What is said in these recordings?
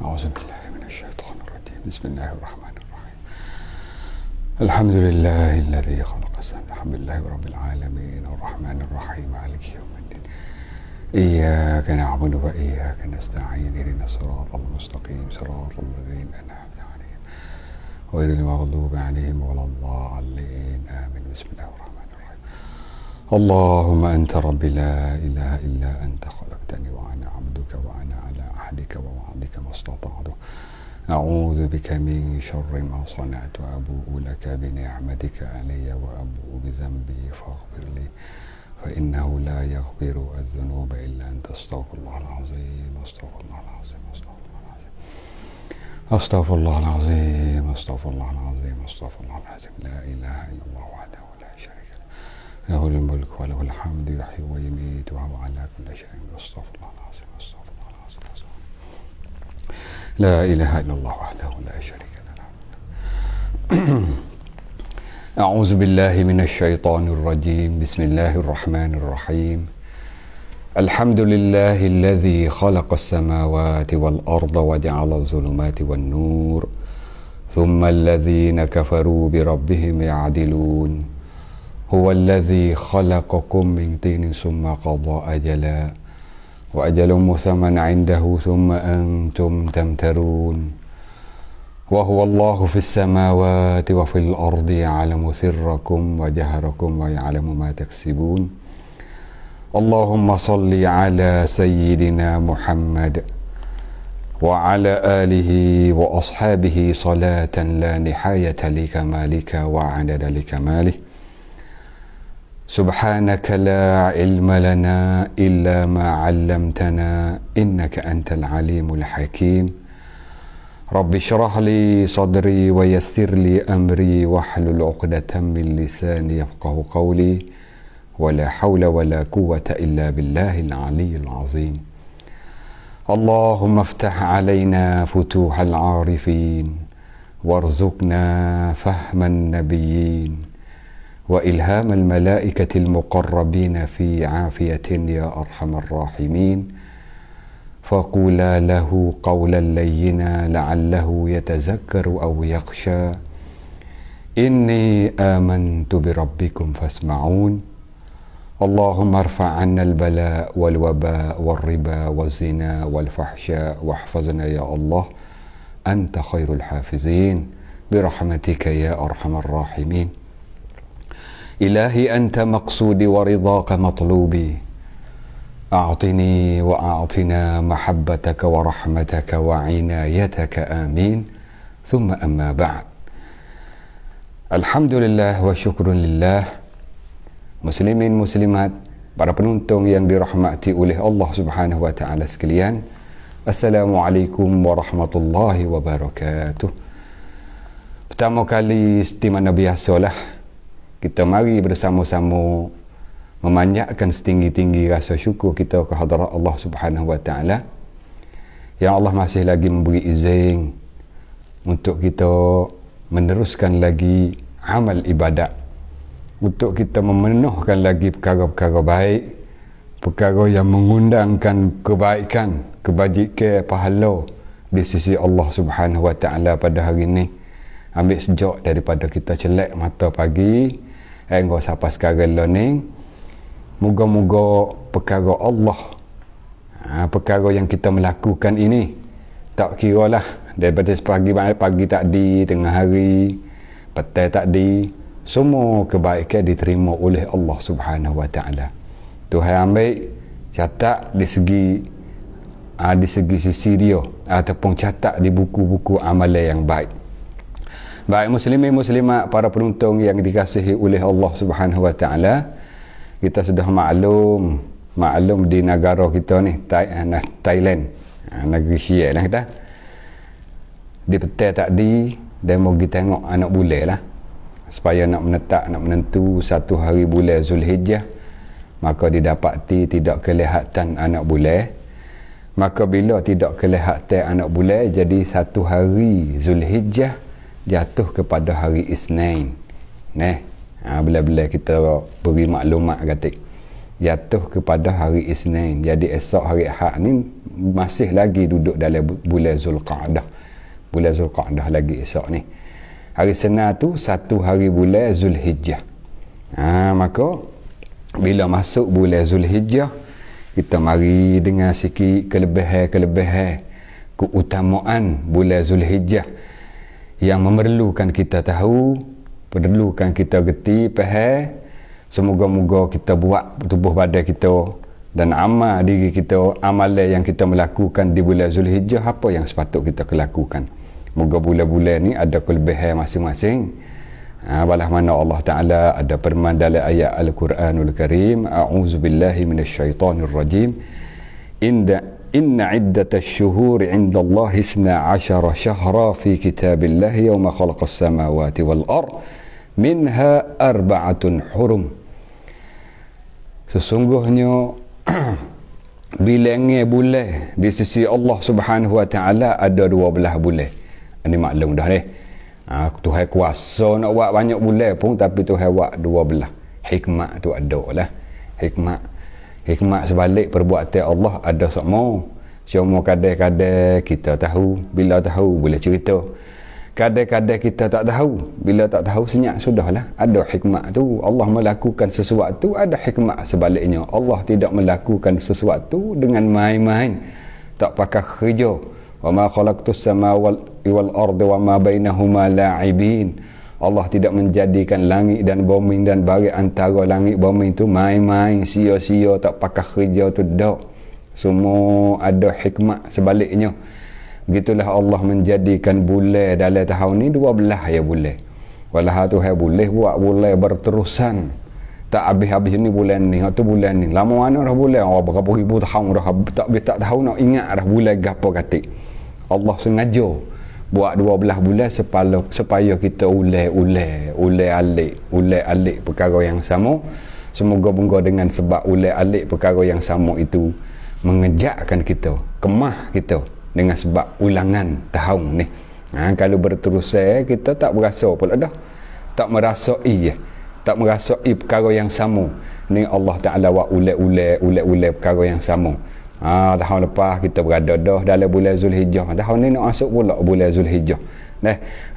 أعوذ بالله من الشيطان الرجيم. بسم الله الرحمن الرحيم. الحمد لله الذي خلق السماوات. الحمد لله رب العالمين الرحمن الرحيم مالك يوم الدين. إياك نعبد وإياك نستعين. اهدنا الصراط المستقيم صراط الذين أنعمت عليهم غير المغضوب عليهم ولا الضالين آمين. بسم الله الرحمن الرحيم. اللهم أنت ربي لا إله إلا أنت خلقتني وأنا عبدك وأنا على عهدك ووعدك ما استطعت. أعوذ بك من شر ما صنعت. أبوء لك بنعمتك علي وأبوء بذنبي فاغفر لي فإنه لا يغفر الذنوب إلا أنت. أستغفر الله العظيم أستغفر الله العظيم أستغفر الله العظيم أستغفر الله العظيم أستغفر الله العظيم. لا إله إلا الله وحده لا شريك له له الملك وله الحمد يحيي ويميت وهو على كل شيء. أستغفر الله العظيم أستغفر الله العظيم أستغفر الله. لا إله إلا الله وحده لا شريك له. أعوذ بالله من الشيطان الرجيم. بسم الله الرحمن الرحيم. الحمد لله الذي خلق السماوات والأرض وجعل الظلمات والنور ثم الذين كفروا بربهم يعدلون. هو الذي خلقكم من طين ثم قضى أجلا وأجل مسمى عنده ثم أنتم تمترون. وهو الله في السماوات وفي الأرض يعلم سركم وجهركم ويعلم ما تكسبون. اللهم صل على سيدنا محمد وعلى آله وأصحابه صلاة لا نهاية لكمالك وعدد لكماله. سبحانك لا علم لنا إلا ما علمتنا إنك أنت العليم الحكيم. رب اشرح لي صدري ويسر لي أمري واحلل عقدة من لساني يفقه قولي. ولا حول ولا قوة إلا بالله العلي العظيم. اللهم افتح علينا فتوح العارفين وارزقنا فهم النبيين وإلهام الملائكة المقربين في عافية يا أرحم الراحمين. فقولا له قولا لينا لعله يتذكر أو يخشى. إني آمنت بربكم فاسمعون. اللهم ارفع عنا البلاء والوباء والربا والزنا والفحشاء واحفظنا يا الله أنت خير الحافظين برحمتك يا أرحم الراحمين. إلهي أنت مقصودي ورضاك مطلوبي. أعطني وأعطنا محبتك ورحمتك وعنايتك آمين. ثم أما بعد. الحمد لله وشكر لله. Muslimin muslimat, para penonton yang dirahmati oleh Allah Subhanahu wa taala sekalian. Assalamualaikum warahmatullahi wabarakatuh. Pertama kali seperti mana biasalah, kita mari bersama-sama memanjatkan setinggi-tinggi rasa syukur kita ke hadirat Allah Subhanahu wa taala yang Allah masih lagi memberi izin untuk kita meneruskan lagi amal ibadat, untuk kita memenuhkan lagi perkara-perkara baik, perkara yang mengundangkan kebaikan, kebajikan, pahala di sisi Allah Subhanahu wa taala pada hari ini. Ambil sejak daripada kita celak mata pagi hingga sampai sekarang ni. Moga-moga perkara Allah, perkara yang kita melakukan ini, tak kiralah daripada pagi tadi, tengah hari, petang tadi, semua kebaikan diterima oleh Allah Subhanahu wa taala. Tuhan ambil catat di segi sisi dia ataupun catat di buku-buku amalan yang baik. Baik muslimin muslimat, para penonton yang dikasihi oleh Allah Subhanahu wa taala, kita sudah maklum di negara kita ni, Thailand, negeri Syiah lah kita. Di petang tadi dia mau kita tengok anak bulan lah, supaya nak menentu satu hari bulan Zulhijjah, maka didapati tidak kelihatan anak bulan. Maka bila tidak kelihatan anak bulan, jadi satu hari Zulhijjah jatuh kepada hari Isnin. Bila-bila kita beri maklumat kata. jatuh kepada hari Isnin. Jadi esok hari Ahad ni masih lagi duduk dalam bulan Zulqa'dah. Bulan Zulqa'dah lagi esok ni. Hari Senin tu satu hari bulan Zulhijjah. Maka bila masuk bulan Zulhijjah, kita mari dengar sikit kelebihan keutamaan bulan Zulhijjah yang memerlukan kita tahu, perlukan kita geti, faham. Semoga-moga kita buat tubuh badan kita dan amal diri kita, amalan yang kita melakukan di bulan Zulhijjah apa yang sepatut kita lakukan. Moga bulan-bulan ni ada kelebihan masing-masing. Balah mana Allah Ta'ala ada firman dalam ayat Al-Quranul Karim, a'udzubillahi minasyaitanir rajim, inna iddatash syuhuri 'inda Allah 12 syahra fi kitabillahi yawma khalaqas samawati wal ard minha arba'atun hurum. Sesungguhnya bilangnya bulan di sisi Allah Subhanahu wa Ta'ala ada 12 bulan. Ini maklum dah ni. Tuhan kuasa nak buat banyak bulan pun, tapi Tuhan buat 12. Hikmat tu ada lah. Hikmat sebalik perbuatan Allah ada semua. Semua kadang-kadang kita tahu, bila tahu boleh cerita. Kadang-kadang kita tak tahu, bila tak tahu senyap sudahlah. Ada hikmat tu. Allah melakukan sesuatu, ada hikmat sebaliknya. Allah tidak melakukan sesuatu dengan main-main, tak pakai kerja. Wa ma khalaqtus samawati wal ardi wa ma bainahuma la'ibin. Allah tidak menjadikan langit dan bumi dan bagi antara langit bumi itu main-main, sia-sia, tak pakai kerja tu dak. Semua ada hikmat sebaliknya. Begitulah Allah menjadikan bulan dalam tahun ni 12 ya bulan. Walau Tuhan boleh buat bulan berterusan, tak habis-habis ni bulan ni atau bulan ni. Lama mana dah bulan, berapa ribu tahun dah, tak tahu nak ingat dah bulan gapo katik. Allah sengaja buat 12 bulan supaya kita alik perkara yang sama. Semoga-moga dengan sebab alik perkara yang sama itu mengejakkan kita, kemah kita dengan sebab ulangan tahun ni. Kalau berterusan kita tak berasa pula dah, tak merasai perkara yang sama ni. Allah Ta'ala buat ulek perkara yang sama. Tahun lepas kita berada dah dalam bulan Zulhijjah, tahun ni nak masuk pula bulan Zulhijjah.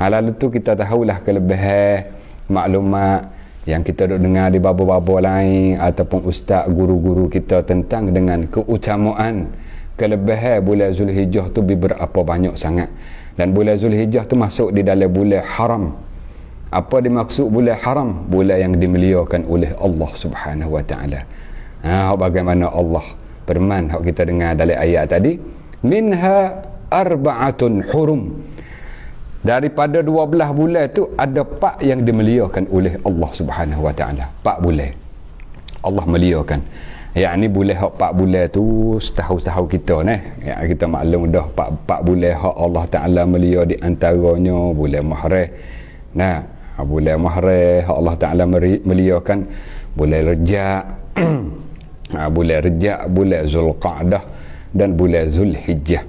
Lalu tu kita tahulah kelebihan maklumat yang kita duk dengar di baba-baba lain ataupun ustaz guru-guru kita tentang dengan keutamaan kelebihan bulan Zulhijjah tu berapa banyak sangat. Dan bulan Zulhijjah tu masuk di dalam bulan haram. Apa dimaksud bulan haram? Bulan yang dimuliakan oleh Allah Subhanahu wa Ta'ala. Bagaimana Allah firman hak kita dengar dalam ayat tadi, minha arba'atun hurum. Daripada 12 bulan tu ada 4 yang dimuliakan oleh Allah Subhanahu wa Ta'ala. 4 bulan Allah muliakan. Yang ni bulan hak 4 bulan tu setahu kita ni. Ya, kita maklum dah 4 bulan hak Allah Ta'ala mulia, di antaranya bulan Muharram. Bulan Muharram hak Allah Ta'ala muliakan bulan Rejab. Bulan Rejab, bulan Zulqa'dah dan bulan Zulhijjah.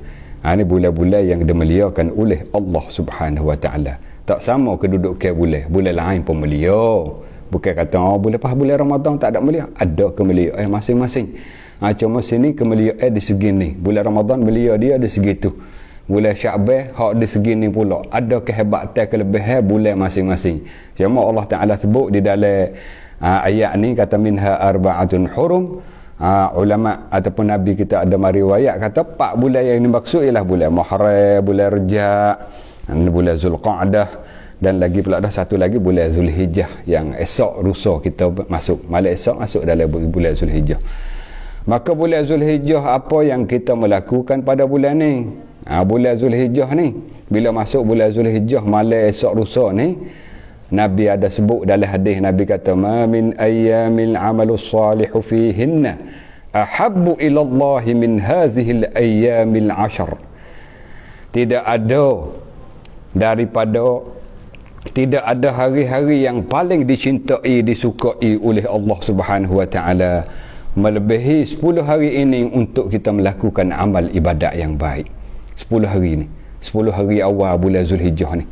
Ini bulan-bulan yang dimuliakan oleh Allah Subhanahu wa Ta'ala. Tak sama kedudukan bulan lain pun mulia. Bukan kata bulan Ramadan tak ada mulia, ada kemuliaan masing-masing. Cuma sini kemuliaan di segi ni. Bulan Ramadan mulia dia di segi tu. Bulan Sya'ban hak di segi ni pula. Ada kehebatan kelebihan bulan masing-masing. Cuma Allah Ta'ala sebut di dalam ayat ni kata minha arba'atun hurum. Ulama ataupun Nabi kita ada riwayat kata 4 bulan yang dimaksud ialah bulan Muharram, bulan Rejab, bulan Zulqa'dah, dan lagi pula dah satu lagi bulan Zulhijjah yang esok lusa kita masuk. Malam esok masuk dalam bulan Zulhijjah. Maka bulan Zulhijjah apa yang kita melakukan pada bulan ni? Bulan Zulhijjah ni, bila masuk bulan Zulhijjah malam esok lusa ni, Nabi ada sebut dalam hadis, Nabi kata ma min ayyamil amalus salihu fihinna ahabbu ila Allah min hazihil ayyamil 10. Tidak ada hari-hari yang paling dicintai, disukai oleh Allah Subhanahu wa Ta'ala melebihi 10 hari ini untuk kita melakukan amal ibadat yang baik. 10 hari ni, 10 hari awal bulan Zulhijjah ni.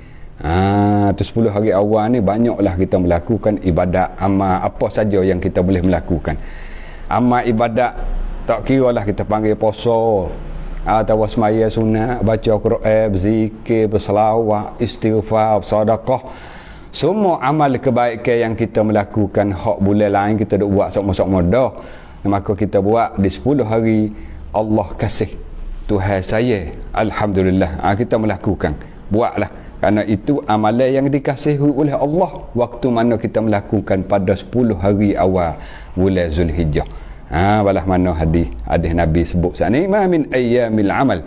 Tu 10 hari awal ni banyaklah kita melakukan ibadat, amal apa saja yang kita boleh melakukan. amal ibadat tak kira lah kita panggil poso atau semaya sunat, baca Quran, berzikir, berselawat, istighfar, sedekah, semua amal kebaikan yang kita melakukan hak bulan lain kita duk buat sok-sok dah, maka kita buat di 10 hari Allah kasih Tuhan saya, alhamdulillah. Kita melakukan, buatlah, kerana itu amalan yang dikasihi oleh Allah waktu mana kita melakukan pada 10 hari awal bulan Zulhijjah. Balah mana hadis Nabi sebut sana, ma min ayyamil amal,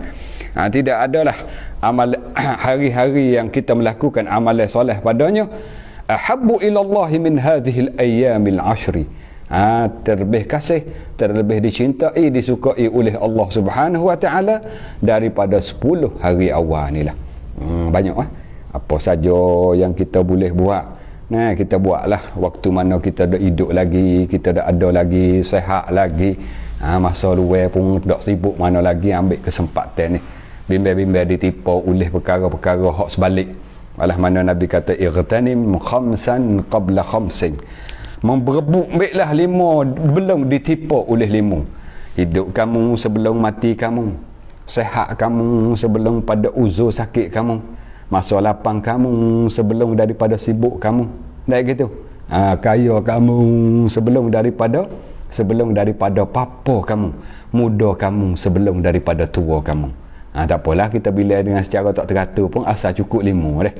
tidak adalah amal hari-hari yang kita melakukan amalan soleh padanya ahabbu ila Allah min hadhil ayyamil ashri, terlebih kasih, terlebih dicintai, disukai oleh Allah Subhanahu wa taala daripada 10 hari awal ni lah. Banyak apa saja yang kita boleh buat. Nah, kita buatlah waktu mana kita dah hidup lagi, kita dah ada lagi, sehat lagi. Masa luar pun dak sibuk mana lagi, ambil kesempatan ni. Bimbang-bimbang ditipu oleh perkara-perkara hak sebalik. Malah mana Nabi kata igtanim khamsan qabla khamsin. Memberebut ambillah 5 belum ditipu oleh 5. Hidup kamu sebelum mati kamu. Sehat kamu sebelum pada uzur sakit kamu. Masa lapang kamu sebelum daripada sibuk kamu. Dah gitu. Kaya kamu sebelum daripada papa kamu. Muda kamu sebelum daripada tua kamu. Tak apalah kita bila dengan secara tak teratur pun asal cukup 5 dah.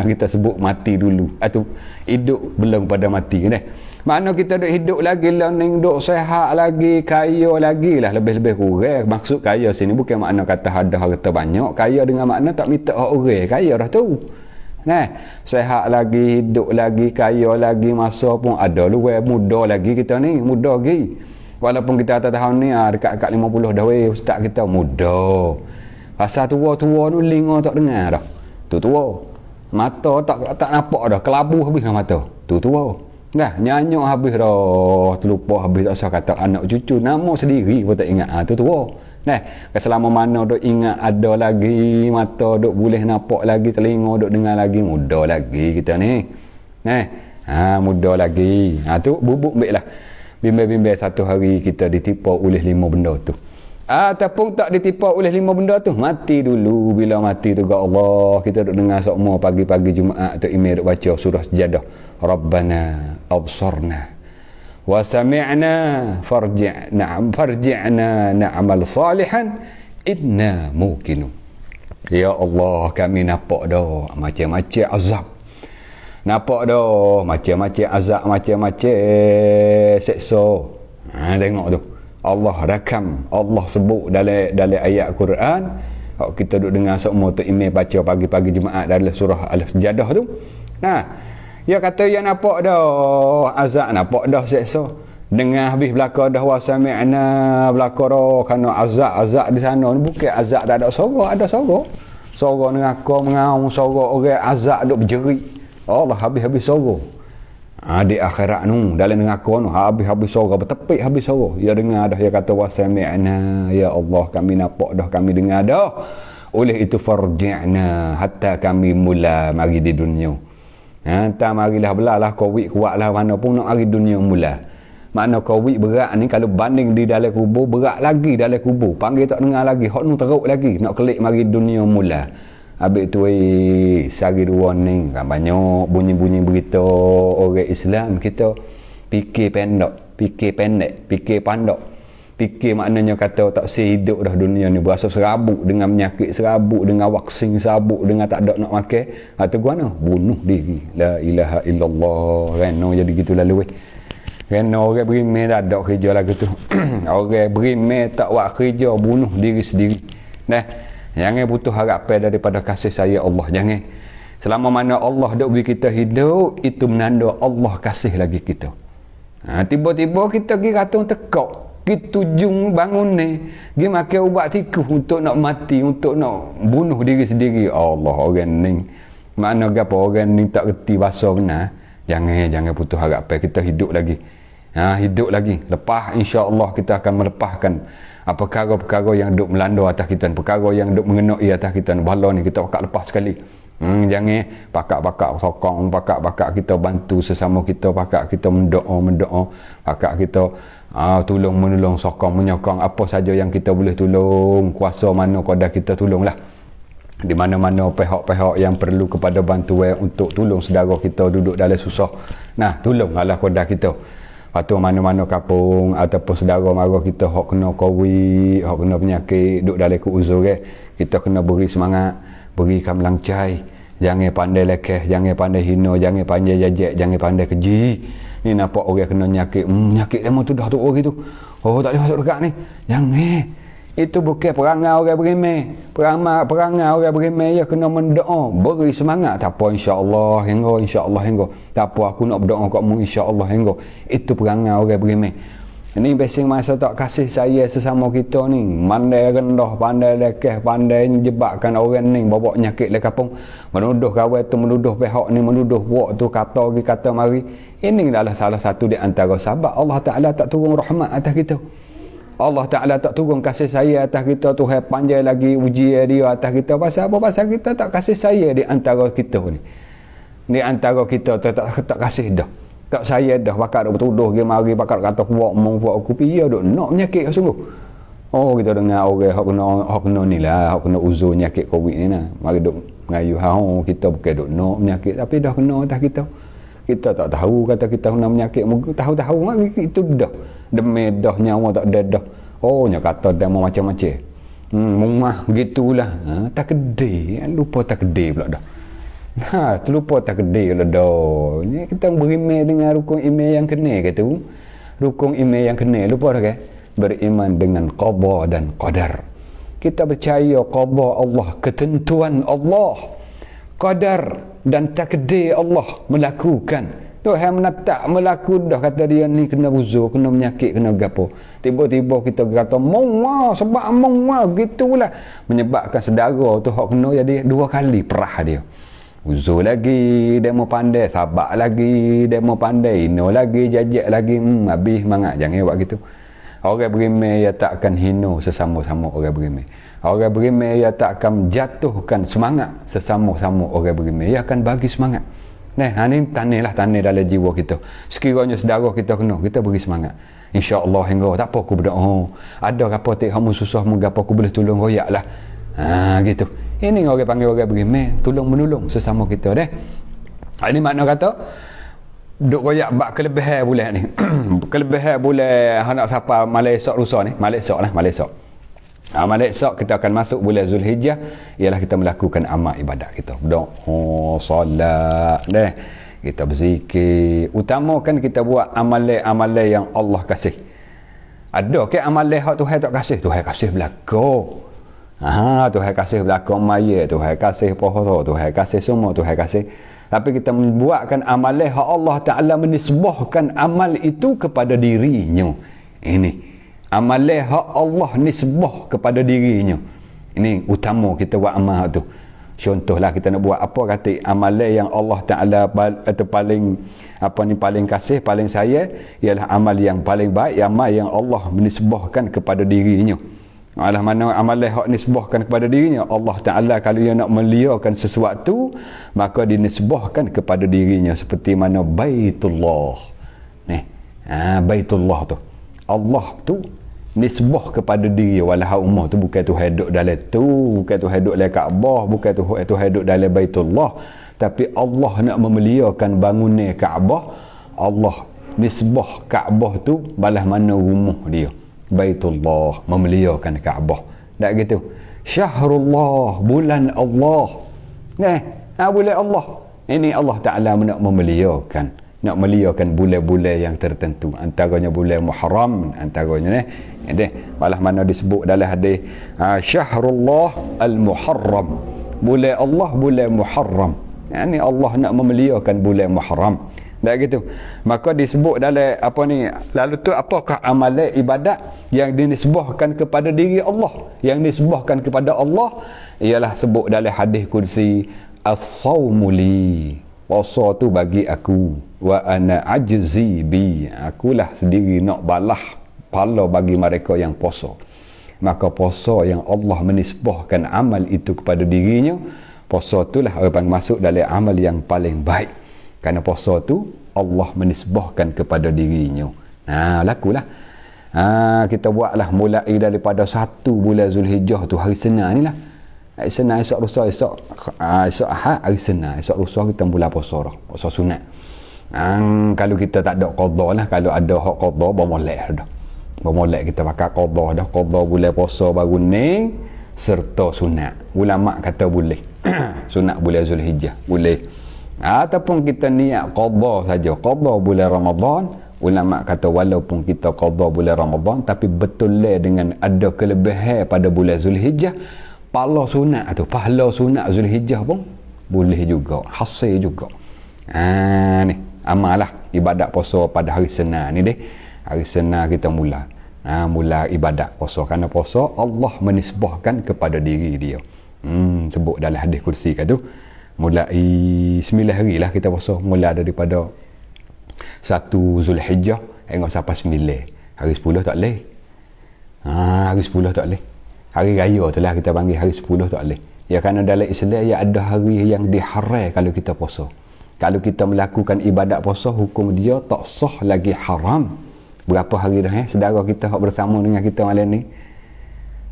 Kita sebut mati dulu. Atau hidup belum pada mati dah. Mana kita duk hidup lagi lah, duk sehat lagi, kaya lagi lah, lebih-lebih kurang. Maksud kaya sini bukan makna kata ada harta banyak. Kaya dengan makna tak minta orang, kaya dah tu. Nah, sehat lagi, hidup lagi, kaya lagi, masa pun ada luar, muda lagi kita ni, muda lagi. Walaupun kita atas tahun ni dekat-dekat 50 dah weh, ustaz kita muda. Pasal tua-tua tu linga tak dengar dah. Tu tua. Mata tak nampak dah, kelabu habis dah mata. Tu tua. Dah nyanyi habis dah, terlupa habis, tak usah kata anak cucu, nama sendiri pun tak ingat. Tu tua. Nah, selama mana duk ingat ada lagi, mata duk boleh nampak lagi, telinga duk dengar lagi, muda lagi kita ni. Nah, muda lagi. Tu bubuk baiklah. Bimbang-bimbang satu hari kita ditipu oleh 5 benda tu. Ataupun tak ditipu oleh 5 benda tu, mati dulu. Bila mati tu ga Allah, kita duk dengar semua pagi-pagi Jumaat tu email duk baca surah Sajadah. Rabbana absarna wa sami'na farji'na na'mal salihan inna muqinun. Ya Allah, kami nampak dah macam-macam azab. Nampak dah macam-macam azab, macam-macam seksa. Tengok tu. Allah rakam, Allah sebut dalam ayat Quran. Kalau kita duk dengar semua tu email baca pagi-pagi Jumaat dalam surah Al-Sajadah tu. Nah, dia kata yang nampak dah azab, nampak dah seksa. Dengar habis belaka dah wasami'na belaka dah kerana azab di sana ni bukan azab tak ada suara, ada suara. Suara neraka mengaung, suara orang azab duk berjerit. Allah habis-habis suara. Di akhirat nu dalam neraka nu habis-habis suara, bertepik habis suara. Dia dengar dah, dia kata wasami'na, ya Allah kami nampak dah, kami dengar dah. Oleh itu farji'na, hatta kami mula mari di dunia. Tak marilah belalah covid kuatlah mana pun nak mari dunia mula. Makna covid berat ni kalau banding di dalam kubur, berat lagi dalam kubur. Panggil tak dengar lagi, hak nu teruk lagi nak kelik mari dunia mula. Habis tu sehari dua ni kan banyak bunyi-bunyi berita orang Islam kita fikir pendek, fikir pandok. Fikir maknanya kata tak sehidup dah dunia ni, berasa serabut dengan penyakit, serabut dengan vaksin, serabut dengan tak ada nak makan. Atau gua nak bunuh diri. La ilaha illallah. Reno jadi gitu lalu weh. Reno orang berimeh tak ada kerja lagu tu. Orang berimeh tak buat kerja, bunuh diri sendiri. Nah, jangan butuh harapan daripada kasih sayang Allah. Jangan. Selama mana Allah dak beri kita hidup, itu menanda Allah kasih lagi kita. Tiba-tiba kita pergi katung tekak. Kita jung bangun ni, pergi makan ubat tikus untuk nak mati, untuk nak bunuh diri sendiri. Allah, orang ni. Mana apa orang ni tak reti bahasa benar. Jangan putus harapan. Kita hidup lagi. Hidup lagi. Lepas insya-Allah kita akan melepaskan perkara-perkara yang duk melanda atas kita, perkara yang duk mengenai atas kita. Bala ni kita akan lepas sekali. Jangan pakak-pakak sokong, pakak-pakak kita bantu sesama kita, pakak kita mendoa, pakak kita tolong menolong, sokong menyokong apa saja yang kita boleh tolong, kuasa mana qadar kita tolonglah. Di mana-mana pihak-pihak yang perlu kepada bantuan untuk tolong saudara kita duduk dalam susah, nah tolonglah qadar kita. Atau mana-mana kampung ataupun saudara mara kita hok kena covid, hok kena penyakit, duduk dalam keuzur kita kena beri semangat, beri kamlang cai. Jangan pandai lekeh, jangan pandai hina, jangan pandai jajak, jangan pandai keji. Ni nampak orang kena nyakit, nyakit demo tu dah tu orang tu. Oh, tak boleh masuk dekat ni. Jangan. Itu bukan perangai orang berimeh. Perangai orang berimeh ya kena mendoa, beri semangat. Tak apa, insya-Allah hingga. Tak apa, aku nak berdoa kat mu insya-Allah hingga. Itu perangai orang berimeh. Ini biasanya masa tak kasih saya sesama kita ni, pandai rendah, pandai lekeh, pandai jebakkan orang ni bawa nyakit le kampung, menuduh kawan tu, menuduh pihak ni, menuduh buat tu, kata mari. Ini adalah salah satu di antara sebab Allah Taala tak turun rahmat atas kita. Allah Taala tak turun kasih saya atas kita, Tuhan panjang lagi ujian dia atas kita. Pasal apa? Pasal kita tak kasih saya di antara kita ni. Di antara kita tak kasih dah. Tak saya dah bakal duk bertuduh ke mari bakal kata buat aku piye duk nak penyakit sungguh. Oh, kita dengar orang hak kena ni lah, hak kena uzur penyakit Covid ni nah. Mari duk mengayu kita bukan duk nak penyakit tapi dah kena atas kita. Kita tak tahu kata kita kena penyakit, tahu-tahu mari itu dah. Demi dah nyawa tak ada dah. Oh, nya kata dah macam-macam. Mumah gitulah. Tak lupa tak pula dah. Terlupa tak gede lah dah. Ni kita beriman dengan rukun iman yang kena kata. Rukun iman yang kena lupa dah ke? Beriman dengan qada dan qadar. Kita percaya qada Allah, ketentuan Allah, qadar dan takdir Allah melakukan. Tuhan menetap melaku dah kata dia ni kena uzur, kena penyakit, kena gapo. Tiba-tiba kita kata mau sebab mau gitulah menyebabkan saudara tu hak kena jadi dua kali perah dia. Uzur lagi, dia mau pandai, sabar lagi, dia mau pandai, hina lagi, jajak lagi, habis semangat. Jangan buat gitu. Orang berimeh ia tak akan hina sesama-sama orang berimeh. Orang berimeh ia tak akan jatuhkan semangat sesama-sama orang berimeh. Ia akan bagi semangat. Nah, ini tanah dalam jiwa kita. Sekiranya saudara kita kena, kita beri semangat. InsyaAllah hingga, tak apa aku berdoa. Ada apa tak kamu susah, apa aku boleh tolong royak lah. Gitu. Ini orang panggil orang berimeh, tolong-menolong sesama kita deh. Ini makna kata duk royak bab kelebihan bulan ni. Kelebihan bulan nak siapa malam esok lusa ni, malam esok. Malam esok kita akan masuk bulan Zulhijjah, ialah kita melakukan amal ibadat kita. Berdoa, solat deh. Kita berzikir. Utamakan kita buat amalan yang Allah kasih. Ada ke amalan hak Tuhan tak kasih? Tuhan kasih belaka. Tuhan kasih belakang maya, Tuhan kasih poho, Tuhan kasih semua, Tuhan kasih. Tapi kita membuatkan amalan hak Allah Ta'ala menisbahkan amal itu kepada dirinya. Ini amalan hak Allah nisbah kepada dirinya. Ini utama kita buat amal tu. Contohlah kita nak buat apa kata amalan yang Allah Ta'ala atau paling kasih, paling sayang ialah amal yang paling baik, amal yang Allah menisbahkan kepada dirinya. Alah mana amalan hak nisbahkan kepada dirinya, Allah Ta'ala kalau dia nak meliakan sesuatu maka dinisbahkan kepada dirinya, seperti mana Baitullah ni. Baitullah tu Allah tu nisbah kepada diri, walau umah tu bukan tu hidup dalam tu, bukan tu hidup dalam Kaabah, bukan tu hidup dalam Baitullah, tapi Allah nak memeliakan bangunan Kaabah. Allah nisbah Kaabah tu balas mana rumah dia, Baitullah, memeliakan Kaabah. Tak gitu. Syahrullah, bulan Allah. Bulan Allah. Ini Allah Ta'ala nak memeliakan bulan-bulan yang tertentu. Antaranya bulan Muharram, antaranya balas mana disebut dalam hadis Syahrullah al-Muharram. Bulan Allah, bulan Muharram. Ini Allah nak memeliakan bulan Muharram. Tak gitu. Maka disebut dalam apa ni, lalu tu apakah amalan ibadat yang dinisbahkan kepada diri Allah, yang dinisbahkan kepada Allah, ialah sebut dalam hadis kursi, as-sawmu li, puasa tu bagi aku, wa ana ajzi bi, akulah sendiri nak balah pahala bagi mereka yang puasa. Maka puasa yang Allah menisbahkan amal itu kepada dirinya, Puasa tu lah orang masuk dalam amal yang paling baik. Kerana puasa tu Allah menisbahkan kepada dirinya. Lakulah. Kita buatlah mulai daripada 1 bulan Zulhijjah tu, hari Senin ni lah. Hari Senin, esok lusa, esok Ahad, hari Senin, esok lusa kita mula puasa dah. Puasa sunat. Kalau kita tak ada qada lah, kalau ada hak qada bermolek dah. Bermolek kita pakai qada dah. Qada bulan puasa baru ni serta sunat. Ulama kata boleh. Sunat bulan Zulhijjah boleh. Ataupun kita niat qada saja, qada bulan Ramadan. Ulama kata walaupun kita qada bulan Ramadan tapi betul dengan ada kelebihan pada bulan Zulhijjah, pahala sunat Zulhijjah pun boleh juga, hasil juga. Ni amalah ibadat puasa pada hari Senin ni deh. Hari Senin kita mula ibadat puasa. Kerana puasa Allah menisbahkan kepada diri dia. Sebut dalam hadis kursi kata tu, mulai 9 hari lah kita puasa, mula daripada 1 Zulhijjah hingga sampai 9. Hari 10 tak boleh. Hari 10 tak boleh. Hari raya tu lah kita panggil hari 10 tak boleh. Ya, kerana dalam Islam ya ada hari yang diharam kalau kita puasa. Kalau kita melakukan ibadat puasa, hukum dia tak sah lagi, haram. Berapa hari dah saudara kita hak bersama dengan kita malam ni?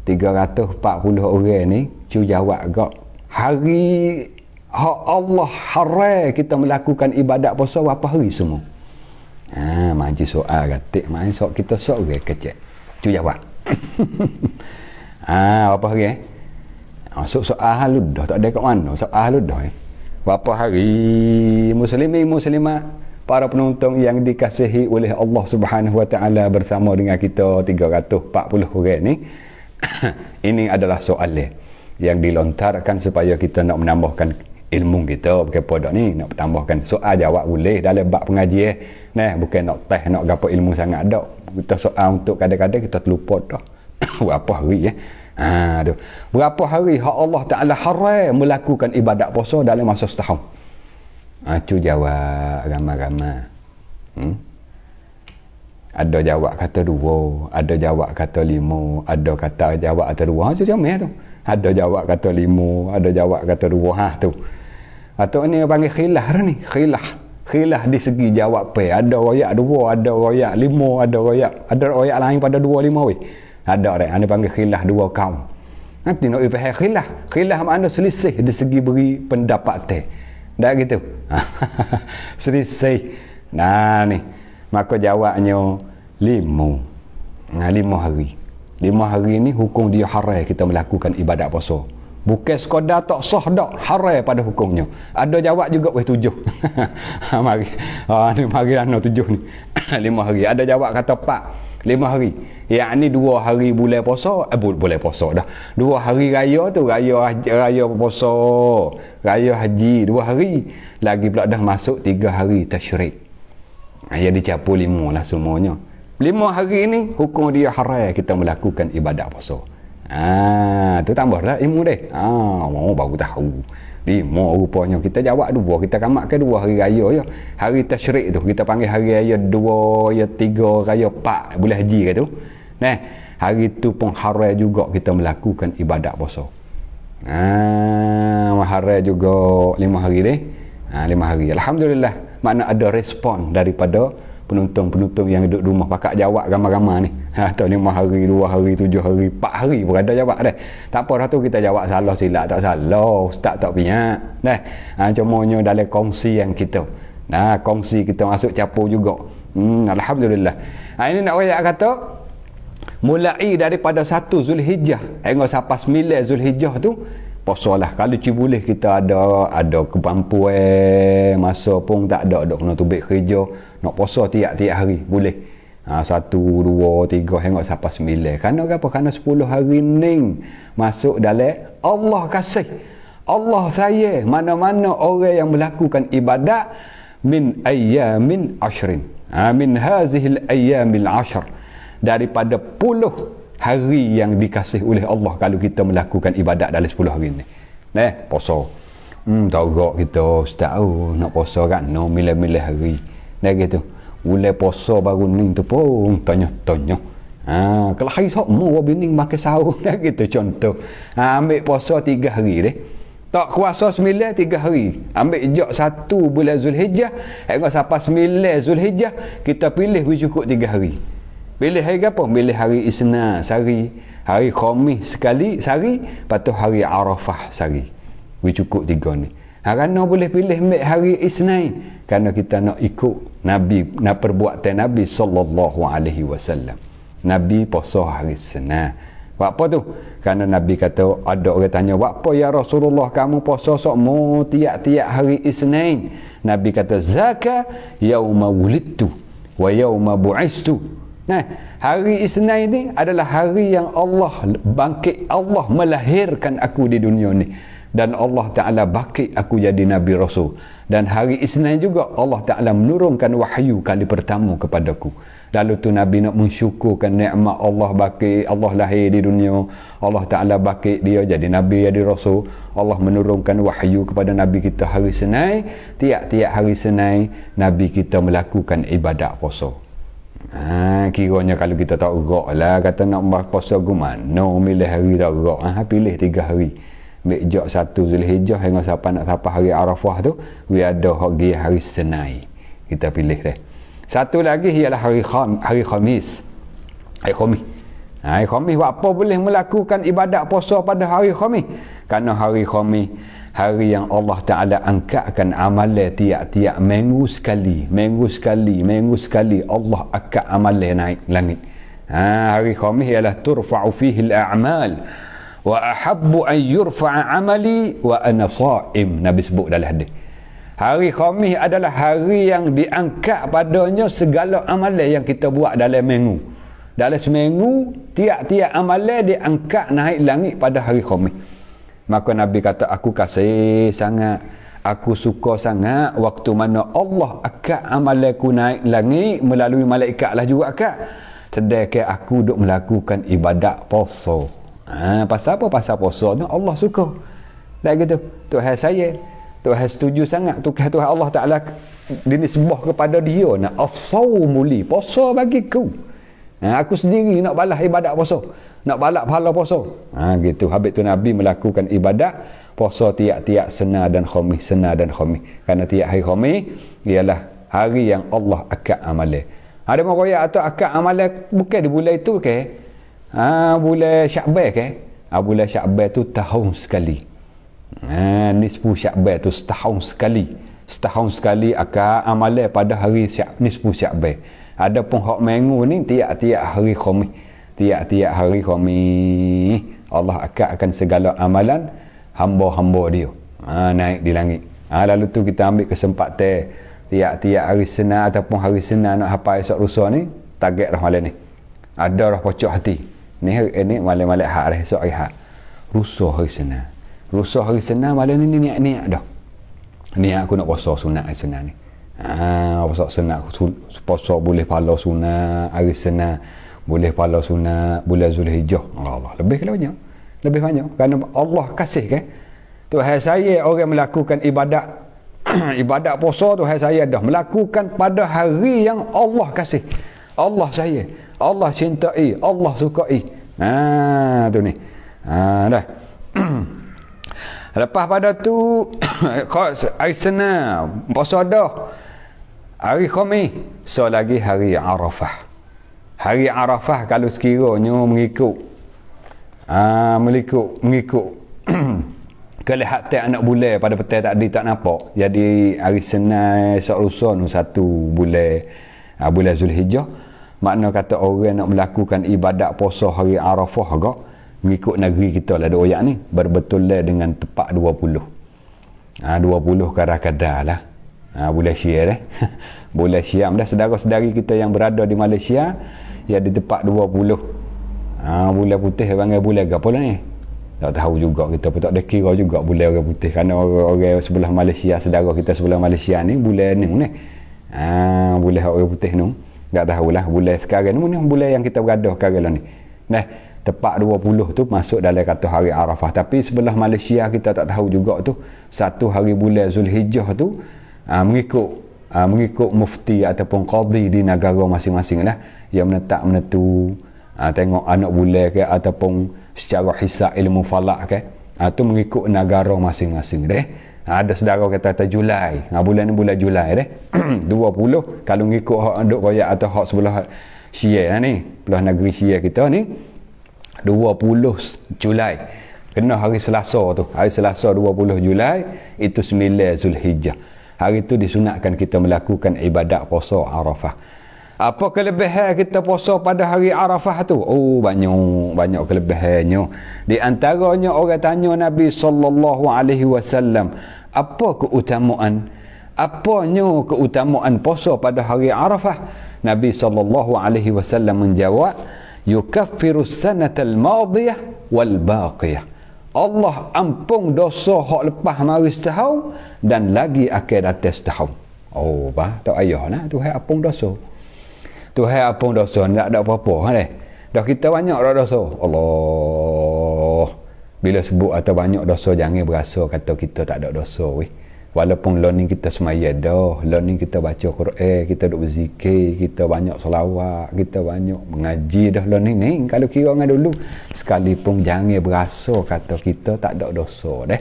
340 orang ni, cu jawab gak. Hari hak Allah haram kita melakukan ibadat puasa berapa hari semua? Majlis soal katik, majlis soal kita soal orang kecil. Cu jawab. Berapa hari soal lu dah tak ada kat mana, soal lu dah. Berapa hari muslimin muslimat, para penonton yang dikasihi oleh Allah Subhanahu Wa Taala bersama dengan kita 340 orang ni. Ini adalah soalan yang dilontarkan supaya kita nak menambahkan ilmu kita kepada ni, nak tambahkan soal jawab boleh dalam bab pengajian. Bukan nak test nak gapo ilmu sangat dak. Kita soal untuk kadang-kadang kita terlupa dah. Berapa hari tu. Berapa hari hak Allah Taala haram melakukan ibadat puasa dalam masa setahun? Cu jawab ramai-ramai. Ada jawab kata 2, ada jawab kata 5, ada kata jawab kata 2. Macam mana tu? Ada jawab kata 5, ada jawab kata 2 tu. Atau ni panggil khilaf dah ni. Khilaf di segi jawab ada royak 2, ada royak 5, ada royak lain pada 2, 5 weh. Ada dah. Ini panggil khilaf 2 kaum. Nanti nak faham khilaf. Khilaf makna selisih di segi beri pendapat teh. Dah gitu. Selisih. Ni. Maka jawabnya 5. 5 hari. 5 hari ni hukum dia haram kita melakukan ibadat puasa. Bukan sekadar tak sah dak, haram pada hukumnya. Ada jawab juga 7. Mari. Ni mari ana 7 ni. 5 hari. Ada jawab kata 4. 5 hari. Yang ni 2 hari bulan puasa, bulan puasa dah. 2 hari raya tu, raya puasa, raya haji 2 hari. Lagi pula dah masuk 3 hari tasyrik. Yang dicampur 5 lah semuanya. 5 hari ni hukum dia haram kita melakukan ibadat puasa. Tu tambah dah ilmu deh. Mau baru tahu. 5 rupanya kita jawab 2, kita kamatkan 2 hari raya je. Hari tasyrik tu kita panggil hari raya 2, raya 3, raya 4 bulan haji ke tu. Hari tu pun haram juga kita melakukan ibadat puasa. Haram juga 5 hari deh. 5 hari. Alhamdulillah, makna ada respon daripada penonton-penonton yang duduk rumah pakak jawab ramai-ramai ni. Atau 5 hari, 2 hari, 7 hari, 4 hari pun ada jawab dah. Tak apa dah tu kita jawab salah silap tak salah, ustaz tak piak. Cumanya dalam kongsi yang kita. Kongsi kita masuk capur juga. Alhamdulillah. Ini nak royak kata mulai daripada 1 Zulhijjah hingga sampai 9 Zulhijjah tu puasalah. Kalau boleh kita ada kemampuan, masa pun tak ada kena tubik kerja, nak puasa tiap-tiap hari boleh. 1, 2, 3 hingga sampai 9. Kerana apa? Kerana 10 hari ni masuk dalam Allah kasih, Allah sayang mana-mana orang yang melakukan ibadat min ayyamin ashrin. Min hazihil ayyamil ashr, daripada 10 hari yang dikasih oleh Allah kalau kita melakukan ibadat dalam 10 hari ni. Puasa. Tahu gak kita ustaz nak puasa kan no milih-milih hari. Gitu. Mulai puasa baru ni tu pun tanya-tanya. Kalau hari sok mau bini makan sahur gitu contoh. Ambil puasa 3 hari deh. Tak kuasa 9 3 hari. Ambil jok 1 bulan Zulhijjah, hingga sampai 9 Zulhijjah, kita pilih cukup 3 hari. Pilih hari apa? Pilih hari Isnin sehari, hari Khamis sekali sehari, lepas tu hari Arafah sehari. Cukup 3 ni. Kerana boleh pilih ambil hari Isnin, kerana kita nak ikut Nabi, nak perbuatan Nabi sallallahu alaihi wasallam. Nabi puasa hari Isnin. Buat apa tu? Kerana Nabi kata, ada orang tanya, buat apa ya Rasulullah kamu puasa sokmo tiap-tiap hari Isnin? Nabi kata, zaka yauma wulidtu wa yauma bu'istu. Nah, hari Isnin ni adalah hari yang Allah bangkit, Allah melahirkan aku di dunia ni, dan Allah Ta'ala bangkit aku jadi Nabi Rasul. Dan hari Isnin juga Allah Ta'ala menurunkan wahyu kali pertama kepadaku. Lalu tu Nabi nak mensyukurkan nikmat Allah bangkit, Allah lahir di dunia, Allah Ta'ala bangkit dia jadi Nabi, jadi Rasul. Allah menurunkan wahyu kepada Nabi kita hari Senin. Tiap-tiap hari Senin Nabi kita melakukan ibadat puasa. Kiranya kalau kita tak gerak lah, kata nak puasa gimana milih hari tak gerak, pilih 3 hari. Ambil jok 1 Zulhijjah hingga sampai hari Arafah tu, ada hari Senin kita pilih deh. Satu lagi ialah hari Khamis. Hari Khamis buat apa boleh melakukan ibadat puasa pada hari Khamis? Kerana hari Khamis hari yang Allah Ta'ala angkatkan amalan tiap-tiap minggu sekali Allah angkat amalan naik langit. Hari Khamis ialah turfa'u fihi al-a'mal wa ahabbu an yurfa'a amali wa ana sha'im. Nabi sebut dalam hadis. Hari Khamis adalah hari yang diangkat padanya segala amalan yang kita buat dalam minggu. Dalam seminggu, tiap-tiap amalan diangkat naik langit pada hari Khamis. Maka Nabi kata, aku kasih sangat, aku suka sangat waktu mana Allah angkat amalanku naik langit melalui malaikat lah juga angkat. Sedangkan aku duk melakukan ibadat puasa. Pasal apa? Pasal puasa ni Allah suka. Dan gitu, Tuhan saya, Tuhan setuju sangat. Tuhan Allah Ta'ala dinisbah kepada dia. As-sawmu li, puasa bagiku. Aku sendiri nak balas ibadat puasa, nak balas pahala puasa. Gitu. Habis tu Nabi melakukan ibadat puasa tiap-tiap Senin dan Khamis, Kerana tiap hari Khamis ialah hari yang Allah akad amalan. Ada orang atau akad amalan bukan di bulan itu ke? Bulan Syakban ke? Bulan Syakban tu tahun sekali. Nisfu Syakban tu setahun sekali akan amalan pada hari nisfu Syakban. Adapun hak minggu ni tiap-tiap hari Khamis, Allah akan segala amalan hamba-hamba dia naik di langit. Lalu tu kita ambil kesempatan tiap-tiap hari Senin ataupun hari Senin nak hafal esok lusa ni, target dah malam ni. Ada dah pocok hati. Ni malam-malam hak dah esok hari hak. Lusa hari Senin malam ni niat-niat dah. Niat aku nak puasa sunat hari Senin ni. Puasa sunat, puasa boleh pahala sunat hari Senin, boleh pahala sunat bulan Zulhijjah. Allah, lebih banyak kerana Allah kasih kan. Tuhan saya orang melakukan ibadat ibadat puasa, Tuhan saya dah melakukan pada hari yang Allah kasih, Allah saya, Allah cintai, Allah sukai. Tu ni. Dah. Lepas pada tu hari Senin puasa dah. Hari Khamis, so lagi hari Arafah. Hari Arafah kalau sekiranya mengikut kelihatan anak bulan pada petang tadi tak nampak. Jadi hari Senin esok lusa 1 bulan Zulhijjah. Makna kata orang nak melakukan ibadat puasa hari Arafah agak mengikut negeri kita lah ada oyak ni berbetul lah dengan tepat 20. 20 kadar-kadar lah. Bulan Syia bulan Syam dah, saudara-saudari kita yang berada di Malaysia ya di tepat 20. Bulan putih panggil bulan apa lah ni, tak tahu juga kita pun tak ada kira juga bulan orang putih, kerana orang sebelah Malaysia, saudara kita sebelah Malaysia ni bulan ni bulan orang putih ni tak tahulah bulan sekarang ni bulan yang kita berada sekarang lah ni. Tepat 20 tu masuk dalam kata hari Arafah, tapi sebelah Malaysia kita tak tahu juga tu satu hari bulan Zulhijjah tu mengikut mufti ataupun qadi di negara masing-masing lah yang menentu tengok anak bulan ke ataupun secara hisab ilmu falak ke Tu mengikut negara masing-masing deh. Ada saudara kata Julai. Bulan ni bulan Julai deh. 20 kalau ngikut hak duk royak atau hak sebelah Syiah ni, belah negeri Syiah kita ni 20 Julai. Kena hari Selasa tu. Hari Selasa 20 Julai itu 9 Zulhijjah. Hari tu disunatkan kita melakukan ibadat puasa Arafah. Apa kelebihan kita puasa pada hari Arafah tu? Oh, banyak kelebihannya. Di antaranya orang tanya Nabi sallallahu alaihi wasallam, apa keutamaan? Apanya keutamaan puasa pada hari Arafah? Nabi sallallahu alaihi wasallam menjawab, yukaffiru sanatal madiyah wal baqiyah. Allah ampun dosa hak lepas mari setahun dan lagi akan datang setahun. Oh, tak ayah nak Tuhan ampun dosa. Tuhan ampun dosa, tak ada apa-apa deh. Dah kita banyak dah dosa. Allah. Bila sebut atau banyak dosa, jangan berasa kata kita tak ada dosa weh. Walaupun learning kita semaya dah, learning kita baca Quran, kita duk berzikir, kita banyak selawat, kita banyak mengaji dah learning ni. Kalau kira dengan dulu, sekalipun jangan berasa kata kita tak ada dosa deh.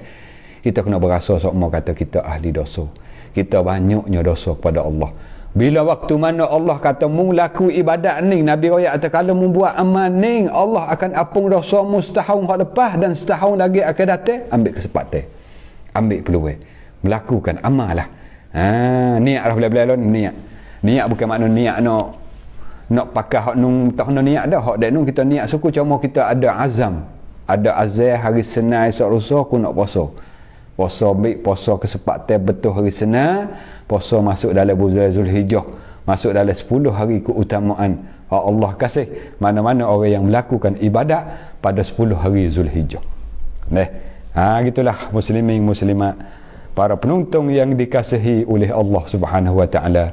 Kita kena berasa sokmo kata kita ahli dosa. Kita banyaknya dosa kepada Allah. Bila waktu mana Allah kata mu laku ibadat ni, Nabi royak kata kalau mu buat amal ni, Allah akan apung dosa mu setahun hak lepas dan setahun lagi akan datang. Ambil kesempatan, ambil peluang, melakukan amal lah. Niat lah bila-bila niat bukan makna niat nak pakai hak nung tak kena niat dah. Hak dak nung kita niat suku, cuma kita ada azam hari Senin esok lusa aku nak puasa. Ambil puasa kesempatan betul hari Senin, puasa masuk dalam bulan Zulhijjah, masuk dalam 10 hari keutamaan Allah kasih mana-mana orang yang melakukan ibadat pada 10 hari Zulhijjah. Gitulah muslimin muslimat, para penonton yang dikasihi oleh Allah Subhanahu wa taala.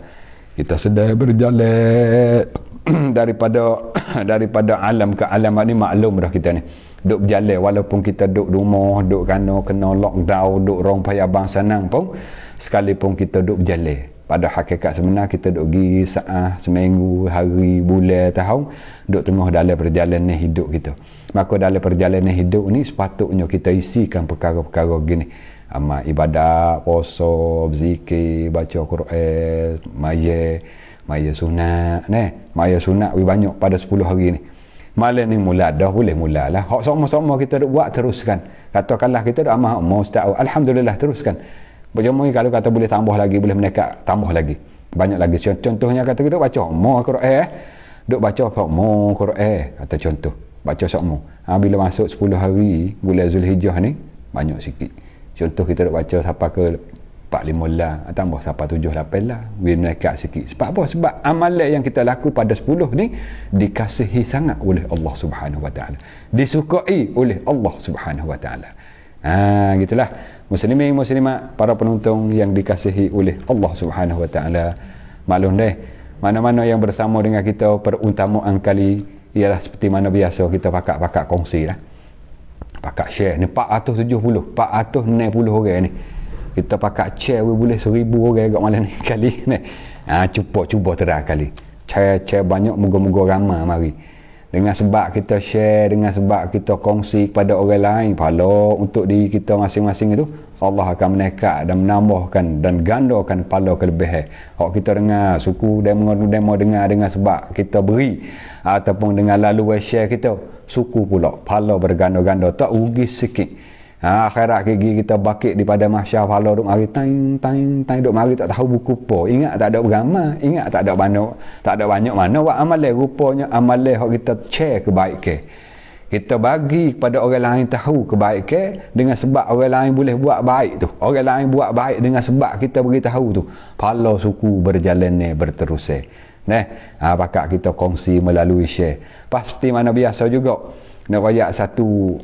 Kita sedang berjalan daripada alam ke alam ni, maklum dah kita ni duk berjalan, walaupun kita duk rumah, duk kena lockdown, duk rong payah bang sanang pun, sekalipun kita duk berjalan, pada hakikat sebenar kita duk pergi saat seminggu, hari, bulan, tahun, duk tengah dalam perjalanan hidup kita. Maka dalam perjalanan hidup ni sepatutnya kita isikan perkara-perkara gini, amal ibadat, puasa, berzikir, baca Quran, maya sunat maya sunat banyak pada 10 hari ni. Malam ni mula dah boleh mulalah. Hak sama-sama kita duk buat, teruskan. Katakanlah kita duk amal mau setahun, alhamdulillah teruskan. Berjumpa kalau kata boleh tambah lagi, boleh menekat tambah lagi. Banyak lagi. Contohnya kata kita baca mau Quran, duk baca apa mau Quran, kata contoh. Baca sokmo. Bila masuk 10 hari bulan Zulhijjah ni banyak sikit. Contoh kita duk baca sampai ke 4-5 lah, tambah sampai 7-8 lah, biar menekat sikit. Sebab apa? Sebab amalan yang kita laku pada 10 ni dikasihi sangat oleh Allah Subhanahu wa taala, disukai oleh Allah Subhanahu wa taala. Gitulah muslimin muslimat, para penonton yang dikasihi oleh Allah Subhanahu wa taala. Maklum deh, mana-mana yang bersama dengan kita perutamaan kali ialah seperti mana biasa kita pakak kongsi lah, pakak share ni 460 orang ni. Kita pakai share boleh 1000 orang kat malam ni kali ni. Cuba terang kali. Share banyak, moga-moga ramai mari. Dengan sebab kita share, dengan sebab kita kongsi kepada orang lain, pahala untuk diri kita masing-masing itu, Allah akan menekat dan menambahkan dan gandakan pahala kelebihan. Hak kita dengar, suku demo dengar dengan sebab kita beri, ataupun dengan lalu share kita, suku pula pahala berganda-ganda, tak rugi sikit. Akhirat gigi kita bakit di pada mahsyar, pahala duk mari tang duk mari tak tahu buku apa. Ingat tak ada beramal, ingat tak ada banyak mana buat amalan. Rupanya amalan hak kita share kebaikan, kita bagi kepada orang lain tahu kebaikan, dengan sebab orang lain boleh buat baik tu, orang lain buat baik dengan sebab kita beritahu tu, pahala suku berjalan berterusan. Pakak kita kongsi melalui share. Pas seperti mana biasa juga nak royak satu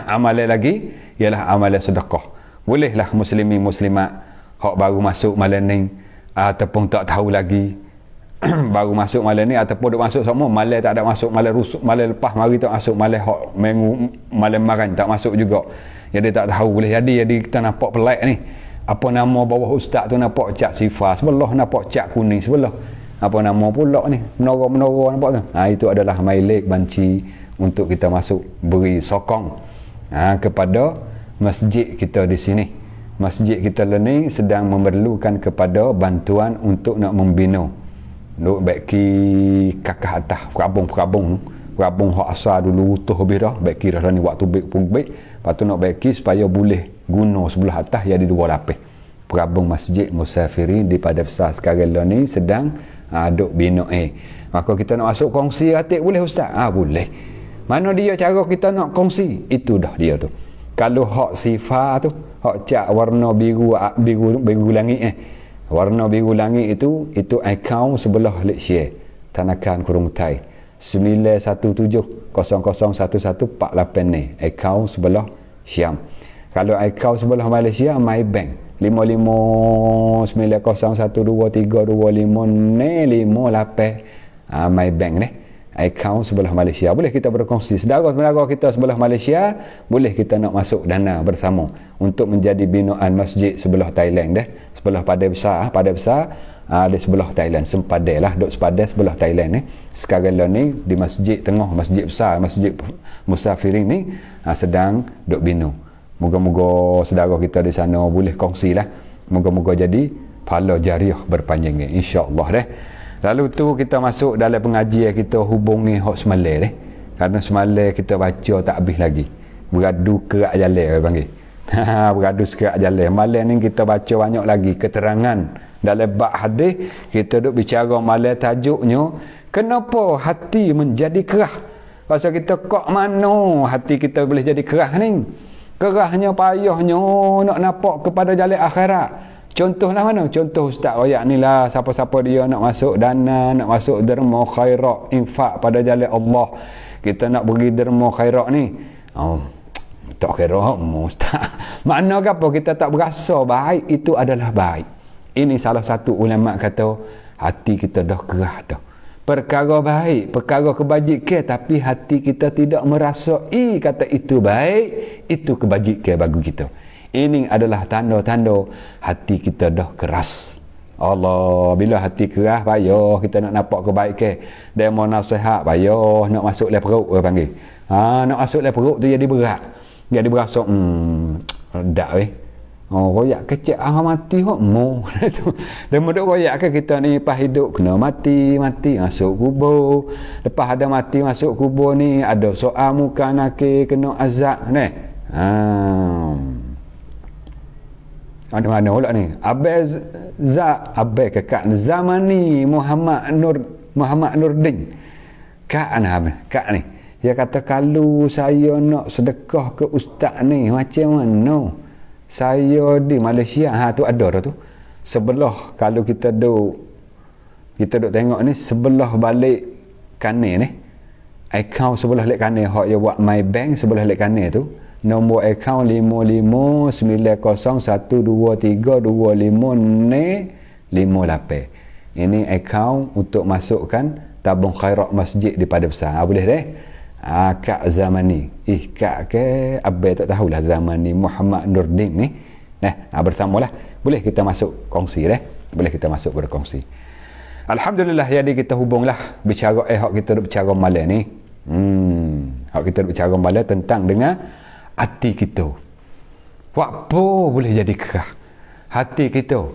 amalan lagi, ialah amalan sedekah. Bolehlah muslimin muslimat hak baru masuk malam ni, ataupun tak tahu lagi baru masuk malam ni, ataupun duk masuk semua malam tak ada masuk, malam rusuk, malam lepas mari tak masuk, malam hak minggu malam maran tak masuk juga. Jadi tak tahu, boleh jadi kita nampak pelik ni. Apa nama bawah ustaz tu nampak cat sifar sebelah, nampak cat kuning sebelah. Apa nama pula ni? Menara-menara nampak tu. Itu adalah milik banci untuk kita masuk beri sokong kepada masjid kita di sini. Masjid kita ni sedang memerlukan kepada bantuan untuk nak membina. Nak baiki kakah atas perabung hak asal dulu utuh habis dah. Baiki dah ni waktu baik. Lepas tu nak baiki supaya boleh guna sebelah atas yang ada 2 lapis. Perabung masjid Musafirin di Padang Besar sekarang ni sedang duk bina. Maka kita nak masuk kongsi atik boleh ustaz? Boleh. Mana dia cara kita nak kongsi? Itu dah dia tu. Kalau hak sifar tu, hak cat warna biru langit warna biru langit itu akaun sebelah Malaysia Tanakan Kurung Tai 9170011488 ni akaun sebelah Syam. Kalau akaun sebelah Malaysia MyBank 5590123225 ni 58 MyBank ni akaun sebelah Malaysia. Boleh kita berkongsi saudara-saudara kita sebelah Malaysia, boleh kita nak masuk dana bersama untuk menjadi binaan masjid sebelah Thailand sebelah Padang Besar di sebelah Thailand, Sempadai lah, duk Sempadai sebelah Thailand ni. Sekarang ni di masjid tengah, masjid besar, masjid Musafirin ni sedang duk bina. Moga-moga saudara kita di sana boleh kongsilah. Moga-moga jadi pahala jariah berpanjang insya-Allah Lalu tu kita masuk dalam pengajian kita hubungi hak semalam Kerana semalam kita baca tak habis lagi. Beradu kerak jalan orang panggil. Beradu kerak jalan. Malam ni kita baca banyak lagi keterangan dalam bab hadis. Kita duk bicara malam tajuknya kenapa hati menjadi kerah. Pasal kita kok mana hati kita boleh jadi kerah ni? Kerahnya payahnya nak nampak kepada jalan akhirat. Contohlah mana? Contoh ustaz royak ni lah, siapa-siapa dia nak masuk dana, nak masuk derma khairat, infak pada jalan Allah. Kita nak beri derma khairat ni. Tak kira ustaz. Makna apa? Kita tak berasa baik itu adalah baik. Ini salah satu ulama kata hati kita dah kerah dah. Perkara baik, perkara kebajikan tapi hati kita tidak merasai kata itu baik, itu kebajikan bagi kita. Ini adalah tanda-tanda hati kita dah keras. Allah, bila hati keras payah kita nak nampak kebaikan. Dia mau nasihat payah nak masuk dalam perut orang panggil. Nak masuk dalam perut tu jadi berat. Jadi berasa redak royak kecil mati hok mo. Dia muduk royak ke kita ni pas hidup kena mati masuk kubur. Lepas ada mati masuk kubur ni ada soal muka nakir kena azab ni. Ada mana pula ni? Abai kakak Zamani Muhammad Nurdin. Kak ni. Dia kata kalau saya nak sedekah ke ustaz ni macam mana? Saya di Malaysia tu ada tu. Sebelah kalau kita duk tengok ni sebelah balik kanan ni. Akaun sebelah balik kanan hak dia buat MyBank sebelah balik kanan tu. Nombor akaun 559012322558. Ini akaun untuk masukkan tabung khairat masjid di Padang Besar. Boleh Kak Zamani. Kak ke abai tak tahulah Zamani Muhammad Nurdin ni. Bersamalah. Boleh kita masuk kongsi Boleh kita masuk berkongsi. Alhamdulillah jadi kita hubunglah bicara hak kita bicara malam ni. Hak kita bicara malam tentang dengan hati kita. Apa boleh jadi kerah? Hati kita.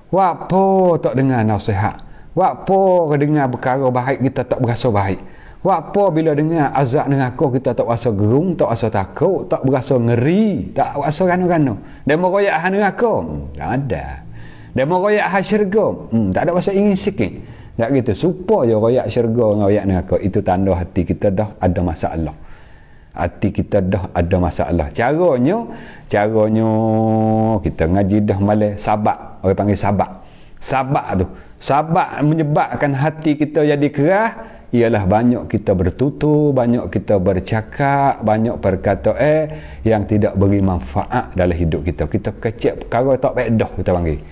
Apa tak dengar nasihat? Apa dengar perkara baik kita tak berasa baik? Apa bila dengar azab dengan aku kita tak rasa gerung, tak rasa takut, tak berasa ngeri, tak rasa rano-rano. Dan meroyak dengan aku? Tak ada. Dan meroyak syurga? Tak ada rasa ingin sikit. Tak gitu. Supaya royak syurga dengan royak dengan aku. Itu tanda hati kita dah ada masalah. Hati kita dah ada masalah. Caranya kita ngaji dah malam sabar. Orang panggil sabar. Sabar tu. Sabar menyebabkan hati kita jadi kerah ialah banyak kita bertutur, banyak kita bercakap, banyak perkataan yang tidak beri manfaat dalam hidup kita. Kita kecil perkara tak baik dah kita panggil.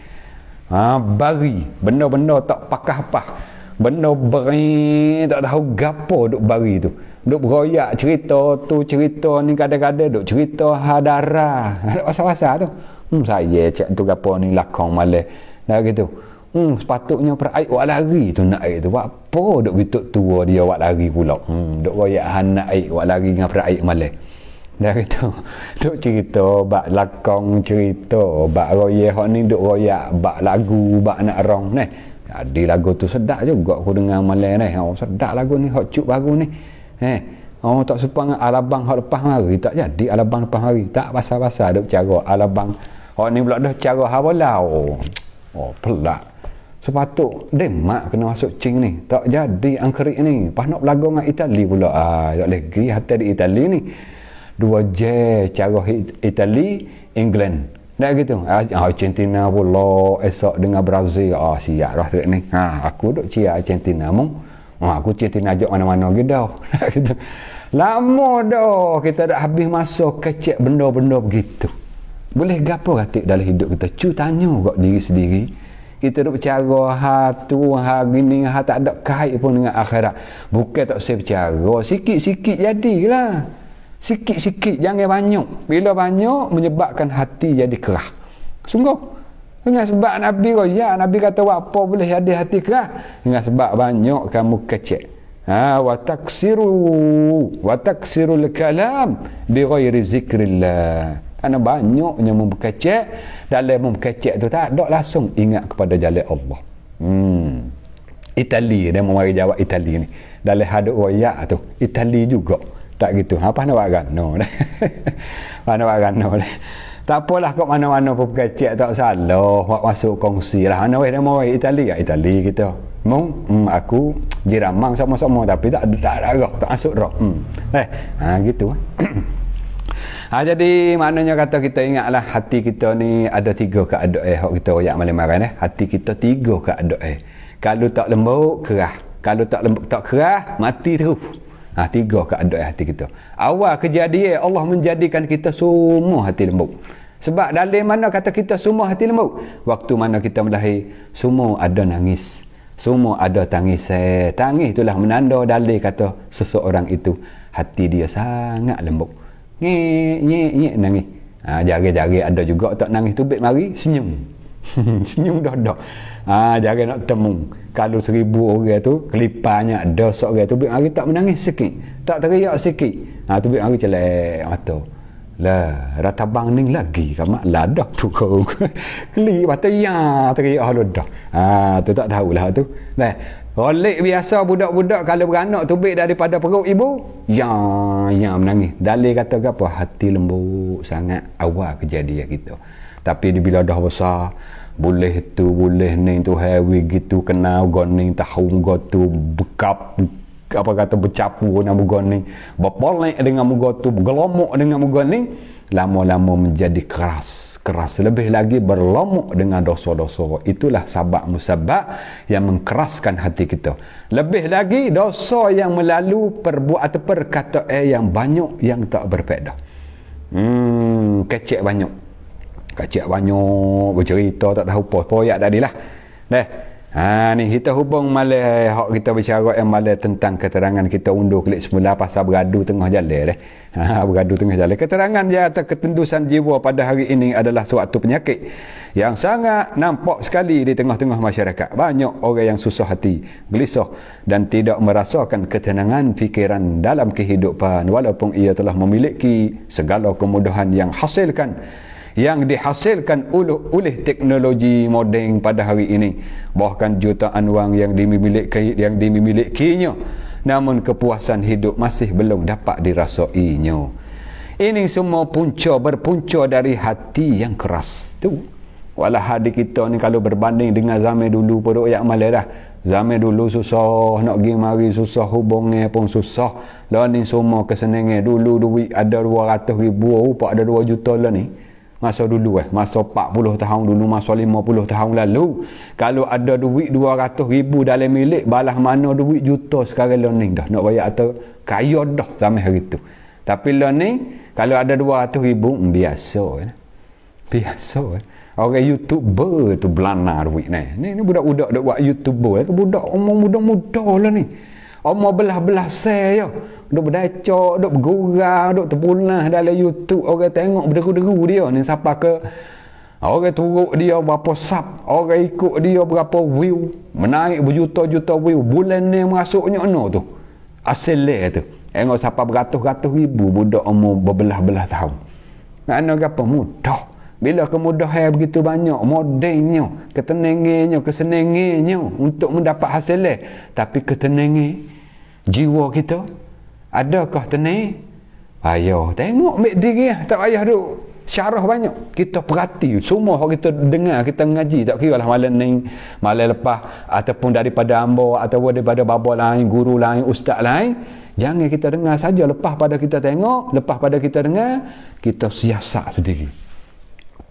Bari benda-benda tak pakah apa. Benda beri tak tahu gapo duk bari tu. Duk beroyak cerita tu cerita ni kadang-kadang duk cerita hadara. Ada pasal-pasal tu. Saya cak tu gapo ni lakon malam. Dah gitu. Sepatutnya peraik wak lari tu nak air tu. Apa duk bituk tua dia wak lari pula. Duk royak anak air wak lari dengan peraik malam. Dah gitu. Duk cerita bak lakong cerita bak royak hok ni duk royak bak lagu bak nak rong ni. Jadi lagu tu sedap juga aku dengar malam ni. Oh sedap lagu ni hok cuk baru ni. Oh tak supang alabang hok lepas hari tak jadi alabang lepas hari. Tak pasal-pasal duk cara alabang hok ni pula dah cara hawalau. Oh pelak. Sepatut demak kena masuk cing ni. Tak jadi angkerik ni. Pas nak berlagu dengan Itali pula. Tak lagi hati di Itali ni. 2 je cara Itali, England. Dah gitu. Argentina pula esok dengan Brazil. Siap lah trik ni. Aku duk cia Argentina mong. Aku Argentina ajak mana-mana gitu dah. Gitu. Lama dah kita dah habis masa kecek benda-benda begitu. Boleh gapo katik dalam hidup kita? Cu tanya kat diri sendiri. Kita duk bercara tu hari ni tak ada kait pun dengan akhirat. Bukan tak saya bercara, sikit-sikit jadilah. Sikit-sikit, jangan banyak. Bila banyak menyebabkan hati jadi kerah. Sungguh. Dengan sebab Nabi royak, Nabi kata apa boleh jadi hati kerah? Dengan sebab banyak kamu kecek. Wa taksirul kalam bi ghairi zikrillah. Karena banyaknya memberkecek, dalam memberkecek tu tak ada langsung ingat kepada jalan Allah. Itali, dia mau mari jawab Itali ni. Dalam hadut royak tu, Itali juga. Tak gitu. Apa nak buat gano? Mana buat gano? Tak apalah kat mana-mana pun berkecek tak salah. Buat masuk kongsi lah. Mana dia mau Itali? Itali kita. Aku jiramang sama-sama tapi tak ada roh, tak masuk roh. Gitu. Jadi maknanya kata kita ingatlah hati kita ni ada 3 keadaan hok kita royak malam-malam hati kita 3 keadaan. Kalau tak lembut kerah, kalau tak lembut tak kerah mati terus. 3 keadaan hati kita. Awal kejadian Allah menjadikan kita semua hati lembut. Sebab dalam mana kata kita semua hati lembut? Waktu mana kita melahir semua ada nangis. Semua ada tangis. Tangis itulah menanda dalil kata seseorang itu hati dia sangat lembut. Nyek nangis. Jari-jari ada juga tak nangis tubik mari senyum. Senyum dah. Jari nak temu. Kalau 1000 orang tu kelipanya ada seorang tu tubik mari tak menangis sikit. Tak teriak sikit. Tubik mari celek mata. Lah, ratabang ni lagi kamak ladah tu kau. Kelip mata ya teriak halu dah. Tu tak tahulah tu. Nah, Rolik biasa budak-budak kalau beranak tubik daripada perut ibu, yang menangis. Dalil kata apa? Hati lembut sangat awal kejadian kita. Tapi bila dah besar, boleh tu, boleh ni tu heavy gitu, kena goning tahu gotu bekap apa kata bercapu dengan mugoning, berpolek dengan mugotu, bergelomok dengan mugoning, lama-lama menjadi keras, lebih lagi berlomok dengan dosa-dosa. Itulah sebab musabab yang mengkeraskan hati kita. Lebih lagi dosa yang melalui perbuatan perkataan yang banyak yang tak berfaedah. Kecek banyak bercerita tak tahu poyak tadilah. Ni kita hubung malah hak kita bicara yang malah tentang keterangan kita unduh klik semula pasal beradu tengah jalan beradu tengah jalan. Keterangan dia atas ketendusan jiwa pada hari ini adalah suatu penyakit yang sangat nampak sekali di tengah-tengah masyarakat. Banyak orang yang susah hati, gelisah dan tidak merasakan ketenangan fikiran dalam kehidupan walaupun ia telah memiliki segala kemudahan yang dihasilkan oleh teknologi moden pada hari ini, bahkan jutaan wang yang dimilikinya, namun kepuasan hidup masih belum dapat dirasainya. Ini semua berpunca dari hati yang keras tu. Walau hati kita ni kalau berbanding dengan zaman dulu pada yang malah dah. Zaman dulu susah nak pergi mari, susah hubungnya pun susah. Lah ni semua kesenangan. Dulu duit ada 200,000, rupiah ada 2 juta lah ni. Masa dulu masa 40 tahun dulu, masa 50 tahun lalu, kalau ada duit 200,000 dalam milik, balah mana duit juta sekarang learning dah nak bayar atau kaya dah zaman hari tu. Tapi learning kalau ada 200,000 biasa. Orang YouTuber tu belana duit ni budak-budak duk buat YouTuber, budak umur muda-muda lah ni. Umur belah-belah saya duk berdacak, duk bergurau, duk terpulang dalam YouTube. Orang tengok berderu-deru dia ni siapa ke. Orang turut dia berapa sub, orang ikut dia berapa view, menaik berjuta-juta view. Bulan ni masuknya tu. Asal tu. Engok siapa beratus-ratus ribu budak umur berbelah-belah tahun. Mana apa mudah. Bila kemudahan begitu banyak, modernnya, ketenangannya, kesenangannya untuk mendapat hasilnya. Tapi ketenangan jiwa kita, adakah tenang? Ayo, tengok ambil diri lah. Tak payah duk syarah banyak. Kita perhati. Semua orang kita dengar, kita mengaji. Tak kira lah malam ni, malam lepas. Ataupun daripada hamba, ataupun daripada bapa lain, guru lain, ustaz lain. Jangan kita dengar saja. Lepas pada kita tengok, lepas pada kita dengar, kita siasat sendiri.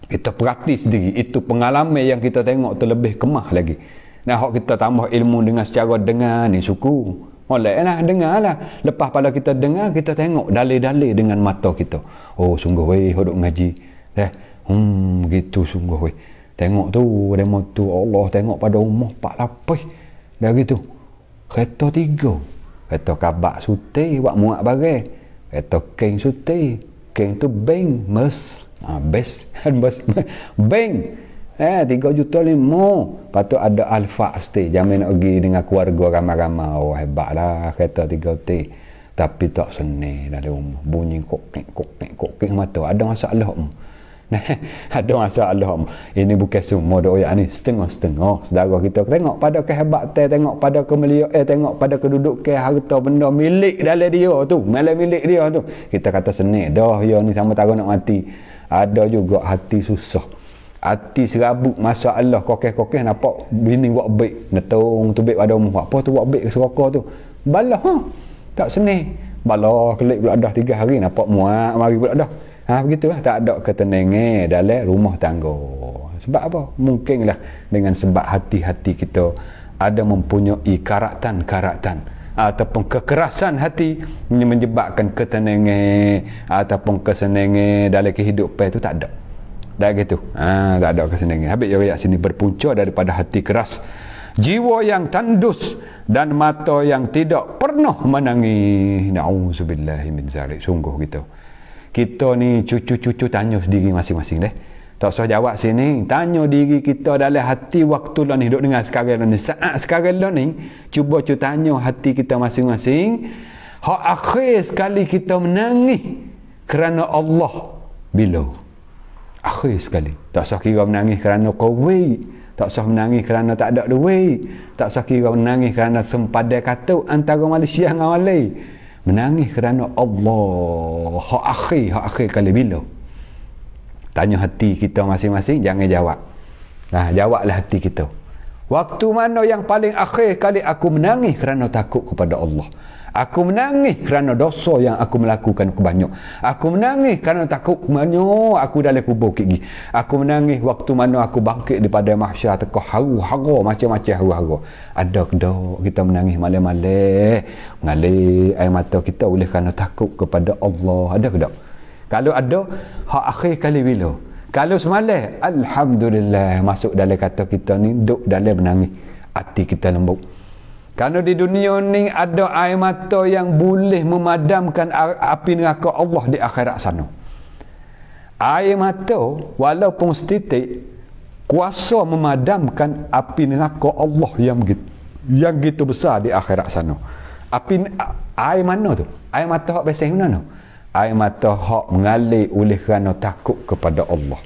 Kita perhati sendiri. Itu pengalaman yang kita tengok tu lebih kemah lagi. Nah, kita tambah ilmu dengan secara dengar ni suku. Olehlah, dengarlah. Lepas pada kita dengar, kita tengok dalil-dalil dengan mata kita. Oh, sungguh weh, hodok ngaji. Gitu sungguh weh. Tengok tu, demo tu Allah tengok pada umur 4 lapis. Dah gitu. Kereta 3. Kereta kabak suti, buat muak bagai. Kereta keng suti. Keng tu beng, mes. Bes. Beng. 3,5 juta. Lepas tu ada Alfa stay. Jamin nak pergi dengan keluarga ramai-ramai. Oh, hebatlah kereta 3 juta. Tapi tak seni dalam rumah. Bunyi kokek mata. Ada masalah. Ada masalah. Ini bukan semua doa ni. Setengah-setengah. Saudara kita tengok pada kehebatan, tengok pada kemuliaan, tengok pada kedudukan harta benda milik dalam dia tu. Milik dia tu. Kita kata seni. Dah ya ni sama tahu nak mati. Ada juga hati susah. Hati serabut masalah kokeh-kokeh nampak bini buat baik netung tu baik pada umur apa tu buat baik ke seraka tu balah tak seni balah kelik pula dah 3 hari nampak muak mari pula dah begitulah tak ada ketenangan dalam rumah tangga. Sebab apa? Mungkinlah dengan sebab hati-hati kita ada mempunyai karatan ataupun kekerasan hati menyebabkan ketenangan ataupun kesenangan dalam kehidupan itu tak ada. Dah gitu. Tak ada kesenangan. Habis ayat sini berpunca daripada hati keras, jiwa yang tandus dan mata yang tidak pernah menangis. Na'udzubillahi min zalik. Sungguh gitu. Kita ni cucu-cucu tanya sendiri masing-masing deh. Tak usah jawab sini. Tanya diri kita dalam hati waktu lah ni. Duk dengar sekarang ni. Saat sekarang lah ni. Cuba tanya hati kita masing-masing. Hak akhir sekali kita menangis kerana Allah bila? Akhir sekali. Tak usah kira menangis kerana covid. Tak usah menangis kerana tak ada duit. Tak usah kira menangis kerana sempadan kata antara Malaysia dengan Malay. Menangis kerana Allah. Hak akhir kali bila? Tanya hati kita masing-masing, jangan jawab. Jawablah hati kita. Waktu mana yang paling akhir kali aku menangis kerana takut kepada Allah? Aku menangis kerana dosa yang aku melakukan kebanyak. Aku menangis kerana takut banyak aku dalam kubur gigi. Aku menangis waktu mana aku bangkit daripada mahsyar teko haru-hara macam-macam haru-hara. Ada kedak kita menangis malam-malam mengalir air mata kita oleh kerana takut kepada Allah? Ada kedak? Kalau ada, hak akhir kali bila? Kalau semalam, alhamdulillah masuk dalam kata kita ni duk dalam menangis. Hati kita lembut. Kerana di dunia ni ada air mata yang boleh memadamkan api neraka Allah di akhirat sana. Air mata walaupun setitik kuasa memadamkan api neraka Allah yang gitu besar di akhirat sana. Air mana tu? Air mata hak besar mana? Air mata hak mengalir oleh kerana takut kepada Allah.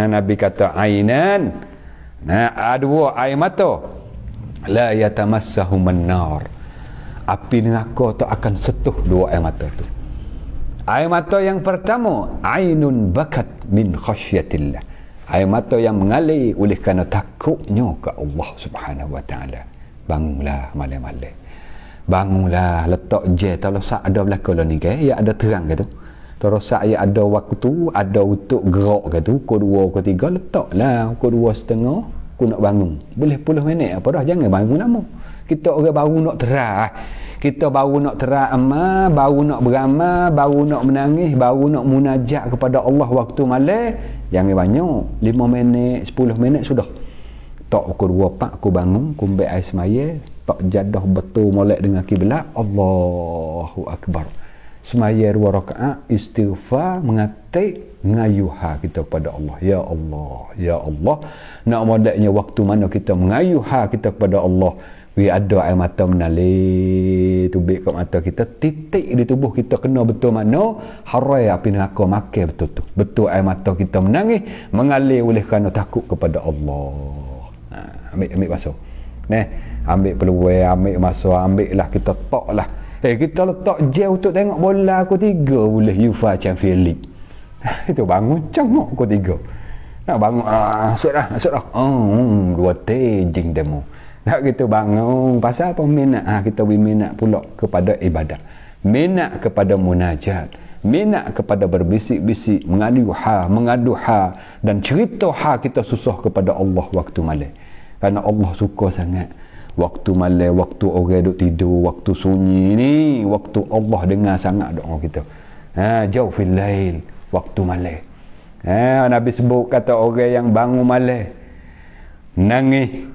Nabi kata ainan. Dua air mata. La yatamassahu man-nar. Api neraka tak akan sentuh dua air mata tu. Air mata yang pertama, ainun bakat min khasyatillah. Air mata yang mengalir oleh kerana takutnya ke Allah Subhanahu wa taala. Bangunlah malam-malam. Bangunlah, letak je terlesak ada belakang ni ke, ya ada terang ke tu. Terlesak ya ada waktu, ada untuk gerak ke tu, pukul 2, pukul 3 letaklah, pukul 2.30 aku nak bangun. Boleh 10 minit apa dah, jangan bangun lama. Kita orang baru nak terang. Kita baru nak terang amal, baru nak beramal, baru nak menangis, baru nak munajat kepada Allah waktu malam. Jangan banyak. 5 minit, 10 minit sudah. Tak pukul 2.4 aku bangun, aku ambil air semaya, tak jadah betul molek dengan kiblat. Allahu Akbar. Semaya 2 rakaat, istighfar, mengatik, ngayuha kita kepada Allah. Ya Allah, ya Allah. Nak moleknya waktu mana kita mengayuha kita kepada Allah, We ada air mata mengalir tubik kat mata kita, titik di tubuh kita kena betul mana harai api neraka makan betul tu. Betul air mata kita menangis mengalir oleh kerana takut kepada Allah. Ambil masuk. Ambil peluang, ambil masa, ambil lah kita tok lah. Kita letak jauh untuk tengok bola aku 3 boleh UEFA Champions League. Itu bangun cangok aku 3. Nak bangun masuk dah. 2 tejing demo. Nak kita bangun pasal apa? Minat. Kita berminat pula kepada ibadat, minat kepada munajat, minat kepada berbisik-bisik, mengadu dan cerita kita susah kepada Allah waktu malam. Kerana Allah suka sangat waktu malam, waktu orang duduk tidur, waktu sunyi ni, waktu Allah dengar sangat doa kita. Jawfil lail, waktu malam. Nabi sebut kata orang yang bangun malam nangis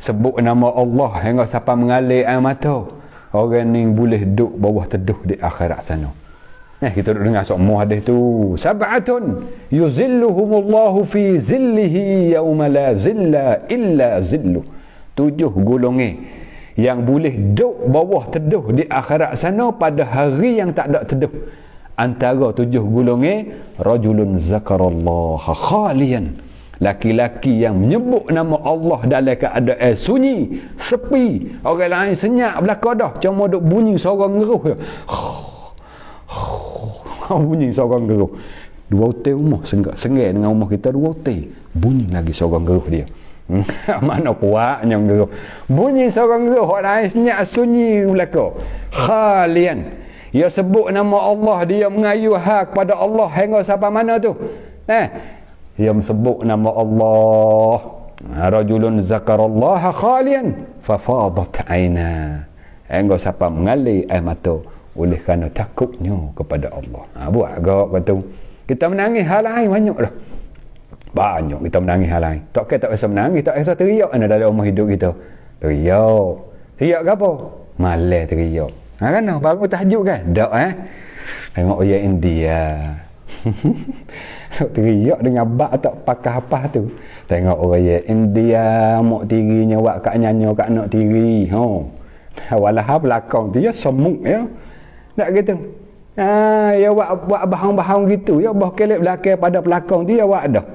sebut nama Allah hingga sampai mengalir air mata, orang ni boleh duduk bawah teduh di akhirat sana. Kita duduk dengar semua hadis tu. Sab'atun yuzilluhumullahu fi zillihi yawma la zilla illa zillu. 7 golongan yang boleh duduk bawah teduh di akhirat sana pada hari yang tak ada teduh. Antara 7 golongan, rajulun zakarallaha khalian, laki-laki yang menyebut nama Allah dalam keadaan sunyi, sepi, orang lain senyap belakang dah, cuma duk bunyi suara ngeruh je. Bunyi suara ngeruh. 2 hotel rumah sengai dengan rumah kita 2 hotel, bunyi lagi suara ngeruh dia. Mana kuatnya ngeruh. Bunyi suara ngeruh, orang lain senyap sunyi belakang. Khalian, dia sebut nama Allah, dia mengayu kepada Allah hingga sampai mana tu? Dia sebut nama Allah. Rajulun zakarallaha khalian fafadat aina, hingga sampai mengalir air mata oleh kerana takutnya kepada Allah. Buat agak kata kita menangis hal lain banyak dah. Banyak kita menangis hal lain. Tak rasa menangis, tak rasa teriak dalam rumah hidup kita. Teriak ke apa? Malam teriak. Kan bangun tahajud kan? Tak tengok orang India. Teriak dengan bak tak pakai apa tu. Tengok orang India mak tirinya buat kat nyanyi kat nak tiri. Walah belakang tu ya semuk ya. Tak gitu. Ya buat bahang-bahang gitu ya, bah kelip belakang pada pelakon tu ya buat dah.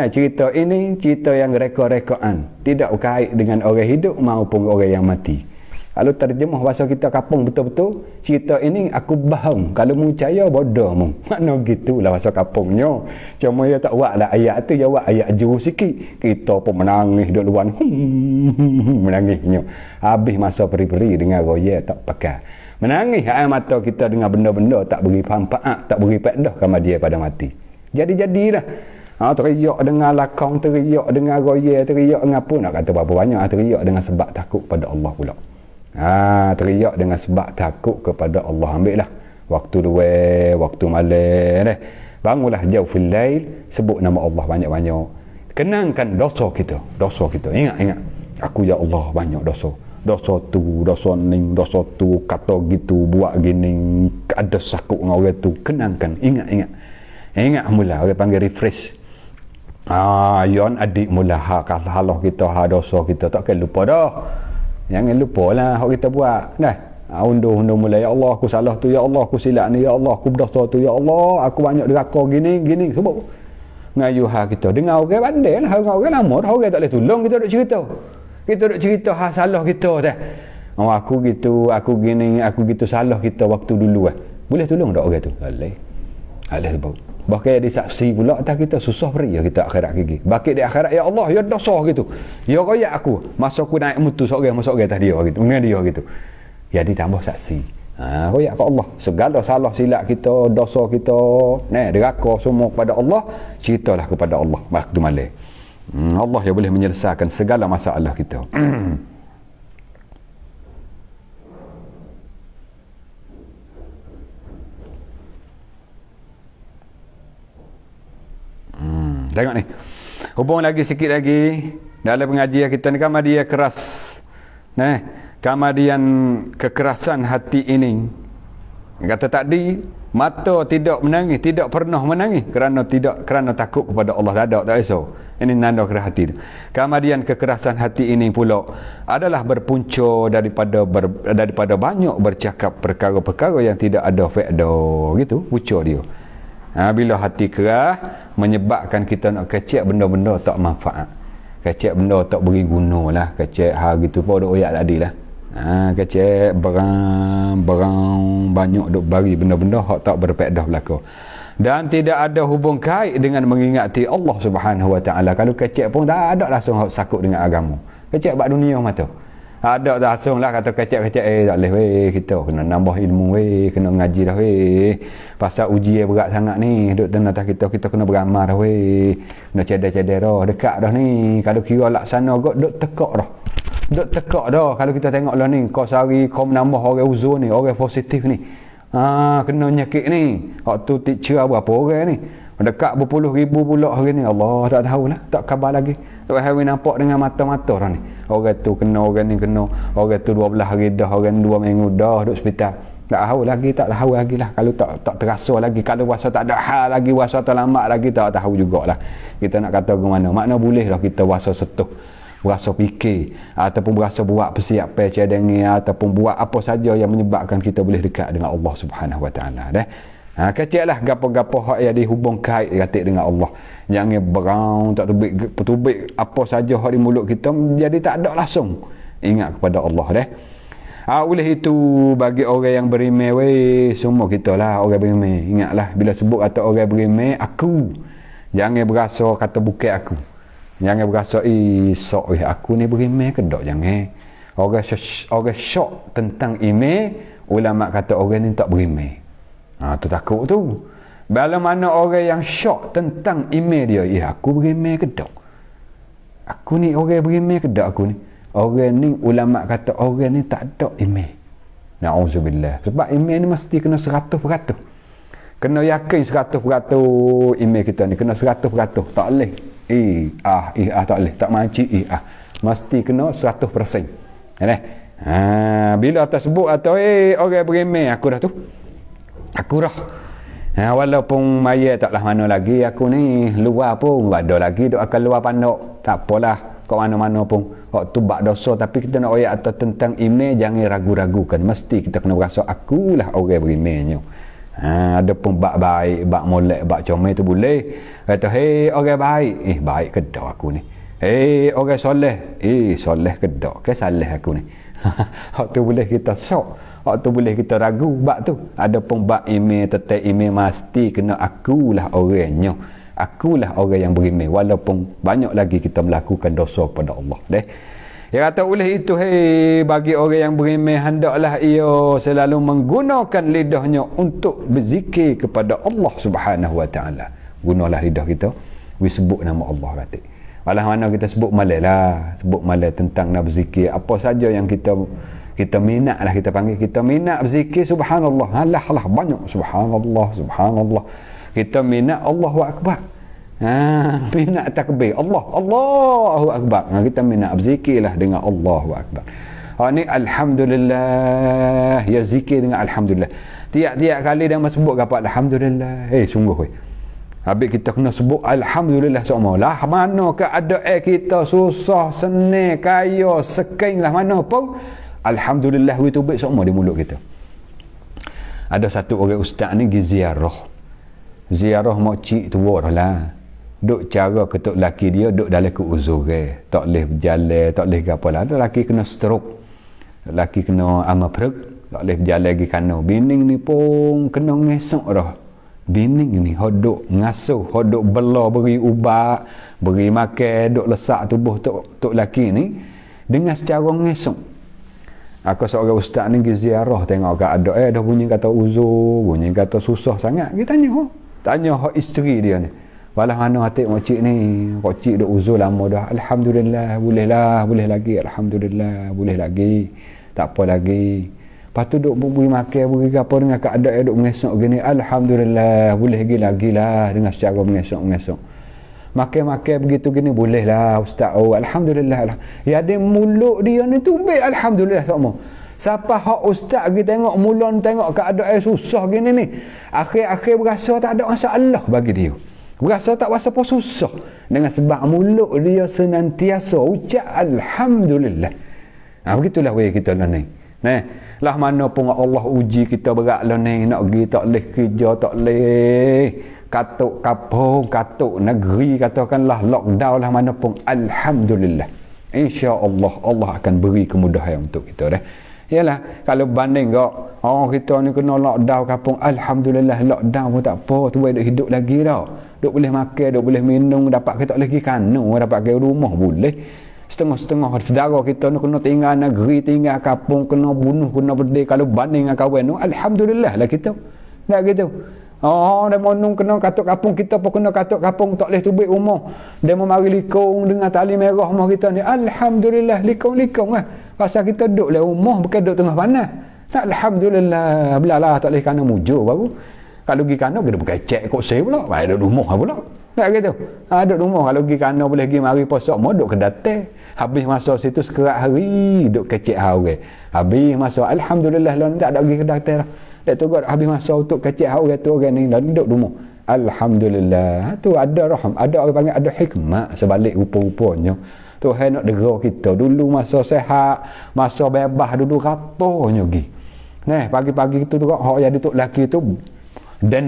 Cerita ini cerita yang reka-rekaan, tidak berkait dengan orang hidup maupun orang yang mati. Kalau terjemah bahasa kita kapung betul-betul, cerita ini aku faham. Kalau mu percaya bodoh mu. Mana gitulah bahasa kapungnya. Cuma dia tak buatlah ayat tu, dia buat ayat juru sikit. Kita pun menangis duduk luar. Menangisnya. Habis masa peri-peri dengan roya tak pakai. Menangis air mata kita dengan benda-benda tak beri manfaat, tak beri faedah kepada dia pada mati. Jadi-jadilah. Teriak dengan lakang, teriak dengan roya, teriak dengan apa nak kata berapa banyak. Teriak dengan sebab takut pada Allah pula. Teriak dengan sebab takut kepada Allah. Ambil lah waktu dua, waktu malam bangunlah jauh fil lail, sebut nama Allah banyak-banyak, kenangkan dosa kita. Ingat aku ya Allah banyak dosa tu, dosa ni, dosa tu, kata gitu, buat gini, ada sakut dengan orang tu. Kenangkan, ingat mula, orang panggil refresh. Yon adik mula halah kita, dosa kita, takkan lupa dah. Jangan lupa lah hak kita buat. Undur mula, ya Allah aku salah tu, ya Allah aku silap ni, ya Allah aku berdosa tu, ya Allah aku banyak deraka gini sebut ngayu kita. Dengar orang pandai lah, orang lama dah, orang tak boleh tolong, kita duk cerita salah kita dah. Aku gitu, aku gini, aku gitu, salah kita waktu dulu boleh tolong tak orang tu? Alih sebab bahkan disaksi pula atas kita, susah beri ya kita akhirat gigi. Bakit di akhirat, ya Allah ya dosa gitu, ya royak aku masa aku naik mutu seorang atas dia gitu, dengan dia gitu, ya ditambah saksi. Royak ke Allah segala salah silap kita, dosa kita, deraka semua kepada Allah, ceritalah kepada Allah waktu malam. Allah yang boleh menyelesaikan segala masalah kita. Tengok ni, hubung lagi sikit lagi dalam pengajian kita ni, kemudian keras, kemudian kekerasan hati ini. Kata tadi, mata tidak menangis, tidak pernah menangis kerana takut kepada Allah. Tak iso. Ini nanda keras hati tu. Kemudian kekerasan hati ini pula adalah berpunca daripada banyak bercakap perkara-perkara yang tidak ada faedah gitu, punca dia. Bila hati keras menyebabkan kita nak kecek benda-benda tak manfaat. Kecek benda tak beri guna lah. Kecek gitu pun duk oyak tadi lah. Kecek berang banyak duk bagi benda-benda hak tak berfaedah belaka. Dan tidak ada hubung kait dengan mengingati Allah Subhanahu wa taala. Kalau kecek pun tak ada langsung sakut dengan agama. Kecek bab dunia mata. Ada langsung lah kata kecek-kecek tak boleh weh, kita kena nambah ilmu weh, kena ngaji dah weh. Pasal ujian berat sangat ni, duk tenang atas kita kena beramal dah weh. Kena cedek-cedek dah, dekat dah ni. Kalau kira laksana kot duk tekak dah. Duk tekak dah kalau kita tengok lah ni, kau sehari kau menambah orang uzur ni, orang positif ni. Kena nyakit ni. Waktu teacher berapa orang ni? Dekat berpuluh ribu pula hari ni. Allah tak tahulah, tak khabar lagi. Tak hari nampak dengan mata-mata dah ni. Orang tu kena, orang ni kena. Orang tu 12 hari dah, orang 2 minggu dah duduk hospital. Tak tahu lagi, tak tahu lagi lah. Kalau tak terasa lagi, kalau rasa tak ada hal lagi, rasa terlambat lagi, tak tahu jugalah. Kita nak kata ke mana. Makna boleh lah kita rasa setuh, berasa fikir ataupun berasa buat persiapan cadangan ataupun buat apa saja yang menyebabkan kita boleh dekat dengan Allah Subhanahu wa taala dah. Keceklah gapo-gapo hak yang dihubung kait katik dengan Allah. Jangan berang tak tubik apa saja hak di mulut kita jadi tak ada langsung ingat kepada Allah dah. Oleh itu bagi orang yang beriman weh, semua kita lah orang beriman. Ingatlah bila sebut kata orang beriman aku, jangan berasa kata bukan aku. Jangan berasa sok aku ni beriman ke tak, jangan. Orang syok tentang iman, ulama kata orang ni tak beriman. Tu takut tu. Bila mana orang yang syok tentang iman dia, aku beriman ke tak? Aku ni orang beriman ke tak aku ni? Orang ni ulama kata orang ni tak ada iman. Na'udzubillah. Sebab iman ni mesti kena 100%. Kena yakin 100% iman kita ni kena 100%. Tak boleh tak boleh, tak makcik mesti kena 100%. Bila tersebut atau orang beriman aku dah tu, aku dah walaupun maya taklah mana lagi aku ni, luar pun ada lagi duk akan luar pandok, tak apalah kat mana-mana pun waktu bak dosa. Tapi kita nak ayat atau tentang iman, jangan ragu-ragukan, mesti kita kena berasa akulah orang berimannya. Ada pun bak baik, bak molek, bak comel tu boleh. Kata orang baik, baik ke tak aku ni? Orang soleh, soleh ke tak? Ke salah aku ni? Hak tu boleh kita sok, hak tu boleh kita ragu bak tu. Ada pun bak iman, tetap iman mesti kena akulah orangnya. Akulah orang yang beriman walaupun banyak lagi kita melakukan dosa kepada Allah. Dia kata oleh itu bagi orang yang beriman hendaklah ia selalu menggunakan lidahnya untuk berzikir kepada Allah Subhanahu wa taala. Gunalah lidah kita sebut nama Allah kata. Walau mana kita sebut malailah, sebut malai tentang nak berzikir apa saja yang kita minatlah, kita panggil kita minat berzikir subhanallah. Alah banyak subhanallah. Kita minat Allahu akbar. Minat takbir Allahu akbar. Kita minat berzikirlah dengan Allahu akbar. Ni alhamdulillah, ya zikir dengan alhamdulillah. Tiap-tiap kali dia sebut apa alhamdulillah. Sungguh habis kita kena sebut alhamdulillah semua. Lah mana keadaan kita susah, senang, kaya, seking lah mana pun, alhamdulillah itu baik semua di mulut kita. Ada satu orang ustaz ni pergi ziarah makcik tua dah lah. Duk cara ketuk laki dia duk dalam keuzur tak boleh berjalan, tak boleh apa lah. Ada laki kena stroke, laki kena ama perut, tak boleh berjalan lagi kano. Bining ni pun kena ngesok dah. Bining ni hodok ngasuh, hodok bela, beri ubat, beri makan, duk lesak tubuh tok laki ni dengan secara ngesok. Aku seorang ustaz ni pergi ziarah tengok keadaan dah bunyi kata uzur, bunyi kata susah sangat. Kita tanya hak isteri dia ni. Walau mana hati makcik ni, makcik duk uzur lama dah. Alhamdulillah, boleh lagi. Alhamdulillah, boleh lagi. Tak apa lagi. Lepas tu duk beri makan, beri apa dengan keadaan duk mengesok gini. Alhamdulillah, boleh lagi lah dengan secara mengesok. Makan begitu gini boleh lah ustaz. Alhamdulillah. Ya ada mulut dia ni tu baik alhamdulillah semua. Siapa hak ustaz pergi tengok mulut, tengok keadaan susah gini ni, akhir-akhir berasa tak ada masalah bagi dia. Berasa tak rasa pun susah. Dengan sebab mulut dia senantiasa ucap alhamdulillah. Begitulah way kita lah ni. Lah mana pun Allah uji kita berat lah ni, nak pergi tak boleh kerja, tak boleh katuk kapung, katuk negeri, katakanlah lockdown lah mana pun, alhamdulillah. InsyaAllah Allah akan beri kemudahan untuk kita dah. Yalah, kalau banding kita ni kena lockdown kapung, alhamdulillah lockdown pun tak apa, tu boleh hidup lagi dah. Duk boleh makan, duk boleh minum, dapat kita lagi kanu, dapat ke rumah boleh. Setengah-setengah saudara kita ni kena tinggal negeri, tinggal kapung, kena bunuh, kena berdek. Kalau banding dengan kawan tu, alhamdulillah lah kita. Tak gitu. Dia monung kena katuk kapung, kita pun kena katuk kapung, tak boleh tubik rumah. Dia mau mari likung dengan tali merah rumah kita ni. Alhamdulillah, likung-likung lah. Pasal kita duduk lah rumah, bukan duduk tengah panas. Alhamdulillah, belalah tak boleh kena mujur baru. Kalau pergi kena, kena berkecek kot saya pula. Duduk rumah pula. Tak gitu. Duduk rumah, kalau pergi kena boleh pergi mari posok, mau duduk kedatai. Habis masa situ sekerat hari, duduk kecek hari. Habis masa, alhamdulillah, tak ada pergi kedatai lah. Dia tu habis masa untuk kecil orang tu orang ni duduk rumah. Alhamdulillah. Tu ada rahmat, ada orang panggil ada hikmat sebalik rupa-rupanya. Tuhan nak dera kita dulu masa sehat, masa bebas dulu katanya pergi. Pagi-pagi tu hak jadi tok laki tu dan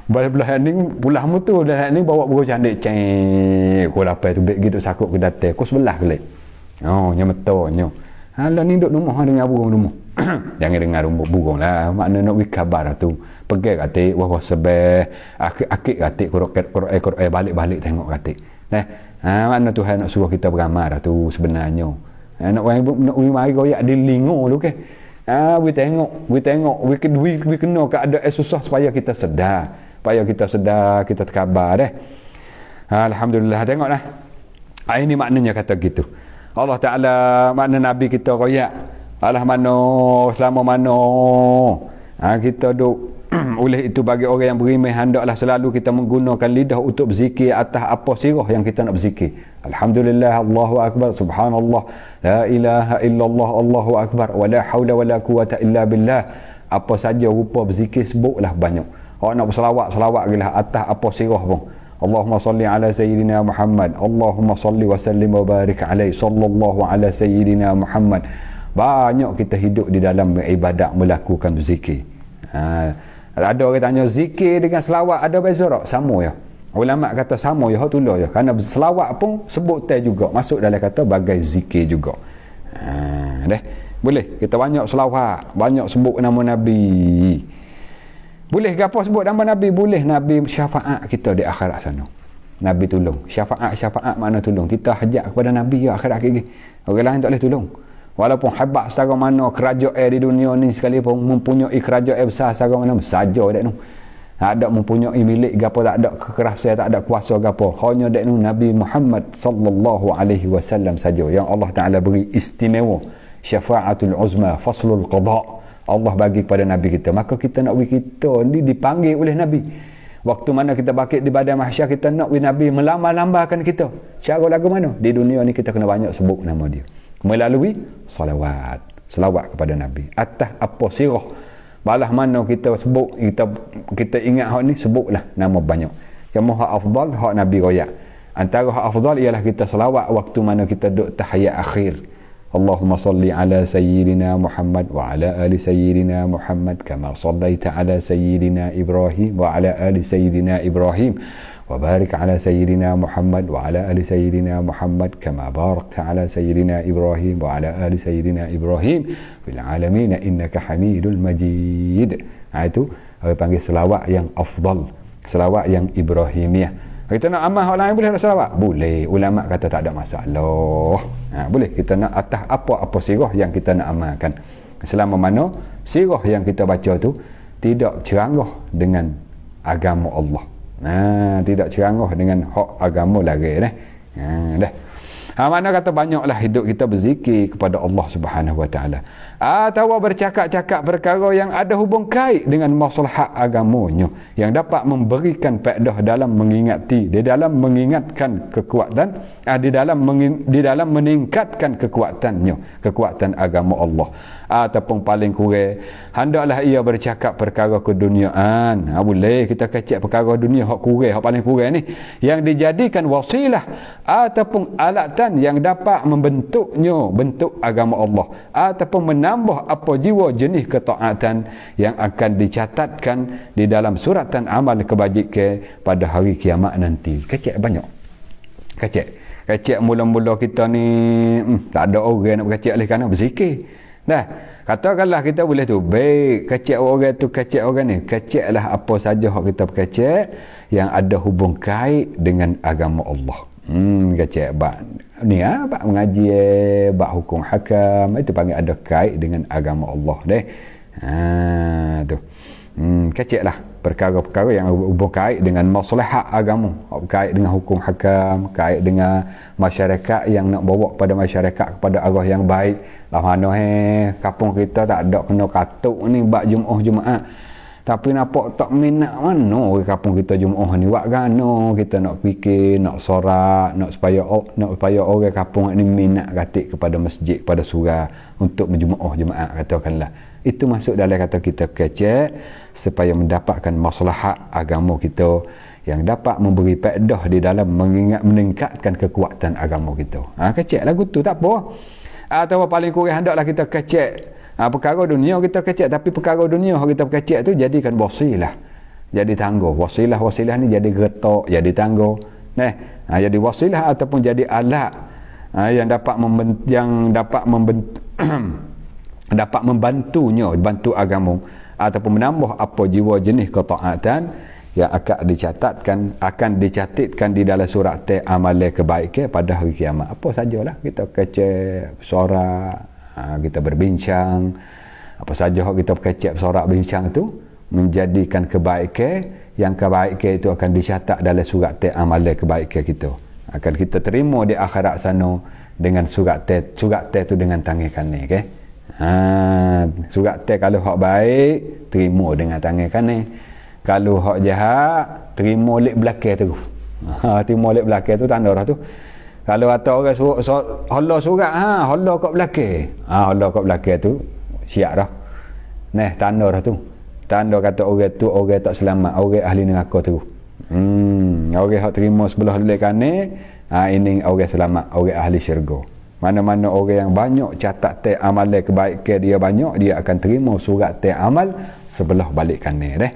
belah ni pulah mu tu dan ni bawa buku candik cek ko lapai tu beg gitu sakut ke datai ko sebelah kelik. Nyemetonyo. Lah ni duduk rumah dengan burung rumah. Jangan dengar burung lah, makna nak wik khabar tu. Pergi katik wah sebeh akik katik korok balik-balik tengok katik. Makna Tuhan nak suruh kita beramal dah tu sebenarnya. Nak mari goyak di lingo tu ke. We tengok we kena keadaan susah supaya kita sedar. Kita terkabar deh. Alhamdulillah, tengoklah. Ini maknanya kata gitu. Allah Ta'ala makna Nabi kita royak. Alah mano selama mano kita duk oleh itu bagi orang yang beriman hendaklah selalu kita menggunakan lidah untuk berzikir atas apa sirah yang kita nak berzikir. Alhamdulillah, Allahu Akbar, Subhanallah, La ilaha illallah, Allahu Akbar, wa la hawla wa la quwata illa billah. Apa saja rupa berzikir sebutlah banyak. Orang nak berselawat gilah atas apa sirah pun. Allahumma salli ala sayyidina Muhammad, Allahumma salli wa sallim wa barik alaihi, sallallahu ala sayyidina Muhammad. Banyak kita hidup di dalam ibadat melakukan zikir. Ada orang tanya zikir dengan selawat ada beza tak? Sama ya. Ulama kata sama ya, tu ya. Kerana selawat pun sebut teh juga, masuk dalam kata bagai zikir juga. Boleh kita banyak selawat, banyak sebut nama Nabi. Boleh ke apa sebut nama Nabi? Boleh. Nabi syafaat kita di akhirat sana. Nabi tolong. Syafaat makna tolong. Kita hajat kepada Nabi ya akhirat lagi. Orang lain tak boleh tolong. Walaupun hebat setara mana kerajaan di dunia ni sekalipun mempunyai kerajaan besar setara mana saja dek nu. Tak ada mempunyai milik gapo, tak ada kekerasan, tak ada kuasa gapo. Hanya dek nu Nabi Muhammad sallallahu alaihi wasallam saja yang Allah Taala beri istimewa. Syafaatul uzma, faslul qada. Allah bagi kepada Nabi kita. Maka kita nak kita ni dipanggil oleh Nabi. Waktu mana kita bangkit di badan mahsyar, kita nak Nabi melambar-lambarkan kita. Cara lagu mana? Di dunia ni kita kena banyak sebut nama dia. Melalui salawat kepada Nabi atas apa sirah balah mana kita sebut, kita ingat hak ni, sebutlah nama banyak. Yang maha afdal hak Nabi royak. Antara hak afdal ialah kita selawat waktu mana kita duduk tahiyat akhir. Allahumma salli ala sayyidina Muhammad wa ala ali sayyidina Muhammad kama sallaita ala sayyidina Ibrahim wa ala ali sayyidina Ibrahim wa barik ala sayyidina Muhammad wa ala ali sayyidina Muhammad kama barakta ala sayyidina Ibrahim wa ala ali sayyidina Ibrahim fil alamin innaka Hamidul Majid. Itu orang panggil selawat yang afdal, selawat yang Ibrahimiyah. Kita nak amal orang lain boleh nak selawat? Boleh. Ulama kata tak ada masalah. Boleh kita nak atas apa-apa sirah yang kita nak amalkan. Selama mana sirah yang kita baca tu tidak ceranggah dengan agama Allah. Tidak ceranggah dengan hak agama lagi dah. Mana kata banyaklah hidup kita berzikir kepada Allah Subhanahu wa taala. Atau bercakap-cakap perkara yang ada hubung kait dengan maslahat agamanya yang dapat memberikan faedah dalam mengingati, di dalam mengingatkan kekuatan, di dalam meningkatkan kekuatan agama Allah. ataupun paling kurang hendaklah ia bercakap perkara keduniaan. Boleh kita kecek perkara dunia hak kurang, hak paling kurang ni yang dijadikan wasilah ataupun alatan yang dapat membentuknya bentuk agama Allah ataupun menambah apa jiwa jenis ketaatan yang akan dicatatkan di dalam suratan amal kebajikan pada hari kiamat nanti. Kecek banyak. Kecek mula-mula kita ni tak ada orang nak berkecek oleh kerana berzikir. Dah, katakanlah kita boleh tu baik kecek orang tu, kecek orang ni, keceklah apa saja hak kita berkecek yang ada hubung kait dengan agama Allah. Kecek bab ni bab mengaji, bab hukum hakam, itu panggil ada kait dengan agama Allah deh. Tu. Keceklah perkara-perkara yang berkait dengan maslahat agama, berkait dengan hukum hakam, kait dengan masyarakat yang nak bawa kepada masyarakat kepada arah yang baik. Lah mana kampung kita tak ada kena katuk ni bab Jumaat. Tapi nampak tak minat mana kampung kita Jumaat ni. Buat gano kita nak fikir, nak sorak, nak supaya orang kampung ni minat katik kepada masjid, pada surau untuk Jumaat katakanlah. Itu masuk dalam kata kita kecek supaya mendapatkan maslahat agama kita yang dapat memberi faedah di dalam meningkatkan kekuatan agama kita. Kecek lagu tu tak apa. Atau paling kurang hendaklah kita kecek perkara dunia kita kecek, tapi perkara dunia kita kecek tu jadikan wasilah. Jadi tangguh. Wasilah ni jadi getok, jadi tangguh. Jadi wasilah ataupun jadi alat yang dapat dapat membantunya, bantu agama ataupun menambah apa jiwa jenis ketaatan yang akan dicatatkan di dalam surat amal kebaikan pada hari kiamat. Apa sajalah kita kecek sorak, kita berbincang, apa saja kita kecek sorak bincang tu menjadikan kebaikan, yang kebaikan itu akan dicatat dalam surat amal kebaikan kita. Akan kita terima di akhirat sana dengan surat tu dengan tangan kanan, okey. Surat kalau hak baik terima dengan tangan kanan, kalau hak jahat terima lek belakang tu. Terima lek belakang tu tanda dah tu. Kalau ada orang hala surat hala kat belakang, hala kat belakang tu siap dah. Tanda dah tu. Tanda kata orang tu orang tak selamat, orang ahli neraka tu. Orang hak terima sebelah lek kanan, ini orang selamat, orang ahli syurga. Mana-mana orang yang banyak catat amal kebaikan dia banyak, dia akan terima surat amal sebelah balik kanan deh.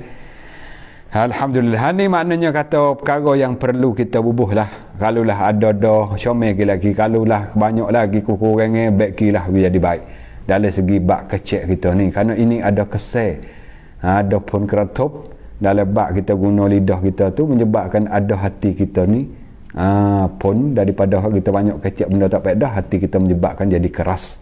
Alhamdulillah. Ni maknanya kata perkara yang perlu kita bubuh lah. Kalulah ada comel lagi, kalulah banyak lagi kekurangan, baiklah jadi baik. Dalam segi bab kecek kita ni, kerana ini ada kesal, ada pun keretup dalam bab kita guna lidah kita tu menyebabkan ada hati kita ni pun daripada kita banyak kecek benda tak faedah, hati kita menyebabkan jadi keras.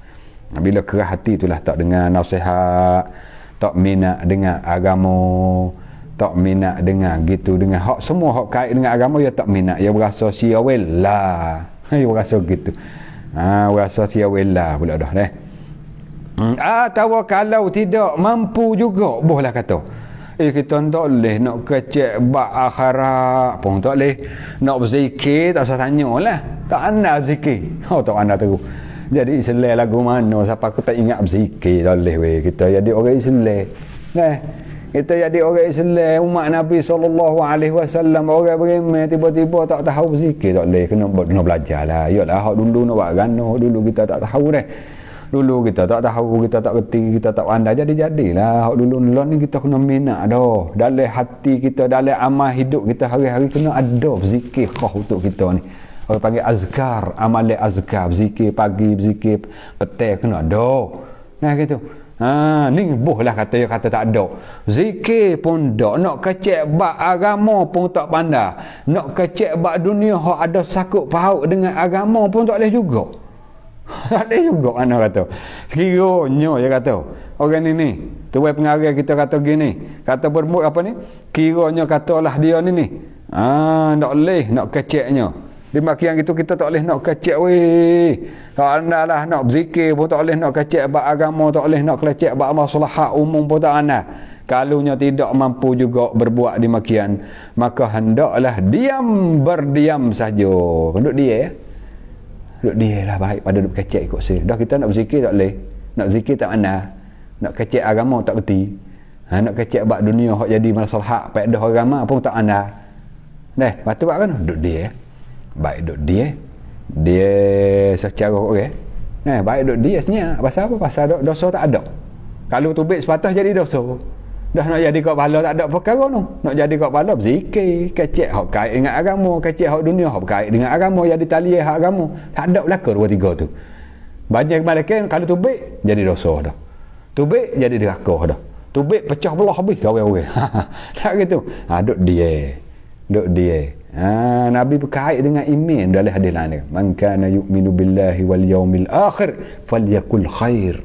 Bila keras hati itulah tak dengar nasihat, tak minat dengar agama, tak minat dengar gitu, dengan hak semua hak kait dengan agama dia tak minat, dia berasa siawel lah. Dia berasa gitu. Berasa siawel lah pula dah atau kalau tidak mampu juga bolehlah kata kita tak boleh nak kecek bak akhirat pun tak boleh, nak berzikir tak usah tanya lah, tak anda zikir tak anda tahu. Jadi Islam lagu mana siapa aku tak ingat berzikir, tak boleh kita jadi orang Islam. Kita jadi orang Islam umat Nabi SAW, orang beriman tiba-tiba tak tahu berzikir, tak boleh, kena belajar lah. Yalah hak dulu nak buat gano, dulu kita tak tahu dulu kita tak tahu, kita tak kerti, kita tak pandai, jadilah hak dulu ni kita kena minat dah dalam hati kita, dalam amal hidup kita hari-hari kena ada berzikir khas untuk kita ni. Orang panggil azkar, amal azkar, berzikir pagi, berzikir petang kena ada. Gitu. Ni bohlah kata tak ada. Zikir pun tak, nak kecek bab agama pun tak pandai. Nak kecek bab dunia hak ada sakut paut dengan agama pun tak boleh juga. Tak boleh juga anak kata. Kiranya dia kata, orang ni tuai pengarah kita kata gini, kata bermuk apa ni? Kiranya katalah dia ni tak boleh nak keceknya. Di makian itu kita tak boleh nak kecek tak anda lah nak berzikir pun tak boleh nak kecek bab agama, tak boleh nak kecek bab maslahat umum pun tak anda. Kalunya tidak mampu juga berbuat di makian, maka hendaklah berdiam saja. Duduk dia lah baik pada duduk kecek ikut saya. Dah kita nak berzikir tak boleh, nak zikir tak mana, nak kecek agama tak kerti, nak kecek bab dunia hak jadi masalah faedah agama pun tak anda. Patu buat kan duk dia. Baik duk dia secara orang. Baik duk dia sebenarnya. Pasal apa? Pasal dosa tak ada. Kalau tubik sepatah jadi dosa. Dah nak jadi kau pahala tak ada perkara tu. Nak jadi kau pahala berzikir, kecek hak kait dengan agama, kecek hak dunia hak kait dengan agama, jadi tali hak agama. Tak ada belaka dua tiga tu. Banyak malaikat kalau tubik jadi dosa dah. Tubik jadi neraka dah. Tubik pecah belah habis orang-orang. Tak gitu. Duk dia. Nabi berkait dengan iman dalam hadis lain. Man kana yu'minu billahi wal yaumil akhir falyakul khair.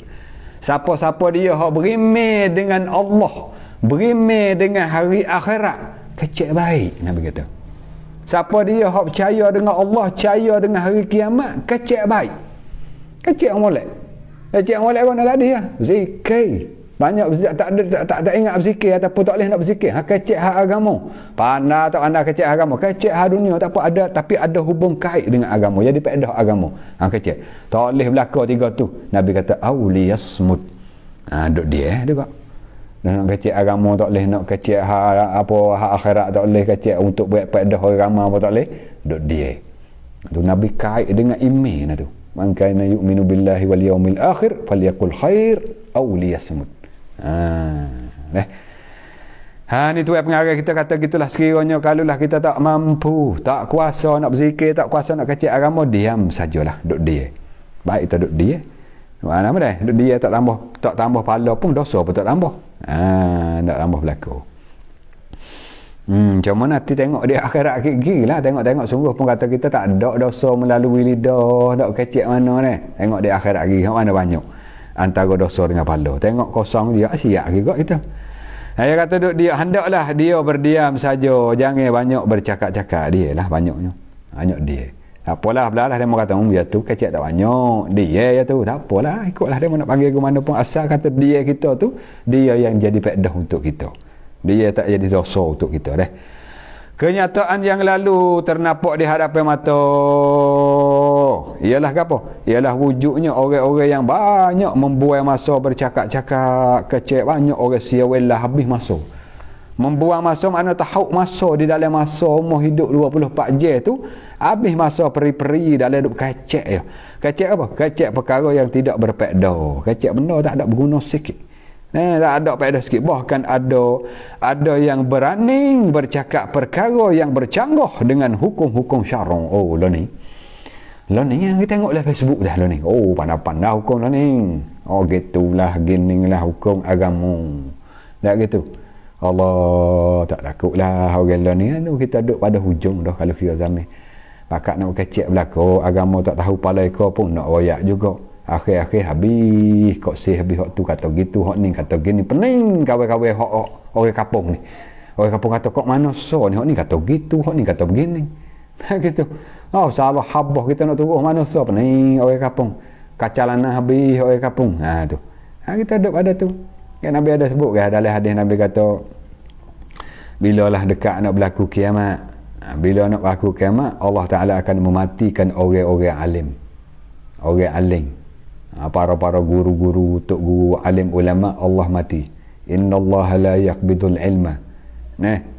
Siapa-siapa dia hak beriman dengan Allah, beriman dengan hari akhirat, kecek baik Nabi kata. Siapa dia hak percaya dengan Allah, percaya dengan hari kiamat, kecek baik. Kecek molek. Kecek molek kan tadi ya. Zikir. Banyak tak ingat berzikir ataupun tak boleh nak berzikir. Kecek hak agama. Pandai tak pandai kecek agama. Kecek hak dunia tak apa ada, tapi ada hubung kait dengan agama. Jadi faedah agama. Kecek. Tak boleh belaka tiga tu. Nabi kata auliyasmut. Duk dia juga. Nak kecek agama tak boleh, nak kecek hak akhirat tak boleh, kecek untuk buat faedah agama apa tak boleh. Duk dia. Tu Nabi kait dengan iman tu. Man kana yu'minu billahi wal yaumil akhir falyakul khair aw liyasmut. Ni tu pengarah kita kata gitulah, sekiranya kalaulah kita tak mampu, tak kuasa nak berzikir, tak kuasa nak kecek agama, diam sajalah, duk dia. Baik kita duk dia. Mana dah? Duk dia tak tambah pahala pun dosa pun tak tambah. Tak tambah berlaku. Macam mana nanti tengok di akhirat gigi lah, tengok sungguh pun kata kita tak ada dosa melalui lidah, tak kecek mana ni. Tengok di akhirat gigi mana banyak antara dosa dengan pahala. Tengok kosong dia siap juga kita. Saya kata duk dia, hendaklah dia berdiam saja, jangan banyak bercakap-cakap. Dia lah banyaknya, banyak dia. Tak apalah, belalah dia kata dia tu kecek tak banyak, dia ya tu tak apalah, ikutlah dia nak panggil ke mana pun, asal kata dia kita tu, dia yang jadi faedah untuk kita, dia tak jadi dosa untuk kita dah. Kenyataan yang lalu ternampak di hadapan mata ialah apa? Ialah wujudnya orang-orang yang banyak membuang masa bercakap-cakap, kecek, banyak orang sia-welah habis masa. Membuang masa makna tahu masa di dalam masa umur hidup 24 jam tu, habis masa peri-peri dalam duk kecek ya. Kecek apa? Kecek perkara yang tidak berfaedah. Kecek benda tak ada berguna sikit. Tak ada faedah sikit. Bahkan ada yang berani bercakap perkara yang bercanggah dengan hukum-hukum syarah. Oh, lo ni yang kita tengok lah Facebook dah lo ni. Oh, pandai-pandai hukum lo ni. Oh, gitulah, ginilah hukum agama. Tak gitu. Allah tak takutlah orang lo ni. Kita duduk pada hujung dah kalau kira zaman. Pakat nak kecek belaka, agama tak tahu palai kau pun nak royak juga. Akhir-akhir habis kok habis hak tu kata gitu, hak ni kata gini, pening kawan-kawan hak orang kampung ni. Orang kampung kata kok mana so ni, hak ni kata gitu, hak ni kata begini. Gitu. Oh, salah habah kita nak turun mana so, pening orang kampung. Kacalan habis orang kampung. Tu. Kita duduk pada tu. Kan Nabi ada sebut kan dalam hadis, Nabi kata bilalah dekat nak berlaku kiamat. Bila nak berlaku kiamat, Allah Taala akan mematikan orang-orang alim. Orang alim. Para guru-guru, tok guru, alim ulama Allah mati. Innallaha la yaqbidul ilma.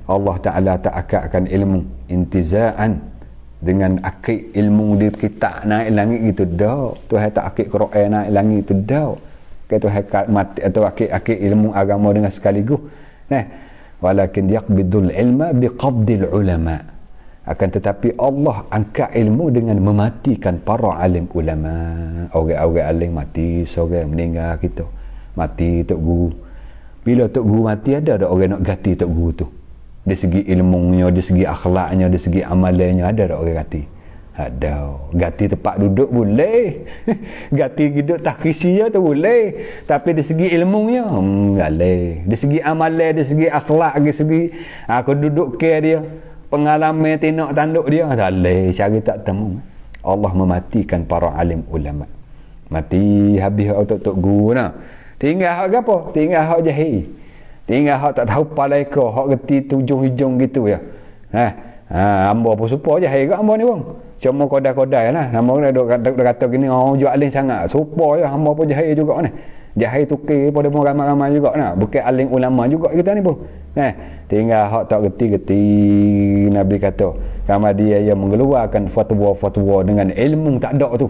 Allah Taala tak akakkan ilmu intizaan dengan akik ilmu di kitab naik langit gitu dah. Tuhan tak akik Quran naik langit itu dah. Tuhan mati atau akik ilmu agama dengan sekaligus. Walakin yaqbidul ilma biqabdil ulama. Akan tetapi Allah angkat ilmu dengan mematikan para alim ulama. Orang-orang alim mati, seorang meninggal kita. Mati tok guru. Bila tok guru mati, ada orang nak ganti tok guru tu. Dari segi ilmunya, dari segi akhlaknya, dari segi amalannya, ada orang ganti. Ada. Ganti tempat duduk boleh. Ganti hidup takhisiya tu boleh. Tapi dari segi ilmunya, boleh. Dari segi amalan, dari segi akhlak, dari segi aku duduk ke dia, pengalaman tindak tanduk dia, tak boleh. Cari tak temu. Allah mematikan para alim ulama. Mati habis tok guru nah. Tinggal hak apa? Tinggal hak jahil. Tinggal hak tak tahu palai kau, hak reti tujung hujung gitu ya. Hamba pun supa jahil ke hamba ni bang. Cuma kodai-kodai lah. Nama orang duk kata gini, jual alim sangat. Supaya hamba pun jahil juga ni. Jahil tukir pada pun ramai-ramai juga nah. Bukan alim ulama juga kita ni pun. Tinggal hak tak geti-geti Nabi kata. Kama dia yang mengeluarkan fatwa-fatwa dengan ilmu tak ada tu.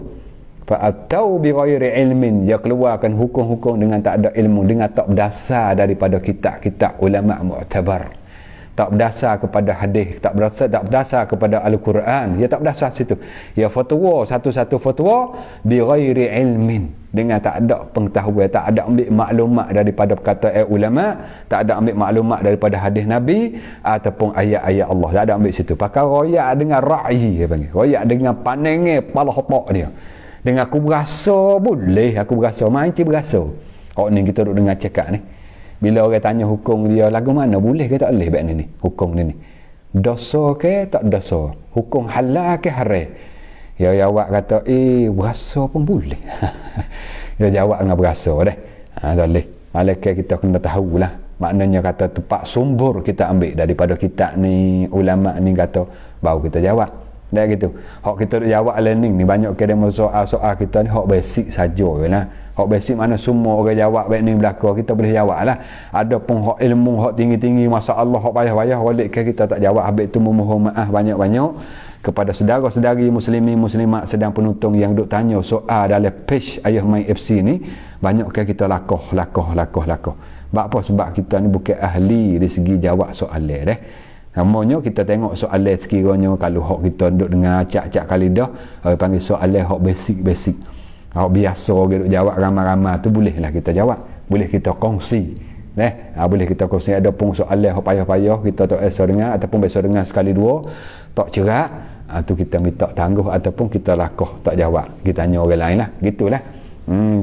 Fa'atau bi ghairi ilmin, dia keluarkan hukum-hukum dengan tak ada ilmu, dengan tak berdasar daripada kitab-kitab ulama mu'tabar, tak berdasar kepada hadis, tak berdasar kepada Al-Quran, dia tak berdasar situ. Ya fatwa, satu-satu fatwa bi ghairi ilmin, dengan tak ada pengetahuan, tak ada ambil maklumat daripada perkataan ulama, tak ada ambil maklumat daripada hadis Nabi ataupun ayat-ayat Allah, tak ada ambil situ. Pakai royak dengan ra'yi, dia panggil royak dengan pandangan kepala otak dia. Dengan aku berasa, boleh aku berasa, main ti berasa. Kok ni kita duduk dengar cakap ni, bila orang tanya hukum dia lagu mana, boleh ke tak boleh baik ni hukum ni dosa ke tak dosa, hukum halal ke haram. Dia jawab kata berasa pun boleh. Dia jawab dengan berasa dah. Tak boleh. Malaikat kita kena tahulah, maknanya kata tempat sumber kita ambil daripada kitab ni, ulama ni kata, baru kita jawab. Dah gitu. Hak kita jawab learning ni banyak ke demo soal-soal kita ni hak basic saja lah. Hak basic mana semua orang jawab baik ni belaka kita boleh jawab lah. Ada pun hak ilmu hak tinggi-tinggi masalah hak payah-payah balik ke kita tak jawab, habis tu memohon maaf banyak-banyak kepada saudara-saudari muslimin muslimat sedang penonton yang duk tanya soal dalam page Ayah Mai FC ni, banyak ke kita lakoh. Sebab apa? Sebab kita ni bukan ahli dari segi jawab soalan dah. Namanya kita tengok soalan sekiranya kalau hak kita duduk dengan acak-acak kali dah, panggil soalan hak basic. Hak biasa orang duk jawab ramai-ramai tu bolehlah kita jawab. Boleh kita kongsi. Boleh kita kongsi. Ada pun soalan hak payah-payah kita tak biasa dengar ataupun biasa dengar sekali dua tak cerak, tu kita minta tangguh ataupun kita lakoh tak jawab. Kita tanya orang lain lah. Gitulah.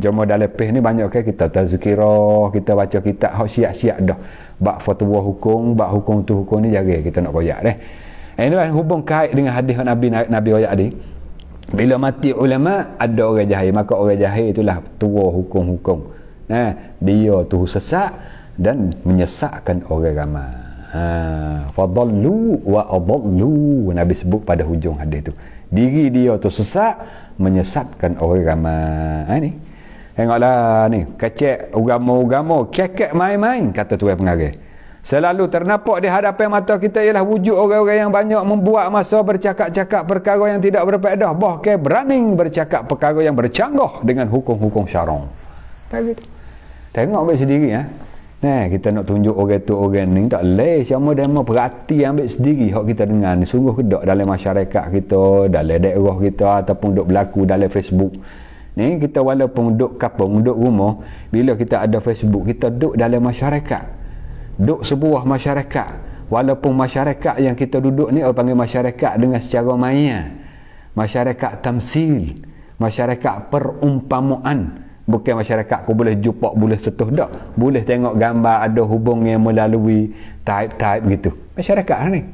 Cuma dalam page ni banyak ke kita tazkirah, kita baca kitab hak siap-siap dah. Bab fatwa hukum, bab hukum tu hukum ni jaga kita nak royak dah. Ini kan hubung kait dengan hadis Nabi royak tadi. Bila mati ulama ada orang jahil, maka orang jahil itulah tua hukum-hukum. Dia tu sesat dan menyesatkan orang ramai. Fadallu wa adallu, Nabi sebut pada hujung hadis tu. Diri dia tu sesat, menyesatkan orang ramai. Ni tengoklah ni, kecek agama-agama kekek main-main, kata tuan pengarah. Selalu ternampak di hadapan mata kita ialah wujud orang-orang yang banyak membuat masa bercakap-cakap perkara yang tidak berfaedah, bahkan berani bercakap perkara yang bercanggah dengan hukum-hukum syarang. Tengok ambil sendiri kita nak tunjuk orang tu orang ni tak leh, cuma demo perhati ambil sendiri hak kita dengar ni sungguh kedak dalam masyarakat kita, dalam daerah kita ataupun duk berlaku dalam Facebook. Ni kita walaupun duk kampung, duk rumah, bila kita ada Facebook, kita duk dalam masyarakat. Duk sebuah masyarakat. Walaupun masyarakat yang kita duduk ni orang panggil masyarakat dengan secara maya. Masyarakat tamsil, masyarakat perumpamaan. Bukan masyarakat kau boleh jumpa, boleh sentuh dak. Boleh tengok gambar ada hubungan melalui type-type gitu. Masyarakat ni.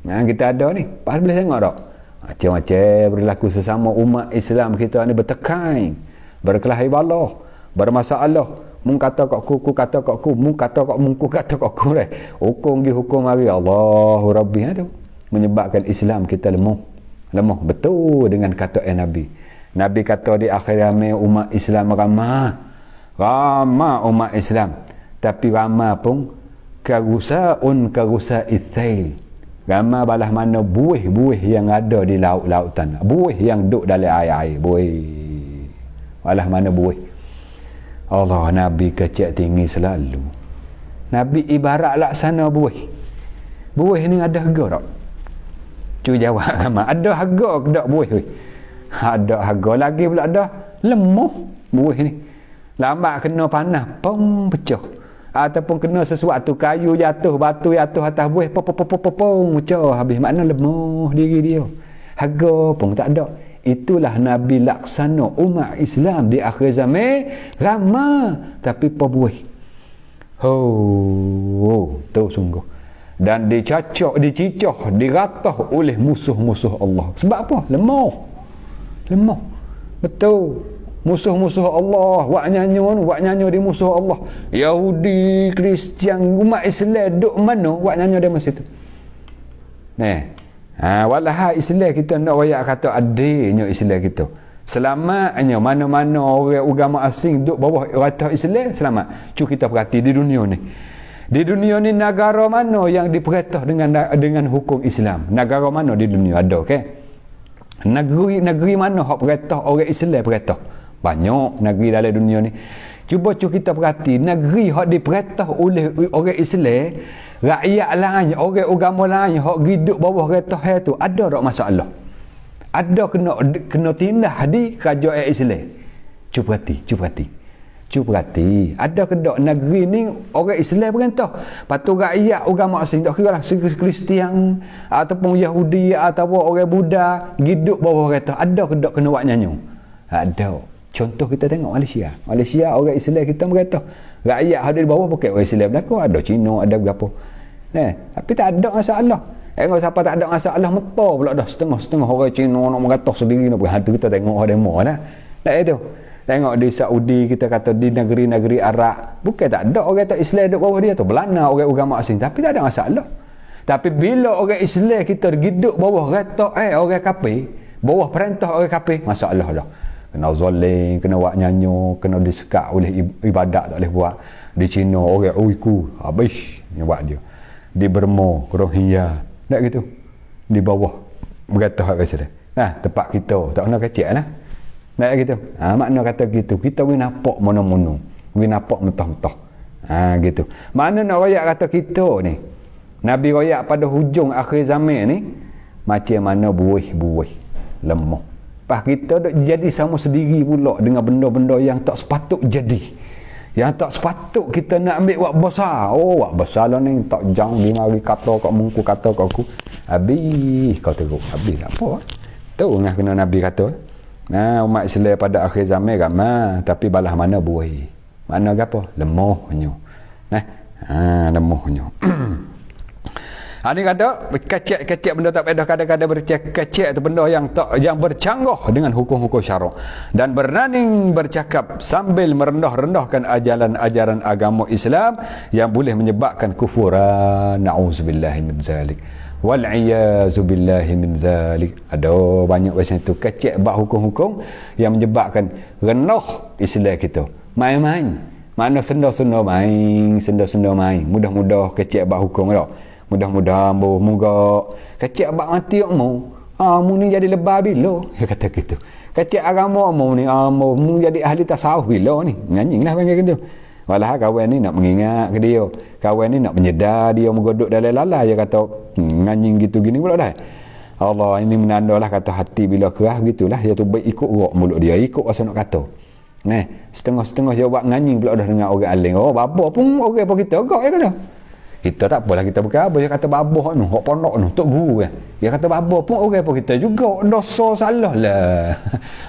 Kita ada ni. Pas boleh tengok dak. Macam-macam berlaku sesama umat Islam kita ni bertekan, berkelahi balah, bermasalah. Mung kata kat ku kata kat ku, mung kata kat mungku kata kat ku dah. Hukum gi hukum hari Allahu Rabbi tu menyebabkan Islam kita lemah. Lemah betul dengan kata Nabi. Nabi kata di akhir zaman umat Islam ramah umat Islam, tapi ramah pun karusaun ithil. Ramah balah mana buih-buih yang ada di laut-lautan, buih yang duduk dalam air-air, buih balah mana buih. Allah, Nabi kecek tinggi selalu. Nabi ibarat laksana buih. Buih ni ada harga tak? Cuba jawab ramah, ada harga ke tak buih? Ada harga lagi pula dah lemah buih ni. Lambat kena panas pom pecah, ataupun kena sesuatu kayu jatuh, batu jatuh atas buih pom pecah habis. Makna lemah diri dia, harga pun tak ada. Itulah Nabi laksana umat Islam di akhir zaman, ramah tapi pebuih. Tu sungguh. Dan dicacak, dicicah, diratah oleh musuh-musuh Allah. Sebab apa? Lemah. Betul. Musuh-musuh Allah, wak nyanyo di musuh Allah. Yahudi, Kristian, umat Islam duk mana, wak nyanyo dia masa tu. Walah Islam kita nak royak kata adilnya Islam kita. Selamatnya mana-mana orang agama asing duduk bawah ratah Islam selamat. Cuba kita perhati di dunia ni. Di dunia ni negara mana yang diperintah dengan hukum Islam? Negara mana di dunia ada, okey? Negeri mana hak perintah orang Islam perintah? Banyak negeri dalam dunia ni. Cuba kita perhati negeri hak diperintah oleh orang Islam, rakyat lain, orang agama lain hak hidup bawah ratah tu ada tak masalah? Ada kena tindah di kerajaan Islam. Cuba perhati. Ada ke tak negeri ni orang Islam perintah. Patu rakyat agama asing tak kira lah Kristian ataupun Yahudi ataupun orang Buddha hidup bawah ratah. Ada ke tak kena buat nyanyi? Ada. Contoh kita tengok Malaysia. Malaysia orang Islam kita merintah. Rakyat ada di bawah pakai orang Islam belaka, ada Cina, ada berapa. Tapi tak ada masalah. Kalau siapa tak ada masalah metar pula dah setengah-setengah orang Cina nak merintah sendiri nak pergi. Kita tengok orang demo dah. Tak itu. Tengok di Saudi, kita kata di negeri-negeri Arab, bukan tak ada orang tak Islam duduk bawah dia tu, belana orang agama asing, tapi tak ada masalah. Tapi bila orang Islam kita hidup bawah ratok orang kafir, bawah perintah orang kafir, masalah dah. Kena zalim, kena buat nyanyo, kena disekat oleh ibadat tak boleh buat. Di Cina orang Uyghur habis yang buat dia. Di Burma, Rohingya, tak gitu. Di bawah berkata orang Islam. Tempat kita tak kena kecil lah. Tak gitu. Makna kata gitu, kita boleh nampak mono-mono, boleh nampak mentah-mentah. Gitu. Mana nak royak kata kita ni? Nabi royak pada hujung akhir zaman ni macam mana buih-buih lemah. Pas kita duk jadi sama sendiri pula dengan benda-benda yang tak sepatut jadi. Yang tak sepatut kita nak ambil wak besar. Wak besar lah ni, tak jang di mari kata kat mungku kata kat aku. Habis kau teruk. Habis apa? Tu ngah kena Nabi kata. Umat Islam pada akhir zaman ramai, tapi balah mana buih. Mana apa? Lemahnya. Lemahnya. Ini kata kecek benda tak pedah, kadang-kadang berkecek tu benda yang bercanggah dengan hukum-hukum syarak dan berani bercakap sambil merendah-rendahkan ajaran agama Islam yang boleh menyebabkan kufuran. Na'udzubillahi min zalik. Wal'iyazu billahi min zalik. Ada banyak macam tu kecek bab hukum-hukum yang menyebabkan rendah Islam kita. Main-main. Mana senda-senda main, mudah-mudah kecek bab hukum dah. Mudah-mudahan moga kecek abang mati mu. Mu ni jadi lebah bila? Dia kata gitu. Kecek agama mu ni mu jadi ahli tasawuf bila ni? Nganyinglah panggil gitu. Walah kawan ni nak mengingat ke dia. Kawan ni nak menyedar dia menggodok dalam lalai. Dia kata nganying gitu gini pula dah. Allah, ini menandalah kata hati bila kerah gitulah. Dia tu baik ikut rock mulut dia, ikut rasa nak kata. Setengah-setengah dia buat nganying pula dah dengan orang aling. Bapa pun orang apa kita agak kata. Kita tak apalah, kita bukan apa. Dia kata babah tu, hak pondok tu, tok guru kan. Dia kata babah pun orang apa kita juga dosa salah lah.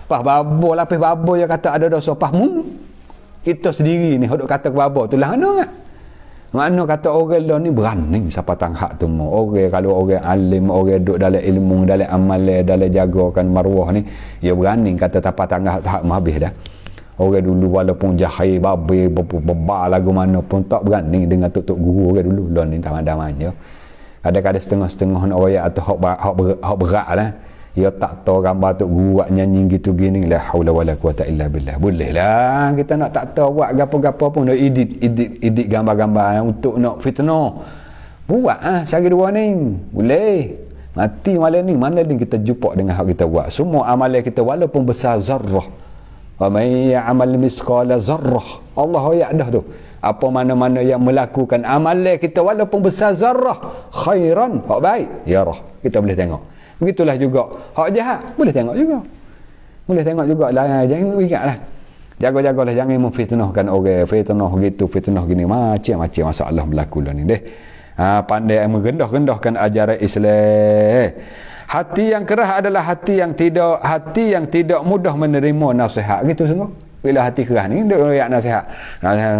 Pas babah lapis babah dia kata ada dosa pahmu. Kita sendiri ni hok kata ke babah tu lah mana. Mana kata orang lah ni berani siapa tanghak tu mau. Orang kalau orang alim, orang duduk dalam ilmu, dalam amal, dalam jagakan maruah ni, dia berani kata tapak tanghak tak habis dah. Orang dulu walaupun jahil babi bebal lagu mana pun tak berani dengan tok-tok guru orang dulu. Lah ni tak ada manja. Kadang-kadang setengah-setengah nak royak atau hak berat lah. Dia tak tahu gambar tok guru buat nyanyi gitu gini. La haula wala quwata illa billah. Boleh lah kita nak tak tahu buat gapo-gapo pun nak edit gambar-gambar untuk nak fitnah. Buat sehari dua ni. Boleh. Mati malam ni mana ni kita jumpa dengan hak kita buat. Semua amalan kita walaupun besar zarrah. Wa may ya'mal misqala zarrah. Allah ayat dah tu. Apa mana-mana yang melakukan amalan kita walaupun besar zarrah khairan, hak baik, ya rah. Kita boleh tengok. Begitulah juga hak jahat boleh tengok juga. Boleh tengok juga lah. Jangan ingatlah. Jaga-jagalah jangan memfitnahkan orang, fitnah gitu, fitnah gini macam-macam masalah berlaku lah ni deh. Pandai merendah-rendahkan ajaran Islam. Hati yang kerah adalah hati yang tidak mudah menerima nasihat. Gitu sungguh. Bila hati kerah ni duk royak nasihat.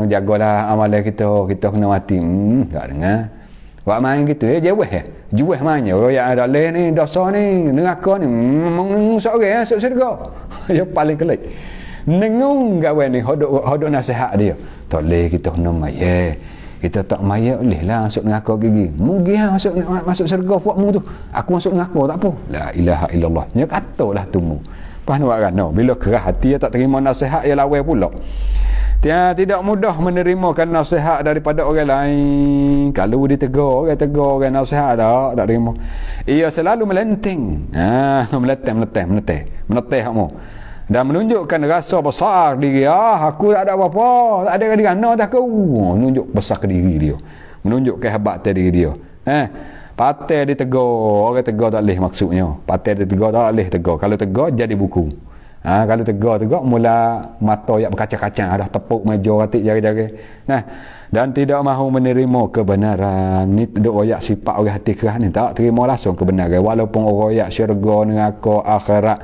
Jagalah amalan kita kena mati. Tak dengar. Buat main gitu juih mainnya. Royak dalih ni, dosa ni, neraka ni, mengusap orang masuk syurga. Yang paling kelik. Nengung kawan ni hodok nasihat dia. Tak boleh kita kena mai. Kita tak maya boleh lah masuk neraka gigi. Mungkin masuk syurga buatmu tu. Aku masuk neraka tak apa. La ilaha illallah. Nya katalah tumu. Pas nak kan bila keras hati dia tak terima nasihat dia lawan pula. Dia tidak mudah menerimakan nasihat daripada orang lain. Kalau ditegur orang nasihat tak terima. Ia selalu melenteng. Meneteh kamu. Dan menunjukkan rasa besar diri. Aku tak ada apa-apa, tak ada kerana tak aku. Menunjuk besar ke diri dia. Menunjuk kehebatan diri dia. Patah ditegur, orang tegur tak boleh maksudnya. Patah ditegur tak boleh tegur. Kalau tegur jadi buku. Kalau tegur mula mata yang berkacang-kacang, ada tepuk meja ratik jari-jari. Dan tidak mahu menerima kebenaran. Ni duk royak sifat orang hati keras ni, tak terima langsung kebenaran. Walaupun orang royak syurga, neraka, akhirat,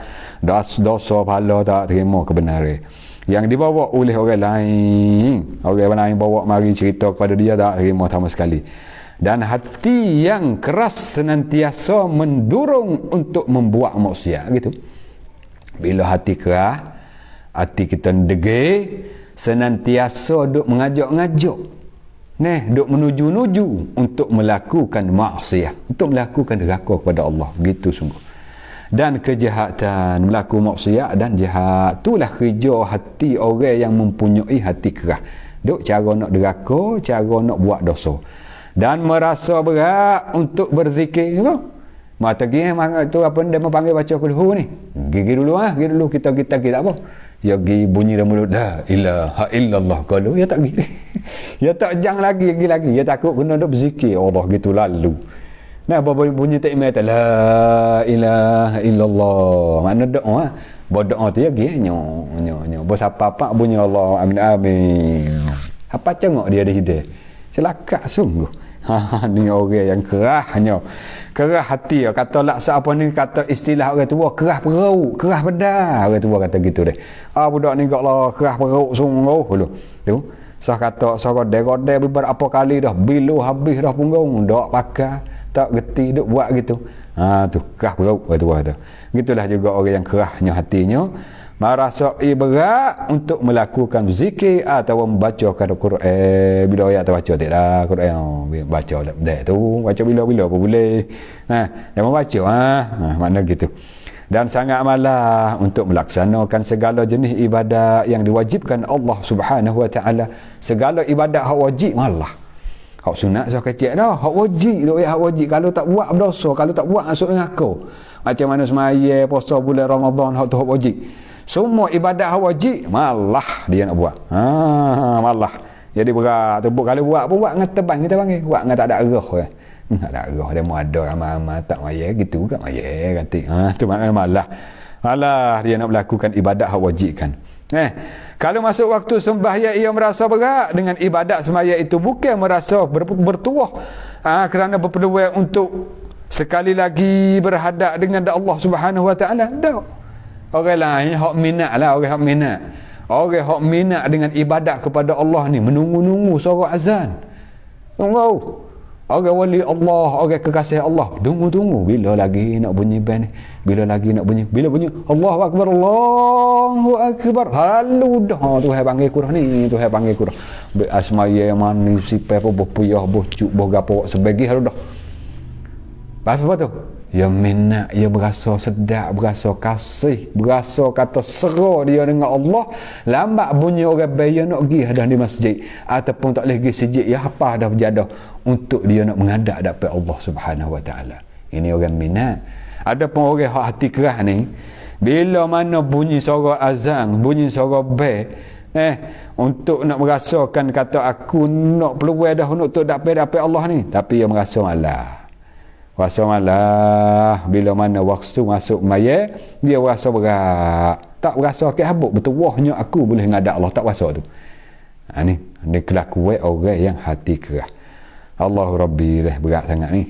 dosa pahala, tak terima kebenaran. Yang dibawa oleh orang lain, orang lain bawa mari cerita kepada dia, tak terima sama sekali. Dan hati yang keras senantiasa mendorong untuk membuat maksiat gitu. Bila hati keras, hati kita degil, senantiasa duk mengajak-ngajak. Duk menuju-nuju untuk melakukan maksiat, untuk melakukan neraka kepada Allah. Begitu sungguh. Dan kejahatan, melakukan maksiat dan jahat, itulah kerja hati orang yang mempunyai hati keras. Duk cara nak neraka, cara nak buat dosa. Dan merasa berat untuk berzikir. Mata gigi tu apa dia mau panggil baca kulhu ni. Gigi dulu kita tak apa. Ya gigi bunyi dalam mulut la ilaha illallah kalau ya tak gigi. Ya tak jang lagi. Ya takut kena duk berzikir Allah gitu lalu. Bunyi tak imat la ilaha illallah. Mana doa? Berdoa tu ya gigi nyo. Bos apa bunyi Allah amin. Apa tengok dia ada hidayah. Celaka sungguh. Ni orang yang kerahnya. Kerah hati. Kata laksa apa ni, kata istilah orang tua, kerah perut, kerah bedah. Orang tua kata gitu deh. Budak ni kok lah kerah perut sungguh dulu. Tu. Kata godeh beberapa kali dah. Bilu habis dah punggung. Dok pakai. Tak geti duk buat gitu. Tu kerah perut orang tua kata. Gitulah juga orang yang kerahnya hatinya. Merasai berat untuk melakukan zikir atau membaca Quran. Bila ayat tu baca tak dah Quran, baca dah tu, baca bila apa boleh. Dia mau baca mana gitu. Dan sangat malah untuk melaksanakan segala jenis ibadat yang diwajibkan Allah Subhanahu wa taala. Segala ibadat hak wajib malah. Hak sunat saya kecil dah, hak wajib dok hak wajib. Kalau tak buat berdosa, kalau tak buat masuk neraka. Macam mana semaya puasa bulan Ramadan hak tu hak wajib. Semua ibadat wajib malah dia nak buat. Malah. Jadi berat tu kalau buat pun buat dengan tebang kita panggil. Buat dengan tak ada arah. Tak ada arah dia mau ada ramai-ramai tak maya gitu kan maya kata. Tu maknanya malah. Malah dia nak melakukan ibadat wajib kan. Kalau masuk waktu sembahyang ia merasa berat dengan ibadat sembahyang itu, bukan merasa bertuah kerana berpeluang untuk sekali lagi berhadap dengan Allah Subhanahu wa taala. Tak. Orang lain hak minat lah, orang hak minat. Orang hak minat dengan ibadat kepada Allah ni menunggu-nunggu suara azan. Tunggu. Orang wali Allah, orang kekasih Allah, tunggu bila lagi nak bunyi band ni. Bila lagi nak bunyi. Bila bunyi Allahu akbar, Allahu akbar. Lalu dah Tuhan panggil kurang ni, Tuhan panggil kurang. Asmaya yang manis sipai apa berpuyah, bercuk, bergapo sebagi halu dah. Apa tu? Ia minat, ia berasa sedap, berasa kasih, berasa kata sera dia dengan Allah. Lambat bunyi orang bayar nak pergi dah di masjid ataupun tak boleh pergi masjid, ya apa dah berjadah untuk dia nak menghadap dapat Allah Subhanahu wa taala. Ini orang minat. Adapun orang hak hati keras ni, bila mana bunyi suara azan, bunyi suara bel, untuk nak merasakan kata aku nak peluang dah untuk dapat Allah ni, tapi dia merasa malah. Rasa malah bila mana waktu masuk maya dia rasa berat, tak rasa habuk betul wahnya aku boleh ngadap Allah, tak rasa tu. Ni kelakuan orang yang hati keras. Allahu Rabbi berat sangat ni.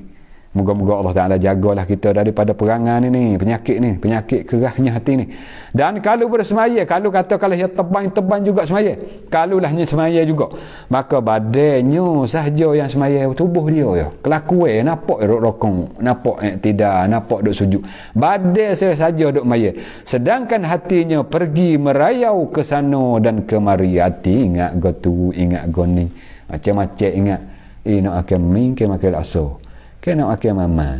Moga-moga Allah Ta'ala jagalah kita daripada perangan ni, penyakit kerasnya hati ni. Dan kalau bersemaya, kalau kata kalau dia tebang juga semaya, kalau lahnya semaya juga, maka badannya sahaja yang semaya, tubuh dia ya. Kelakuan nampak rokong, nampak tidak, nampak duk sujud. Badan saja duk maya. Sedangkan hatinya pergi merayau ke sana dan kemari. Hati ingat go tu, ingat go ni. macam-macam ingat nak makan mi ke makan lakso ke nak makan mama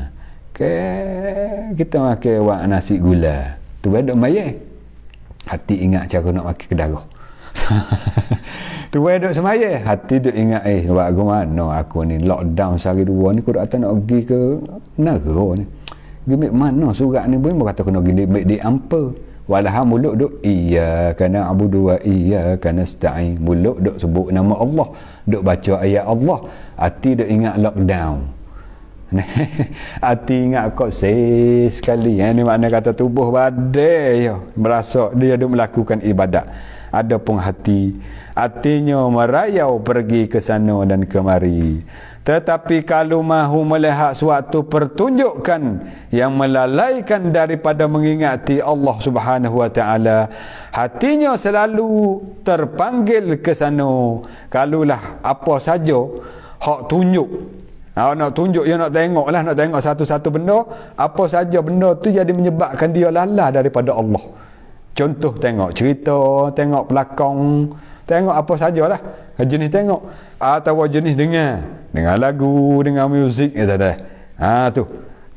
ke kita makan wak nasi gula tu duk mayat hati ingat cara nak makan kedarah tu duk semaya hati duk ingat buat aku mana aku ni lockdown sehari dua ni aku dah tak nak pergi ke negara ni pergi mana surat ni pun kata kena pergi di ampa walaha mulut duk iya kana abudu wa iya kana sta'in mulut duk sebut nama Allah duk baca ayat Allah hati duk ingat lockdown hati ingat kok sekali ni makna kata tubuh badai berasa dia duk melakukan ibadat adapun hatinya merayau pergi ke sana dan kemari tetapi kalau mahu melihat suatu pertunjukan yang melalaikan daripada mengingati Allah Subhanahu wa taala hatinya selalu terpanggil ke sana kalulah apa saja hak tunjuk nak tunjuk dia nak tengok satu-satu benda apa saja benda tu jadi menyebabkan dia lalai daripada Allah. Contoh tengok cerita, tengok pelakon, tengok apa sajalah jenis tengok atau jenis dengar lagu, dengar muzik tu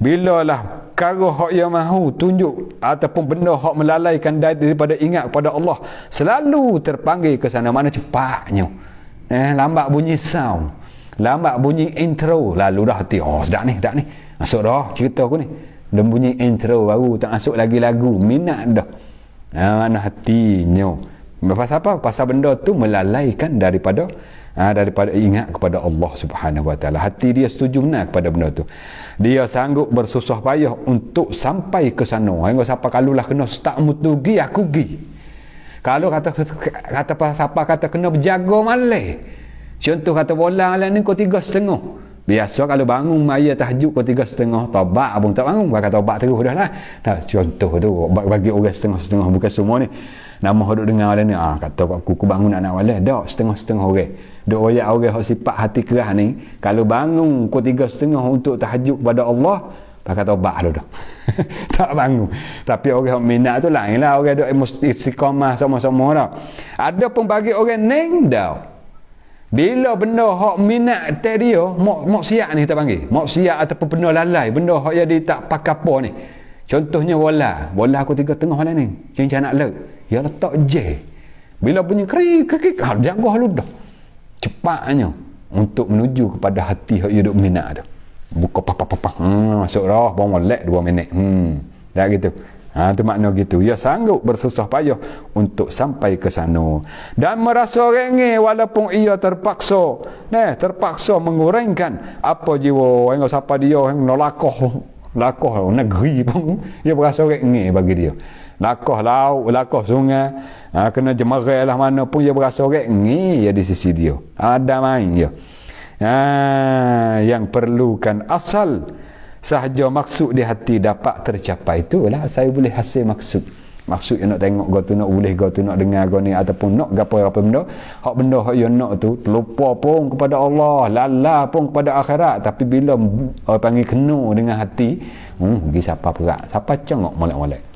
bila lah perkara hak yang mahu tunjuk ataupun benda hak melalaikan daripada ingat kepada Allah selalu terpanggil ke sana mana cepatnya lambat bunyi sound, lambat bunyi intro lalu dah hati sedap ni masuk dah cerita aku ni dan bunyi intro baru tak masuk lagi lagu minat dah mana hatinya pasal apa? Pasal benda tu melalaikan daripada ingat kepada Allah Subhanahu wa taala. Hati dia setuju benar kepada benda tu. Dia sanggup bersusah payah untuk sampai ke sana. Hingga siapa kalulah kena start mutu gi aku gi. Kalau kata siapa kata kena berjaga malam. Contoh kata bola malam ni kau 3:30. Biasa kalau bangun maya tahajud kau 3:30 tobat abang tak bangun kata tobat terus dah lah. Contoh tu bagi orang setengah-setengah bukan semua ni. Nama duk dengar dia ni kata aku bangun nak wala dak setengah-setengah orang duk royak orang hak sifat hati keras ni kalau bangun pukul 3:30 untuk tahajud kepada Allah pakai taubat dah tak bangun tapi orang hak minat tu lainlah orang duk istiqamah sama-sama dah ada pun bagi orang neng dah bila benda hak minat dia maksiat ni kita panggil maksiat ataupun benda lalai benda hak jadi tak pakai apa ni contohnya bola aku 3:30 malam ni cincin nak lek dia letak je bila bunyi krik jaga lu dah cepatnya untuk menuju kepada hati yang duk minat tu buka papah masuk dah bawa molek 2 minit dah gitu tu makna gitu dia sanggup bersusah payah untuk sampai ke sana dan merasa rengeh walaupun ia terpaksa mengurangkan apa jiwa hingga siapa dia yang lakoh negeri pun dia berasa rengeh bagi dia lakoh laut, lakoh sungai kena jemerai lah mana pun dia berasa rengeh di sisi dia ada main dia yang perlukan asal sahaja maksud di hati dapat tercapai itulah saya boleh hasil maksud yang nak tengok kau tu nak boleh kau tu nak dengar kau ni ataupun nak apa benda hak yang nak tu terlupa pun kepada Allah lala pun kepada akhirat tapi bila panggil kena dengan hati pergi siapa perak siapa cengok molek-molek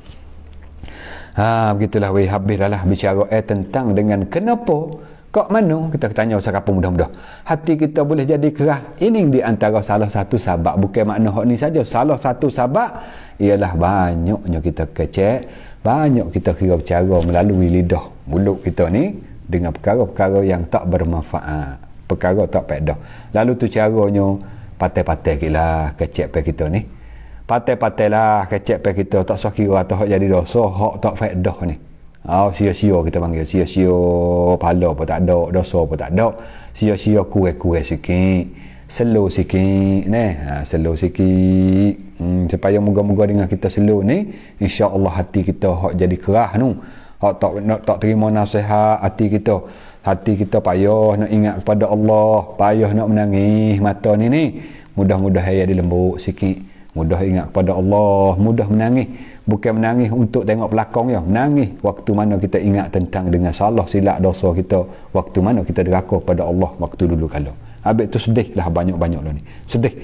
begitulah habis dah lah bicara tentang dengan kenapa kok mana kita tanya usah apa mudah-mudah hati kita boleh jadi keras ini di antara salah satu sebab bukan makna hak ni saja salah satu sebab ialah banyaknya kita kecek banyak kita kira bercara melalui lidah mulut kita ni dengan perkara-perkara yang tak bermanfaat perkara tak faedah lalu tu caranya patai-patai gila kecek pe kita ni patai-patai lah kecek pe kita tak usah kira atau hak jadi dosa hak tak faedah ni sia-sia kita panggil sia-sia pahala pun tak ada dosa pun tak ada sia-sia kurang-kurang sikit slow sikit slow sikit supaya moga-moga dengan kita slow ni insya-Allah hati kita hak jadi keras tu hak tak terima nasihat hati kita payah nak ingat kepada Allah payah nak menangis mata ni mudah-mudahan dia lembut sikit mudah ingat kepada Allah mudah menangis bukan menangis untuk tengok pelakon ya menangis waktu mana kita ingat tentang dengan salah silap dosa kita waktu mana kita deraka pada Allah waktu dulu kala habis tu sedih lah banyak-banyak lah ni sedih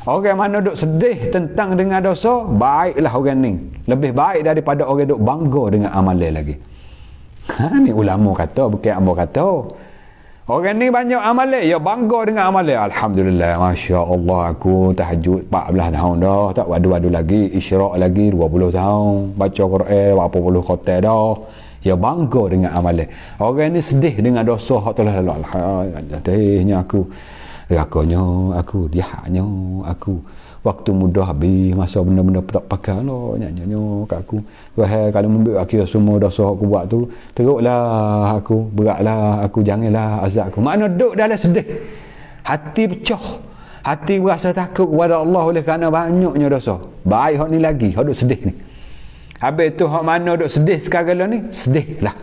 orang mana duk sedih tentang dengan dosa baiklah orang ni lebih baik daripada orang duk bangga dengan amalan lagi ni ulama kata bukan ambo kata Orang ni banyak amalan, ya bangga dengan amalan. Alhamdulillah, Masya Allah, aku tahajud 14 tahun dah, tak wadu-wadu lagi, isyrak lagi 20 tahun, baca Quran berapa puluh khatam dah. Ya bangga dengan amalan. Orang ni sedih dengan dosa hak telah lalu. Alhamdulillah, aku rakanya, aku dihatnya, aku waktu muda habis masa benda-benda tak pakai lah nyanyi kat aku. Wahai kalau membik akhir semua dosa aku buat tu, teruklah aku, beratlah aku, janganlah azab aku. Makna duduk dalam sedih, hati pecah, hati berasa takut kepada Allah oleh kerana banyaknya dosa. Baik hak ni lagi, hak duduk sedih ni. Habis tu hak mana duduk sedih sekarang ni, sedihlah,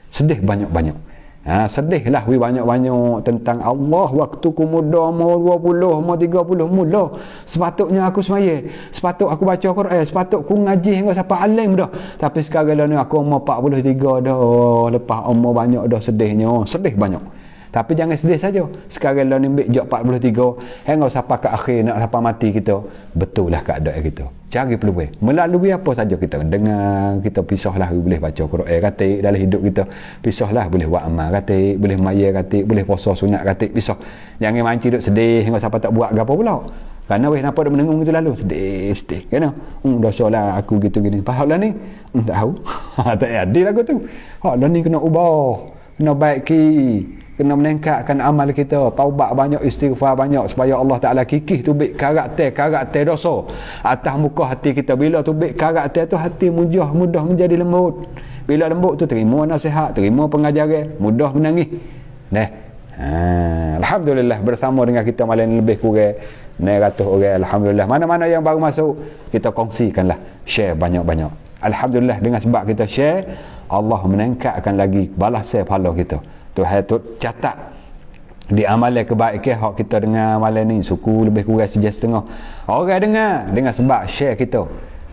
sedih banyak-banyak. Sedihlah banyak-banyak tentang Allah. Waktu ku muda umur 20, umur 30 mula sepatutnya aku semaya, sepatut aku baca Quran, sepatut aku ngaji hingga sampai alim dah. Tapi sekarang ni aku umur 43 dah, lepas umur banyak dah, sedihnya, sedih banyak. Tapi jangan sedih saja. Sekarang ni ambil jok 43 hingga sampai ke akhir, nak sampai mati kita. Betul lah keadaan kita. Cari peluang. Melalui apa saja kita dengar, kita pisahlah boleh baca Quran katik dalam hidup kita. Pisahlah boleh buat amal katik, boleh maya katik, boleh puasa sunat katik, pisah. Jangan mancing duk sedih hingga sampai tak buat gapo pula. Kerana weh nampak dak menengung itu lalu sedih. Kena. Dosalah aku gitu gini. Pahala ni tak tahu. Tak adil aku tu. Hak ni kena ubah. Kena baiki. Kena meningkatkan amal kita, taubat banyak, istighfar banyak supaya Allah Ta'ala kikih tubik karakter dosa atas muka hati kita. Bila tubik karakter tu, hati mudah menjadi lembut. Bila lembut tu, terima nasihat, terima pengajaran, mudah menangis. Alhamdulillah, bersama dengan kita malam lebih kurang 900 orang. Alhamdulillah, mana-mana yang baru masuk kita kongsikanlah, share banyak-banyak. Alhamdulillah, dengan sebab kita share, Allah meningkatkan lagi balasan pahala kita. Tuhan tu catat di amalan kebaikan hak kita dengar malam ni, suku lebih kurang 1.5. Orang dengar dengan sebab share kita,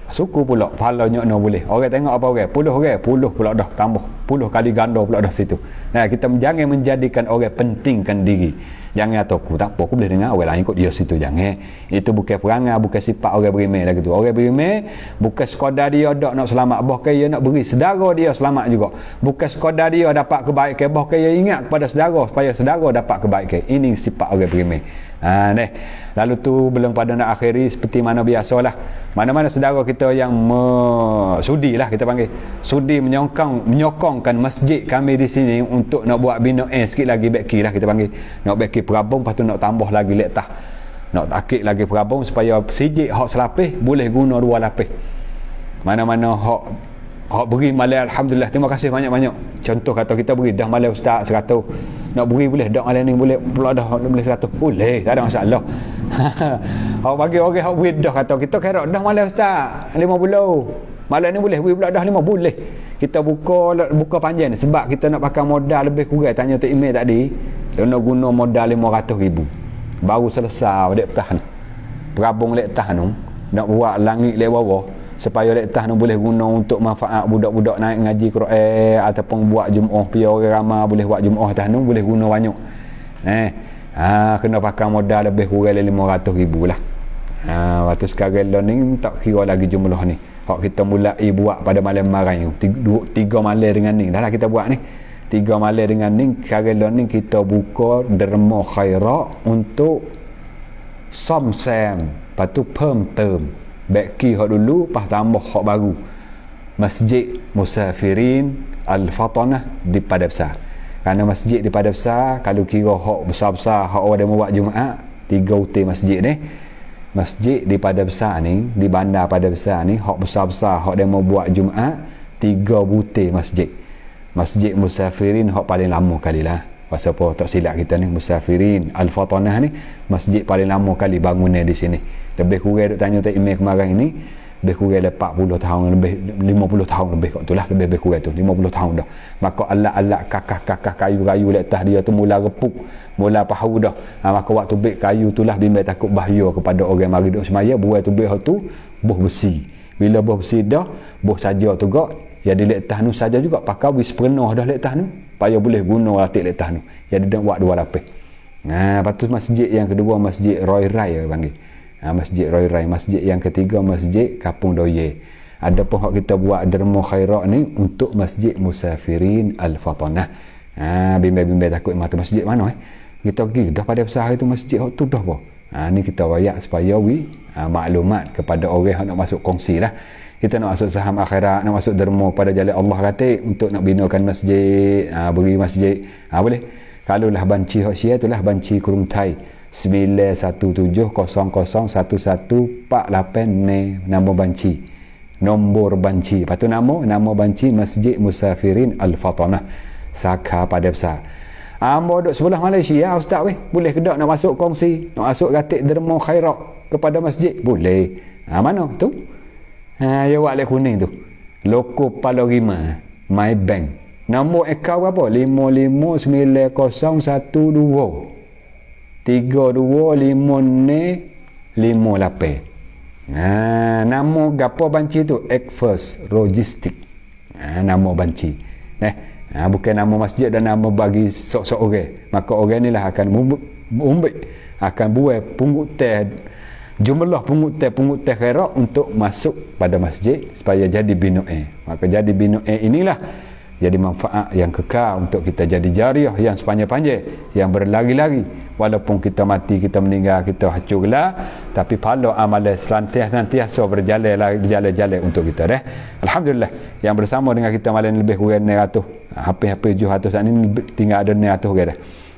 suku pula pahalanya no boleh. Orang tengok apa orang, puluh pula dah tambah, 10 kali ganda pula dah situ. Kita jangan menjadikan orang pentingkan diri. Jangan atau aku tak apa, aku boleh dengar orang lain ikut dia situ. Jangan. Itu bukan perangai, bukan sifat orang berimeh lagi tu. Orang berimeh bukan sekadar dia dak nak selamat, bahkan dia nak beri saudara dia selamat juga. Bukan sekadar dia dapat kebaikan, bahkan dia ingat kepada saudara supaya saudara dapat kebaikan. Ini sifat orang berimeh. Lalu tu belum pada nak akhiri seperti mana biasalah. Mana-mana saudara kita yang sudi lah kita panggil, sudi menyokongkan masjid kami di sini untuk nak buat binaan sikit lagi, beki lah kita panggil, nak beki perabung, lepas tu nak tambah lagi letah, nak takik lagi perabung supaya sijik hak selapis boleh guna 2 lapis. Mana-mana hak beri malam, alhamdulillah, terima kasih banyak-banyak. Contoh kata kita beri dah malam ustaz 100, nak beri boleh dak malam ni, boleh pula dah boleh 100, boleh, tak ada masalah. Hak bagi orang hak beri dah, kata kita kira dah malam ustaz 50, malam ni boleh beri pula dah 5, boleh. Kita buka panjang sebab kita nak pakai modal lebih kurang. Tanya Tok Email tadi, dia nak guna modal 500,000 baru selesai dek tahan perabung lek tahan, nak buat langit lek bawah supaya lek tahan boleh guna untuk manfaat budak-budak naik ngaji Quran ataupun buat Jumaah, pi orang ramai boleh buat Jumaah tahan, boleh guna banyak. Kena pakai modal lebih kurang 500,000 lah. Waktu sekarang ni tak kira lagi jumlah ni. Hak kita mulai buat pada malam marai tu 3 malam dengan ni dah lah kita buat ni 3 malam dengan ni. Sekarang ni kita buka derma khairat untuk somsam, lepas tu พิ่มเติม beki hak dulu, lepas tambah hak baru, Masjid Musafirin Al-Fatanah di Padang Besar. Kerana masjid di Padang Besar, kalau kira hak besar-besar, hak orang buat Jumaat, 3 utai masjid ni. Masjid di Padang Besar ni, di bandar Padang Besar ni, hak besar-besar hak dia mau buat Jumaat, 3 butai masjid. Masjid Musafirin hak paling lama kali lah. Pasal apa tak silap kita ni, Musafirin Al-Fatanah ni masjid paling lama kali bangunan di sini. Lebih kurang duk tanya Tok Email kemarin ni, lebih kurang 40 tahun lebih, 50 tahun lebih kat tu lah, lebih kurang tu 50 tahun dah. Maka alat-alat kakah kayu-kayu di atas dia tu mula repuk, mula pahu dah. Maka waktu bek kayu tu lah bimbang takut bahaya kepada orang mari duk semaya, buat tu bek tu boh besi. Bila boh besi dah, boh saja tu gak jadi letak nu saja juga pakai wis penuh dah letak nu supaya boleh guna atik letak nu. Jadi dak buat 2 lapis. Lepas tu masjid yang kedua, Masjid Roy Rai panggil. Masjid Roy Rai. Masjid yang ketiga, Masjid Kapung Doye. Ada pun hak kita buat derma khairat ni untuk Masjid Musafirin Al-Fatanah. Bimbang-bimbang takut mata masjid mana kita pergi dah pada besar itu masjid tu dah apa. Ni kita wayak supaya maklumat kepada orang yang nak masuk kongsi lah. Kita nak masuk saham akhirat, nak masuk derma pada jalan Allah kata untuk nak binakan masjid, beri masjid, boleh. Kalau lah banci hak sia itulah banci kurung thai 9170001148 ni nama banci. Nombor banci. Lepas tu nama banci Masjid Musafirin Al-Fatanah Saka pada besar. Ambo duduk sebelah Malaysia ustaz weh. Boleh ke tak nak masuk kongsi, nak masuk gatik derma khairat kepada masjid? Boleh. Mana tu? Ya wak lek kuning tu. Loko Palorima My Bank. Nombor akaun apa? 559012 325658. Nama gapo banci tu? First Logistik. Nama banci. Bukan nama masjid dan nama bagi sok-sok orang. Maka orang ni lah akan akan buat pungut teh, jumlah pungut teh khairat untuk masuk pada masjid supaya jadi binu'e. Maka jadi binu'e inilah jadi manfaat yang kekal untuk kita jadi jariah yang sepanjang-panjang, yang berlari-lari. Walaupun kita mati, kita meninggal, kita hancurlah, tapi pahala amalan senantiasa berjalan untuk kita dah. Alhamdulillah yang bersama dengan kita malam lebih kurang 900, hampir 700 saat ini tinggal ada 900 orang dah.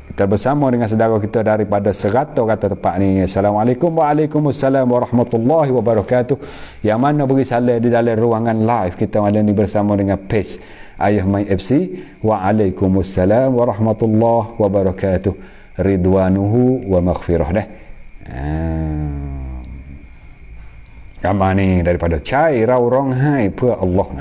Kita bersama dengan saudara kita daripada 100 kata tepat ni. Assalamualaikum waalaikumsalam warahmatullahi wabarakatuh. Yang mana beri salam di dalam ruangan live kita malam ni bersama dengan page Ayah Mai FC. Waalaikumsalam warahmatullahi wabarakatuh. Ridwanuhu wa maghfirah dah. Gambar ni daripada cai raurong hai per Allah.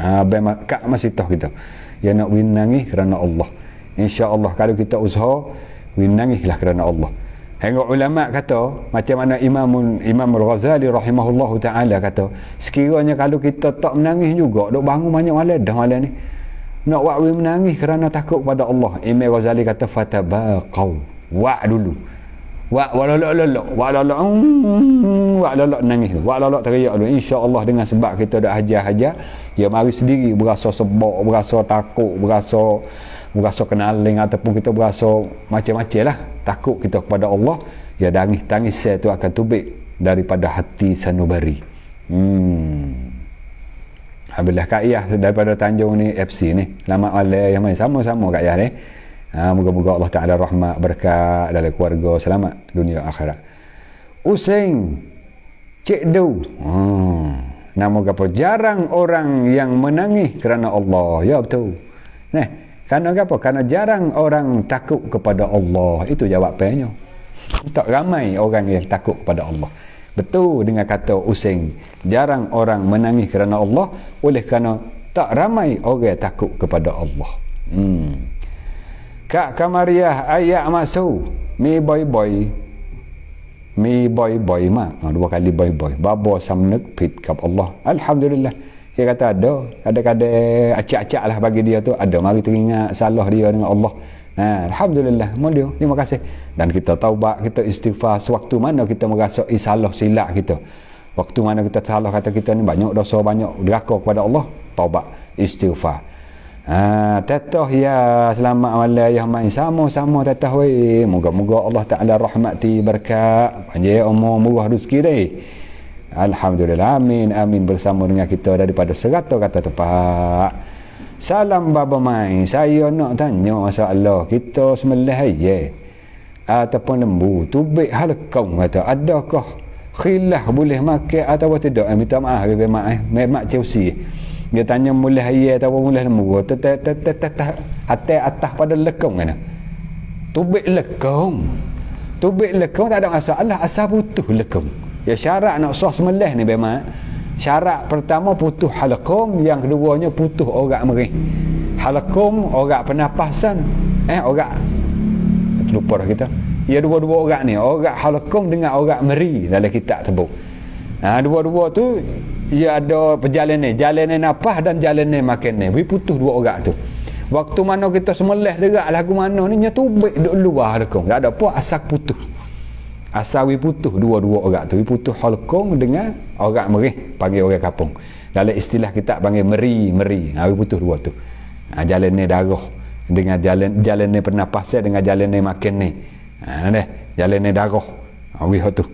Kak masih tahu kita. Yang nak winangi kerana Allah. InsyaAllah kalau kita usaha winangilah kerana Allah. Hingga ulama kata macam mana Imam Al-Ghazali rahimahullahu taala kata, sekiranya kalau kita tak menangis juga dok bangun banyak malam dah malam ni. Nak buat menangis kerana takut pada Allah. Imam Ghazali kata fatabaqau. Wa dulu. Wa lalak nangis dulu. Wa lalak teriak dulu. Insya-Allah dengan sebab kita dah hajar-hajar, ya mari sendiri berasa sebab, berasa takut, berasa kenaling ataupun kita berasa macam-macam lah takut kita kepada Allah, ya tangis saya tu akan tubik daripada hati sanubari. Alhamdulillah Kak Iyah daripada Tanjung ni FC ni. Selamat malam yang main sama-sama Kak Iyah ni. Moga-moga Allah Ta'ala rahmat berkat dalam keluarga, selamat dunia akhirat. Useng Cik Du. Nama apa? Jarang orang yang menangis kerana Allah. Ya betul. Kerana apa? Kerana jarang orang takut kepada Allah. Itu jawapannya. Tak ramai orang yang takut kepada Allah. Betul dengan kata Useng. Jarang orang menangis kerana Allah. Oleh kerana tak ramai orang takut kepada Allah. Kak Kamariah ayak masuk. Mi boy mak. Dua kali boy. Baba samnek pit kap Allah. Alhamdulillah. Dia kata ada kadang-kadang acak-acak lah bagi dia tu, ada mari teringat salah dia dengan Allah. Alhamdulillah, mulia, terima kasih. Dan kita taubat, kita istighfar sewaktu mana kita merasa salah silap kita. Waktu mana kita salah kata kita ni banyak dosa, banyak deraka kepada Allah, taubat, istighfar. Tetah ya, selamat malam ya main sama-sama tetah weh. Moga-moga Allah Taala rahmati berkat, panjang umur, murah rezeki deh. Alhamdulillah, amin bersama dengan kita daripada 100 kata tepat. Salam Baba Mai, saya nak tanya masalah kita sembelih ayam ataupun lembu tubik halakau, kata adakah khilaf boleh makan atau tidak? Minta maaf memang Chelsea. Dia tanya mulih ayam atau mulih lembu, atas pada lekong kan. Tubik lekong tak ada masalah, asal putus lekong. Ya syarat nak sah sembelih ni memang syarat pertama putus halaqum, yang keduanya putus orak merih. Halaqum orak pernafasan, orak lupa dah kita. Ya dua-dua orak ni, orak halaqum dengan orak meri dalam kitab sebut. Dua-dua tu ia ada perjalanan, jalan nafas dan jalan makan ni. Putus dua orak tu. Waktu mana kita sembelih derak lagu mana ni nya tubik duk luar halaqum. Tak ada apa asal putus. Asal putus dua-dua orang tu, putus halqung dengan orang merih, panggil orang kampung. Dalam istilah kita panggil meri. Putus dua tu. Jalan ni darah. dengan jalan ni pernafasan, dengan jalan ni makan ni. Jalan ni darah. Wi tu.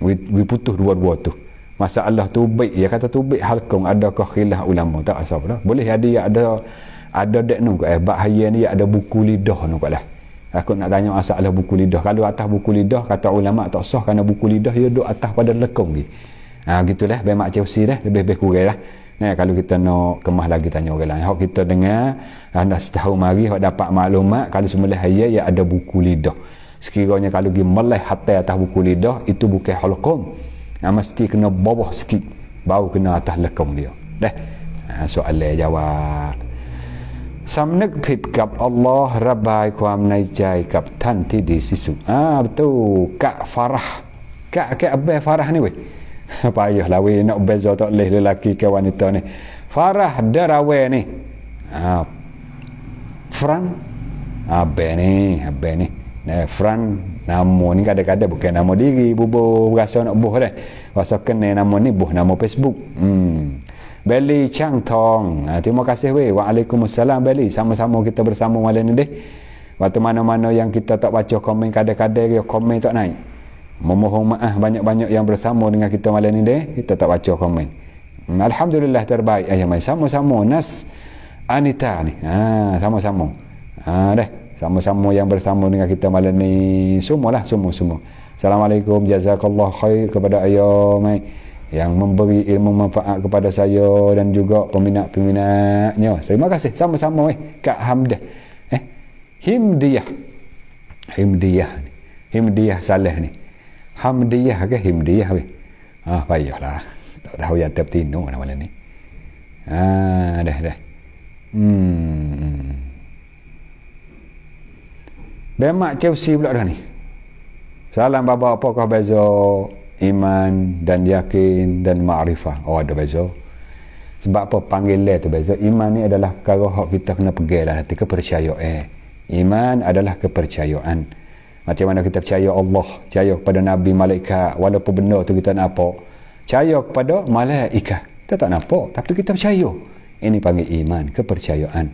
Wi putus dua-dua tu. Masalah tubik, dia kata tubik halkung, adakah khilaf ulama? Tak asal dah. Boleh ada dek nu bahaya ni ada buku lidah nu lah. Aku nak tanya masalah buku lidah. Kalau atas buku lidah kata ulama tak sah kerana buku lidah dia duduk atas pada lekung ni. Gitulah bemak Chelsea dah, lebih kurang lah. Kalau kita nak kemas lagi tanya orang lain. Hak kita dengar anda setahun mari hak dapat maklumat kalau semula hayat ya ada buku lidah. Sekiranya kalau pergi meleh hati atas buku lidah itu bukan halqum. Mesti kena bawah sikit baru kena atas lekung dia. Soalan jawab. สำนึกผิดกับอัลลอฮ์ระบายความในใจกับท่านที่ดีที่สุดbetul kak farah kak abang farah ni weh payahlah weh nak beza tak leh lelaki ke wanita ni farah darawe ni Fran abang ni Fran nama ni kadang-kadang bukan nama diri bubuh berasa nak buh dah rasa kena nama ni buh nama Facebook Beli Chang Tong. Terima kasih weh. Waalaikumsalam Beli. Sama-sama kita bersama malam ni deh. Waktu mana-mana yang kita tak baca komen kadang-kadang komen tak naik. Memohon maaf banyak-banyak yang bersama dengan kita malam ni deh. Kita tak baca komen. Alhamdulillah terbaik. Sama-sama Nas Anita ni. Sama-sama. Deh. Sama-sama yang bersama dengan kita malam ni. Semualah semua. Assalamualaikum. Jazakallah khair kepada ayah mai yang memberi ilmu manfaat kepada saya dan juga peminat-peminatnya. Terima kasih sama-sama Kak Hamdah. Himdiyah salah ni. Hamdiyah ke Himdiyah weh. Payahlah. Tak tahu yang tertino nama ni. Dah. Bemak Chelsea pula dah ni. Salam baba apakah beza iman dan yakin dan ma'rifah? Ada beza. Sebab apa panggilan tu beza? Iman ni adalah perkara hak kita kena pegang dalam hati, kepercayaan. Iman adalah kepercayaan. Macam mana kita percaya Allah, percaya kepada Nabi, malaikat, walaupun benda tu kita nak apa. Percaya kepada malaikat. Kita tak nampak tapi kita percaya. Ini panggil iman, kepercayaan.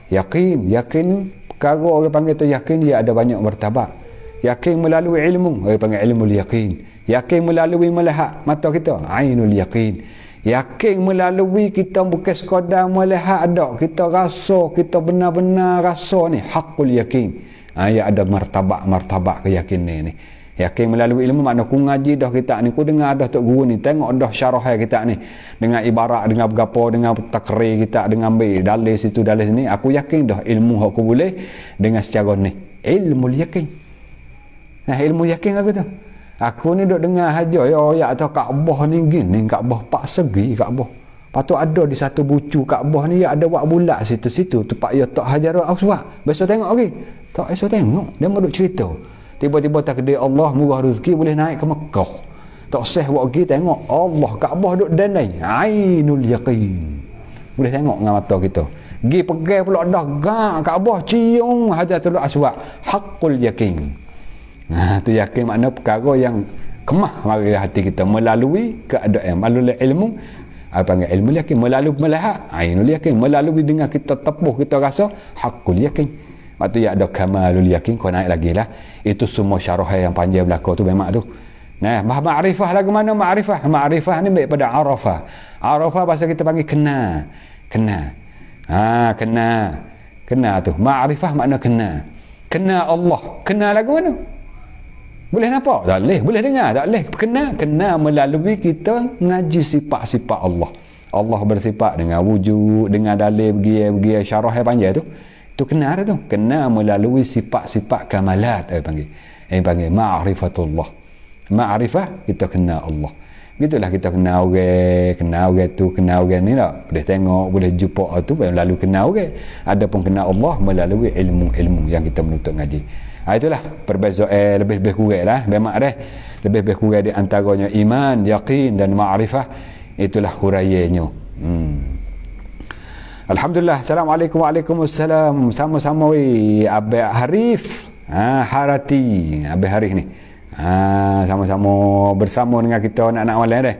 Yakin perkara orang panggil tu yakin dia ada banyak martabat. Yakin melalui ilmu, orang panggil ilmu yakin. Yakin melalui melihat mata kita, ainul yakin. Yakin melalui kita bukan sekadar melihat ada, kita rasa, kita benar-benar rasa ni, hakul yakin. Ya ada martabat keyakinan ni. Yakin melalui ilmu makna ku ngaji dah kita ni, ku dengar dah tok guru ni, tengok dah syarah kita ni dengan ibarat, dengan bergapo, dengan takrir kita, dengan ambil dalil situ dalil sini, aku yakin dah ilmu aku boleh dengan secara ni. Ilmu yakin. Ilmu yakin aku tu. Aku ni duk dengar haja ya atau Kaabah ni gini, Kaabah 4 segi Kaabah. Patut ada di satu bucu Kaabah ni ada buat bulat situ-situ tempat ya tak Hajarul Aswad. Besok tengok lagi. Tak esok tengok, dia mau duk cerita. Tiba-tiba takdir Allah murah rezeki boleh naik ke Mekah. Tak sah buat pergi tengok Allah Kaabah duk danai. Ainul yaqin. Boleh tengok dengan mata kita. Gi pegang pula dah gak Kaabah cium Hajarul Aswad. Haqqul yaqin. Tu yakin makna perkara yang kemah mari hati kita melalui keadaan, melalui ilmu. Panggil ilmu yakin, melalui melihat ainul yakin, melalui dengan kita tepuh kita rasa hakul yakin. Waktu ya ada kamalul yakin, kau naik lagi lah. Itu semua syarah yang panjang belakang tu memang tu. Ma'rifah lagu mana ma'rifah? Ma'rifah ni baik pada arafah. Arafah bahasa kita panggil kena. Kena tu. Ma'rifah makna kena. Kena Allah. Kena lagu mana? Boleh nampak? Tak boleh. Boleh dengar? Tak boleh. Kena melalui kita ngaji sifat-sifat Allah. Allah bersifat dengan wujud, dengan dalil bagi syarah yang panjang tu. Itu kena tu. Kena melalui sifat-sifat kamalat. Panggil ma'rifatullah. Ma'rifah, kita kena Allah. Gitulah kita kenal orang tu, kenal orang ni tak. Boleh tengok, boleh jumpa tu melalui kenal orang. Adapun kenal Allah melalui ilmu-ilmu yang kita menuntut ngaji. Itulah perbezaan lebih kurang lah. Memang dah lebih kurang di antaranya iman, yakin dan ma'rifah. Itulah huraiannya. Alhamdulillah. Assalamualaikum. Waalaikumsalam. Sama-sama Abang Harif. Harati. Abang Harif ni. Sama-sama bersama dengan kita anak-anak malam dah.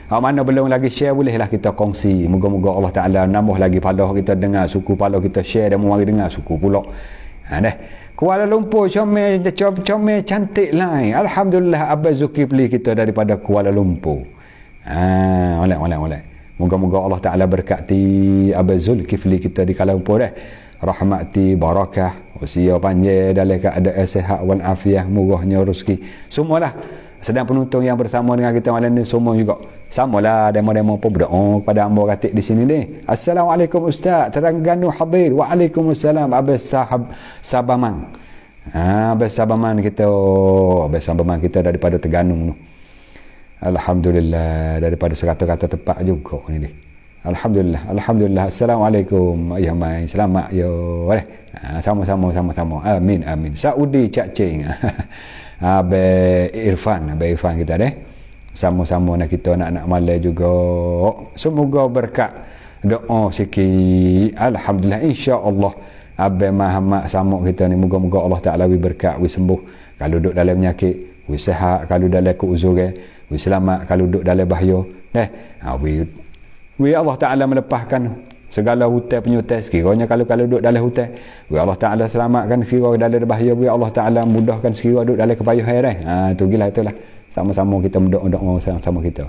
Mana belum lagi share, bolehlah kita kongsi. Moga-moga Allah Ta'ala nambah lagi pahala kita dengar suku, pahala kita share dan mari dengar suku pula. Kuala Lumpur comel cantik lain. Alhamdulillah Abang Zulkifli kita daripada Kuala Lumpur. Oleh. Moga-moga Allah Ta'ala berkati Abang Zulkifli kita di Kuala Lumpur rahmati barakah, usia panjang dalam keadaan sihat wal afiah, murahnya rezeki. Semualah sedang penonton yang bersama dengan kita malam ni semua juga samalah demo-demo apa berdoa kepada hamba katik di sini ni. Assalamualaikum Ustaz Terengganu hadir. Waalaikumsalam Abang Sabaman. Abang Sabaman kita, Abang Sabaman kita daripada Terengganu. Alhamdulillah, daripada serata-rata tepat juga ni dia. Alhamdulillah. Assalamualaikum. Ya mai, selamat yo. Sama-sama. Amin. Saudi Cak Cing. Abang Irfan kita deh. Sama-sama nak kita nak malai juga. Semoga berkat doa sikit. Alhamdulillah, insya-Allah. Abang Muhammad sama kita ni, moga-moga Allah Taala wi berkat, wi sembuh. Kalau duduk dalam penyakit, wi sihat. Kalau dalam keuzuran, wi selamat. Kalau duduk dalam bahaya, wi Allah Ta'ala melepaskan segala hutan penyutai sekiranya kalau duduk dalam hutan, wi Allah Ta'ala selamatkan sekiranya dalam bahaya, wi Allah Ta'ala mudahkan sekiranya duduk dalam kepayuhan itulah sama-sama kita berdoa sama-sama kita.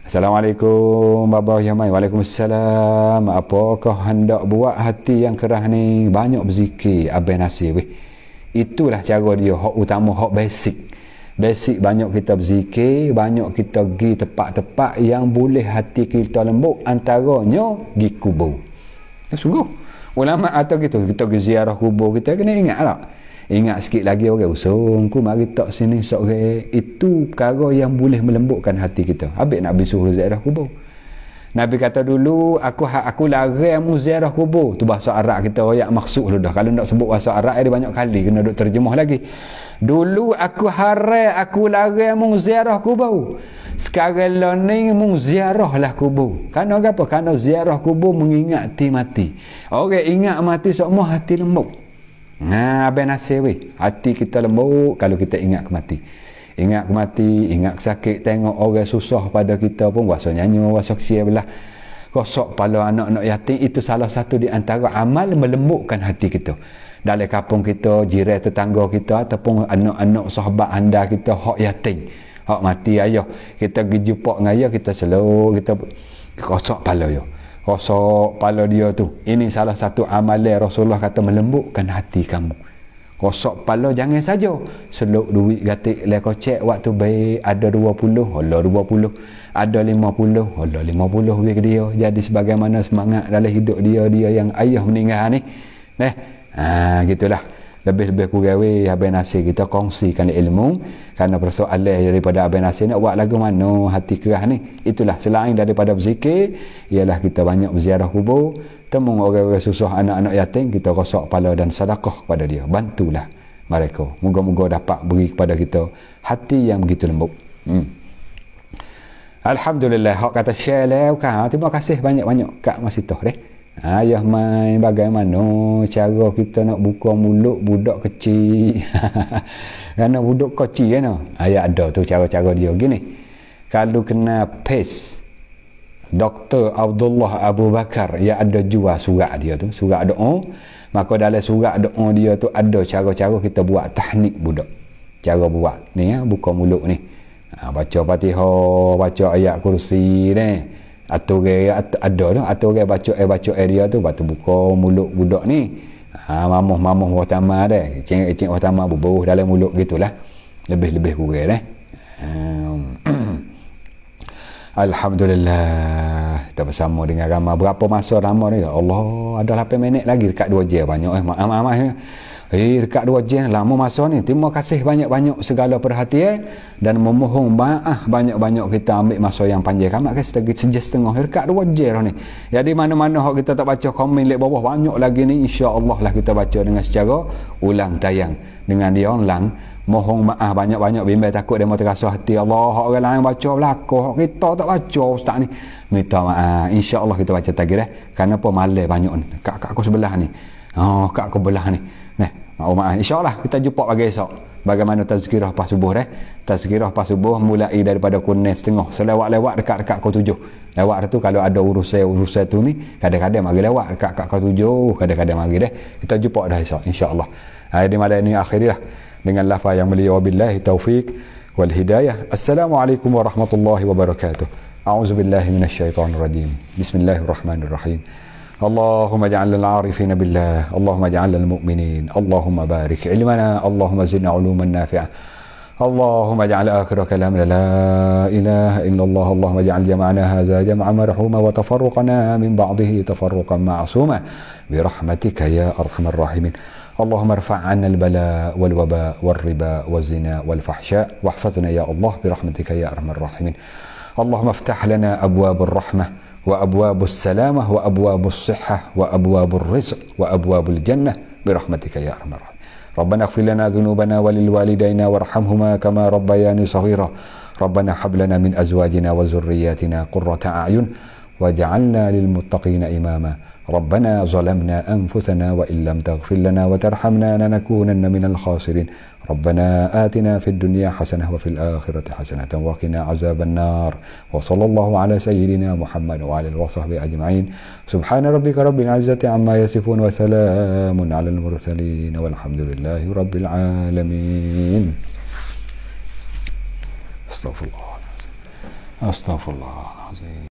Assalamualaikum Baba Yamai. Waalaikumsalam. Apakah hendak buat hati yang kerah ni banyak berzikir Abang Nasir itulah cara dia, hak utama, hak basic banyak kita berzikir, banyak kita pergi tempat-tempat yang boleh hati kita lembut, antaranya pergi kubur. Sungguh ulama atau gitu, kita pergi ziarah kubur, kita kena ingat sikit lagi orang usungku mari tak sini sore, itu perkara yang boleh melembutkan hati kita. Habis nak pergi suruh ziarah kubur. Nabi kata dulu aku larang mu ziarah kubur. Tu bahasa Arab kita royak maksud dah. Kalau nak sebut bahasa Arab dia banyak kali kena duk terjemah lagi. Dulu aku larang mu ziarah kubur. Sekarang ni mu ziarahlah kubur. Kerana apa? Kerana ziarah kubur mengingati mati. Orang ingat mati semua hati lembut. Abang Nasir hati kita lembut kalau kita ingat mati. Ingat mati, ingat sakit, tengok orang susah pada kita pun rasa nyanyi, rasa kesian belah. Kosok kepala anak-anak yatim, itu salah satu di antara amal melembutkan hati kita. Dalam kampung kita, jiran tetangga kita ataupun anak-anak sahabat anda kita hak yatim, hak mati ayah, kita pergi jumpa dengan ayah, kita selalu kita kosok kepala dia. Kosok kepala dia tu. Ini salah satu amalan Rasulullah kata melembutkan hati kamu. Kosok kepala jangan saja seluk duit gatik le kocek waktu baik ada 20, Allah 20, ada 50, Allah 50 duit dia. Jadi sebagaimana semangat dalam hidup dia yang ayah meninggal ni. Gitulah. Lebih-lebih kurang Abang Nasir kita kongsikan ilmu, kerana persoalan daripada Abang Nasir nak buat lagu mana hati kerah ni. Itulah selain daripada berzikir, ialah kita banyak berziarah kubur, temu orang-orang susah, anak-anak yatim, kita rosak kepala dan sedekah kepada dia, bantulah mereka. Moga-moga dapat beri kepada kita hati yang begitu lembut. Alhamdulillah, hak kata share lah kan. Terima kasih banyak-banyak Kak Masitoh deh. Ayah main bagaimana cara kita nak buka mulut budak kecil. Kerana budak kecil kan. Ayah ada tu cara-cara dia gini. Kalau kena pes Dr. Abdullah Abu Bakar, ia ada jual surat dia tu, surat doa. Maka dalam surat doa dia tu ada cara-cara kita buat tahnik budak. Cara buat ni buka mulut ni. Baca Fatihah, baca ayat kursi ni. Atau ada tu, atau orang baca dia tu, batu buka mulut budak ni. Mamuh pertama dah, cengek pertama bubuh dalam mulut gitulah. Lebih kurang Alhamdulillah, kita bersama dengan ramai. Berapa masa ramai ni? Allah, ada 8 minit lagi dekat 2 jam banyak. Maaf. Dekat 2 jam lama masa ni. Terima kasih banyak-banyak segala perhatian dan memohon maaf banyak-banyak kita ambil masa yang panjang. Kamak kan sejam dekat 2 jam ni. Jadi mana-mana hak kita tak baca komen lek bawah banyak lagi ni, insya-Allah lah kita baca dengan secara ulang tayang. Dengan dia ulang, mohon maaf banyak-banyak bimbang takut dia mau terasa hati Allah. Hak orang lain baca belaka, hak kita tak baca ustaz ni. Minta maaf. Insya-Allah kita baca tadi dah. Kerana apa malas banyak ni. Kak aku sebelah ni. Kak aku belah ni. Maaf, insya-Allah kita jumpa pagi esok. Bagaimana tazkirah pas subuh dah? Tazkirah pas subuh mulai daripada pukul 6.30 selewat-lewat dekat-dekat pukul 7. Lewat tu kalau ada urusan tu ni, kadang-kadang mari lewat dekat pukul 7, kadang-kadang mari dah. Kita jumpa dah esok insya-Allah. Di malam ini akhirilah dengan lafaz yang mulia, wabillahi taufik wal hidayah. Assalamualaikum warahmatullahi wabarakatuh. A'udzubillahi minasyaitonir rajim. Bismillahirrahmanirrahim. اللهم اجعلنا العارفين بالله، اللهم اجعلنا المؤمنين، اللهم بارك علمنا، اللهم زدنا علوما نافعة، اللهم اجعل آخر كلامنا لا إله إلا الله، اللهم اجعل جمعنا هذا جمعا مرحوما وتفرقنا من بعضه تفرقا معصوما برحمتك يا أرحم الراحمين. اللهم ارفع عنا البلاء والوباء والربا والزنا والفحشاء واحفظنا يا الله برحمتك يا أرحم الراحمين. اللهم افتح لنا أبواب الرحمة وأبواب السلامة وأبواب الصحة وأبواب الرزق وأبواب الجنة برحمتك يا أرحم الراحمين. ربنا اغفر لنا ذنوبنا وللوالدين وارحمهما كما ربياني صغيرا. ربنا هب لنا من أزواجنا وذرياتنا قرة أعين واجعلنا للمتقين إماما. ربنا ظلمنا أنفسنا وإن لم تغفر لنا وترحمنا لنكونن من الخاسرين. ربنا آتنا في الدنيا حسنة وفي الآخرة حسنة وقنا عذاب النار. وصلى الله على سيدنا محمد وعلى آله وصحبه أجمعين. سبحان ربك رب العزة عما يصفون وسلام على المرسلين والحمد لله رب العالمين. استغفر الله العظيم. استغفر الله العظيم.